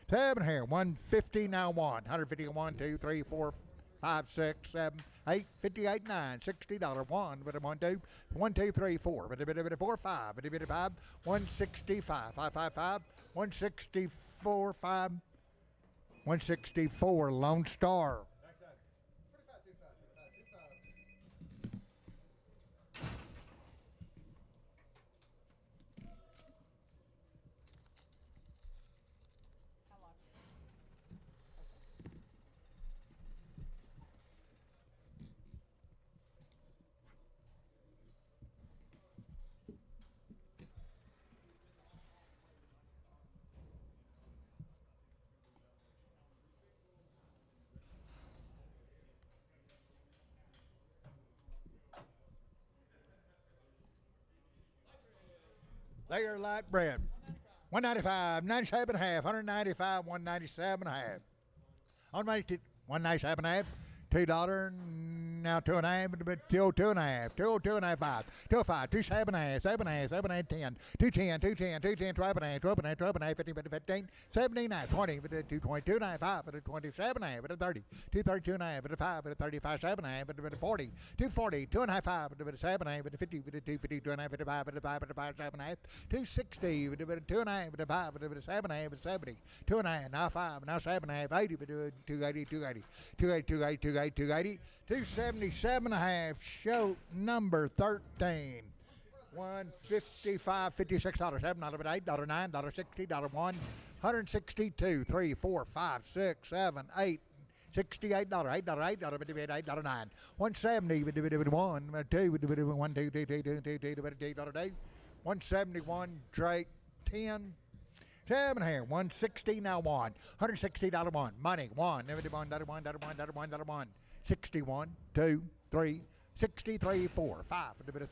7 here, 150 now 1, 151, 2, 3, 4, 5, 6, 7, 8, 58, 9, $60, 1, 1, 2, 1, 2, 3, 4, 4, 5, 165, 5, 5, 5, 164, 5, 164, Lone Star. They are like bread. 195, 97 and a half, 195, 197 and a half. On my 197 and a half, $2, now 2.5, but 202 and a half, 202 and a half, 5, 205, 27 and a half, 7 and a half, 7 and a half, 10, 210, 210, 210, 12 and a half, 12 and a half, 12 and a half, 15, 15, 17 and a half, 20, 222 and a half, 5, 27 and a half, 30, 232 and a half, 5, 35, 7 and a half, 40, 240, 2 and a half, 5, 7 and a half, 50, 252 and a half, 55, 55, 7 and a half, 260, 2 and a half, 5, 7 and a half, 70, 2 and a half, now 5, now 7 and a half, 80, 280, 280, 280, 280, 280, 280, 277 and a half, show number 13. $155, $56, $7, $8, $9, $60, $1, $162, 3, 4, 5, 6, 7, 8, $68, $8, $8, $8, $9, $170, $1, 2, $171, Drake, 10, 7 here, 160 now one, $160 one, money, one, $1, 61, 2, 3, 63, 4, 5, 6,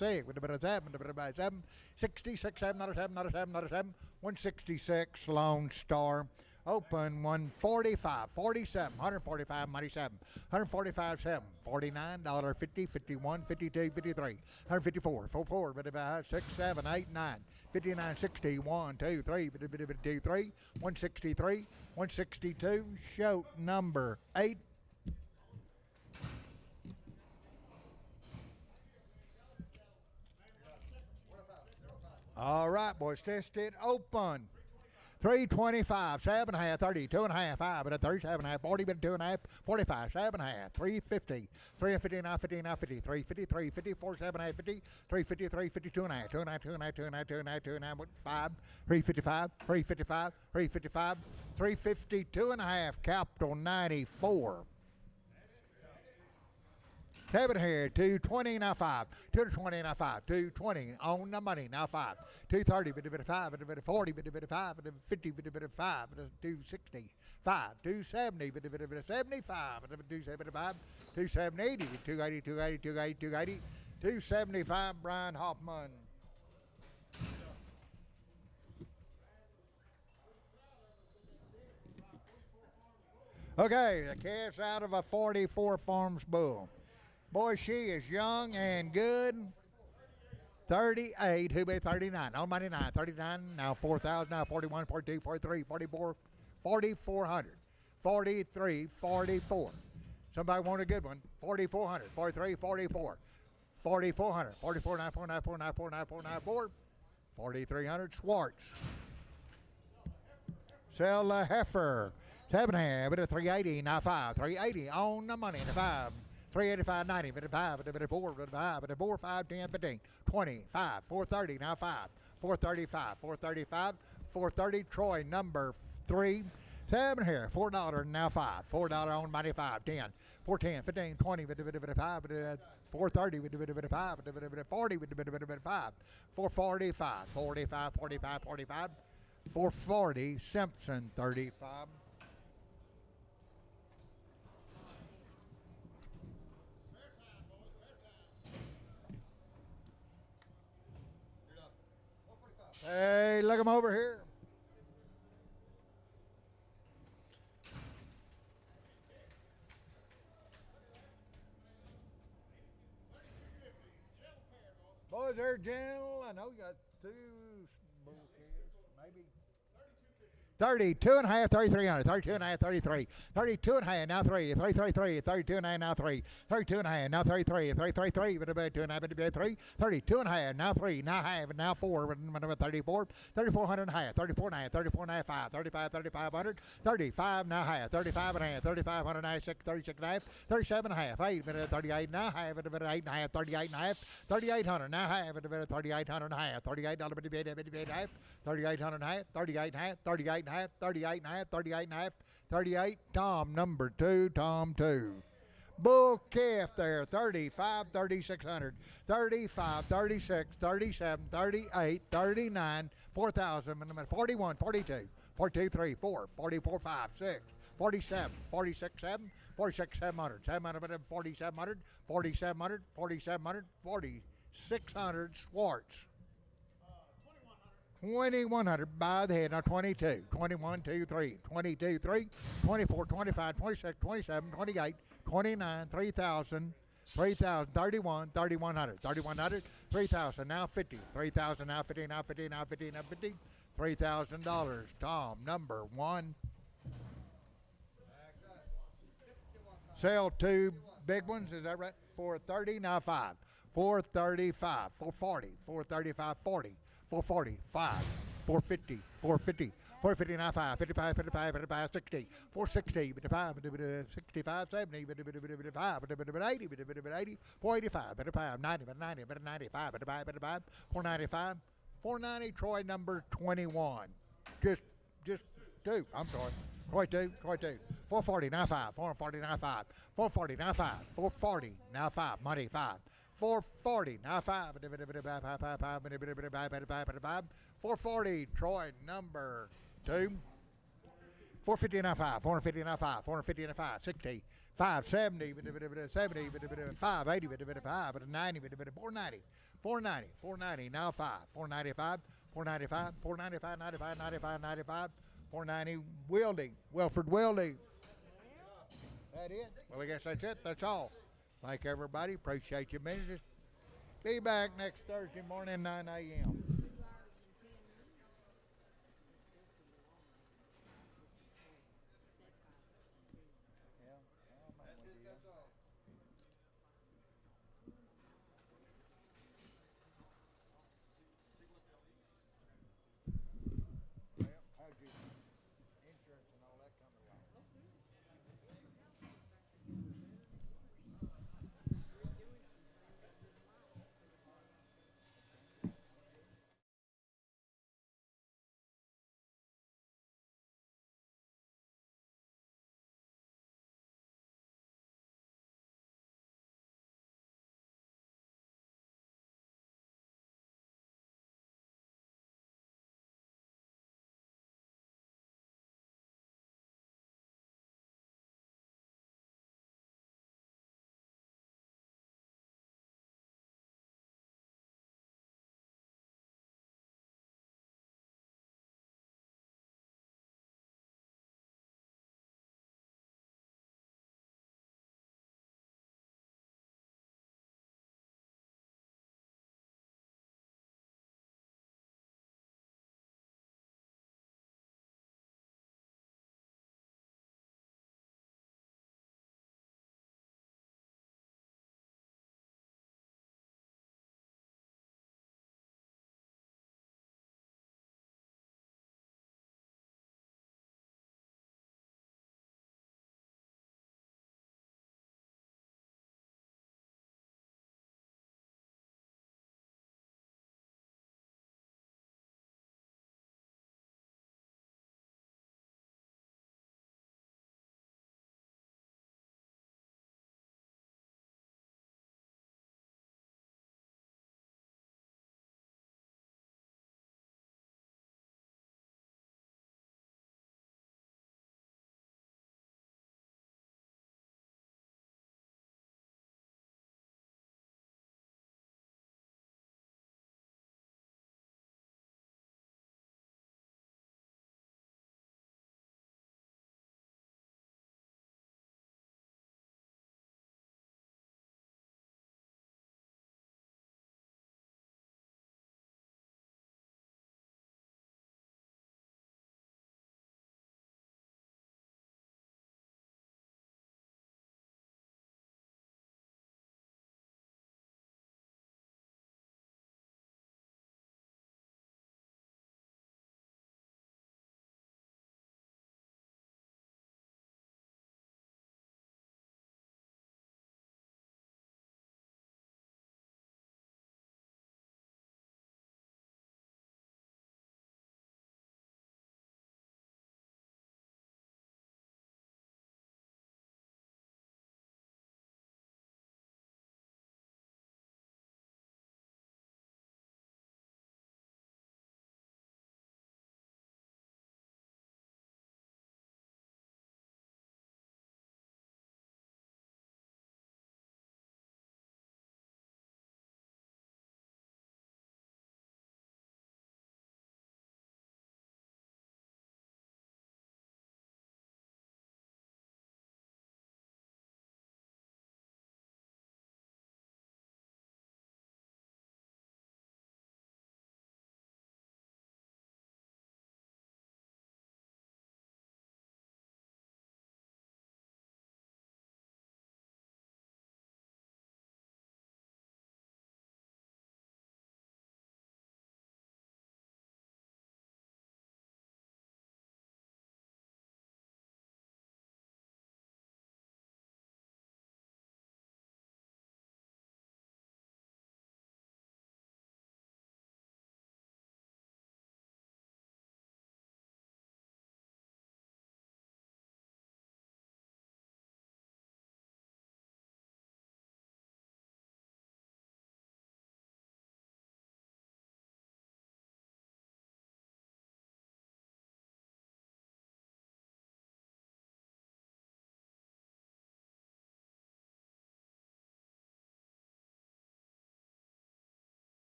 7, 66, 7, not a 7, not a 7, not a 7, 166, Lone Star, open 145, 47, 145, money 7, 145, 7, $49, 50, 51, 52, 53, 154, 44, 55, 6, 7, 8, 9, 59, 60, 1, 2, 3, 2, 3, 163, 162, show number 8. All right, boys, test it open. 325, 7 and a half, 30, 2 and a half, 5, but a 37 and a half, 40, but a 2 and a half, 45, 7 and a half, 350, 350 now, 50 now, 50, 353, 54, 7 and a half, 50, 353, 52 and a half, 2 and a half, 2 and a half, 2 and a half, 2 and a half, 2 and a half, 5, 355, 355, 355, 352 and a half, capital 94. 7 here, 220 now 5, 220 now 5, 220 on the money now 5, 230, bit of 5, bit of 40, bit of 5, bit of 50, bit of 5, bit of 260, 5, 270, bit of 75, bit of 275, 270, 280, 280, 280, 280, 275, Brian Hoffman. Okay, the calf's out of a 44 Farms bull. Boy, she is young and good. 38, who be 39? On money 9, 39, now 4,000, now 41, 42, 43, 44, 4,400, 43, 44. Somebody want a good one. 4,400, 43, 44, 4,400, 44, 94, 94, 94, 94, 94, 4,300, Schwartz. Sell the heifer. 7 half, bit of 380, now 5, 380 on the money, the 5. 385, 90, 55, 54, 55, 54, 5, 10, 15, 20, 5, 430, now 5, 435, 435, 430, Troy, number 3, 7 here, $4, now 5, $4 on money 5, 10, 410, 15, 20, 55, 430, 55, 40, 5, 445, 45, 45, 45, 440, Simpson, 35. Hey, look 'em over here. Boys, they're gentle. I know you got 2 bull kids, maybe. 32 and a half, 3,300, 32 and a half, 33, 32 and a half, now 3, 333, 32 and a half, now 3, 32 and a half, now 33, 333, 2 and a half, 3, 32 and a half, now 3, now half, now 4, 34, 3,400 and a half, 34 and a half, 34 and a half, 5, 35, 3,500, 35 now half, 35 and a half, 3,500 and a half, 6, 36 and a half, 37 and a half, 8, 38 now half, 8 and a half, 38 and a half, 3,800 now half, 3,800 and a half, $38, 38 half, 3,800 and a half, 38 and a half, 38 and a half, 38 and a half, 38 and a half, 38, Tom, number 2, Tom 2. Bull calf there, 35, 3,600, 35, 36, 37, 38, 39, 4,000, 41, 42, 42, 3, 4, 44, 5, 6, 47, 46, 7, 46, 700, 700, 4,700, 4,700, 4,700, 4,600, Schwartz. 2100 by the head. Now 22, 21, 2, 3, 22, 3, 24, 25, 26, 27, 28, 29, 3000, 3000, 31, 3100, 3100, 3000, now 50, 3000, now 50, now 50, now 50, now 50, $3,000. Tom, number one. Sell two big ones, is that right? 430, now 5. 435, 440, 435, 40, 440, 5, 450, 450, 450, now 5, 55, 55, 55, 60, 460, 55, 65, 70, 80, 80, 485, 55, 90, 90, 95, 55, 495, 490, Troy number 21. Just two, I'm sorry. Troy 2, 440, now 5, 440, now 5, 440, now 5, 440, now 5, money 5, 440, now 5, 440, Troy number 2, 450, now 5, 450, now 5, 450, now 5, 60, 5, 70, 70, 5, 80, 5, 90, 490, 490, 490, now 5, 495, 495, 495, 95, 95, 95, 490, Wilford Wildy. That it? Well, I guess that's it. That's all. Thank everybody. Appreciate your business. Be back next Thursday morning, 9 a.m.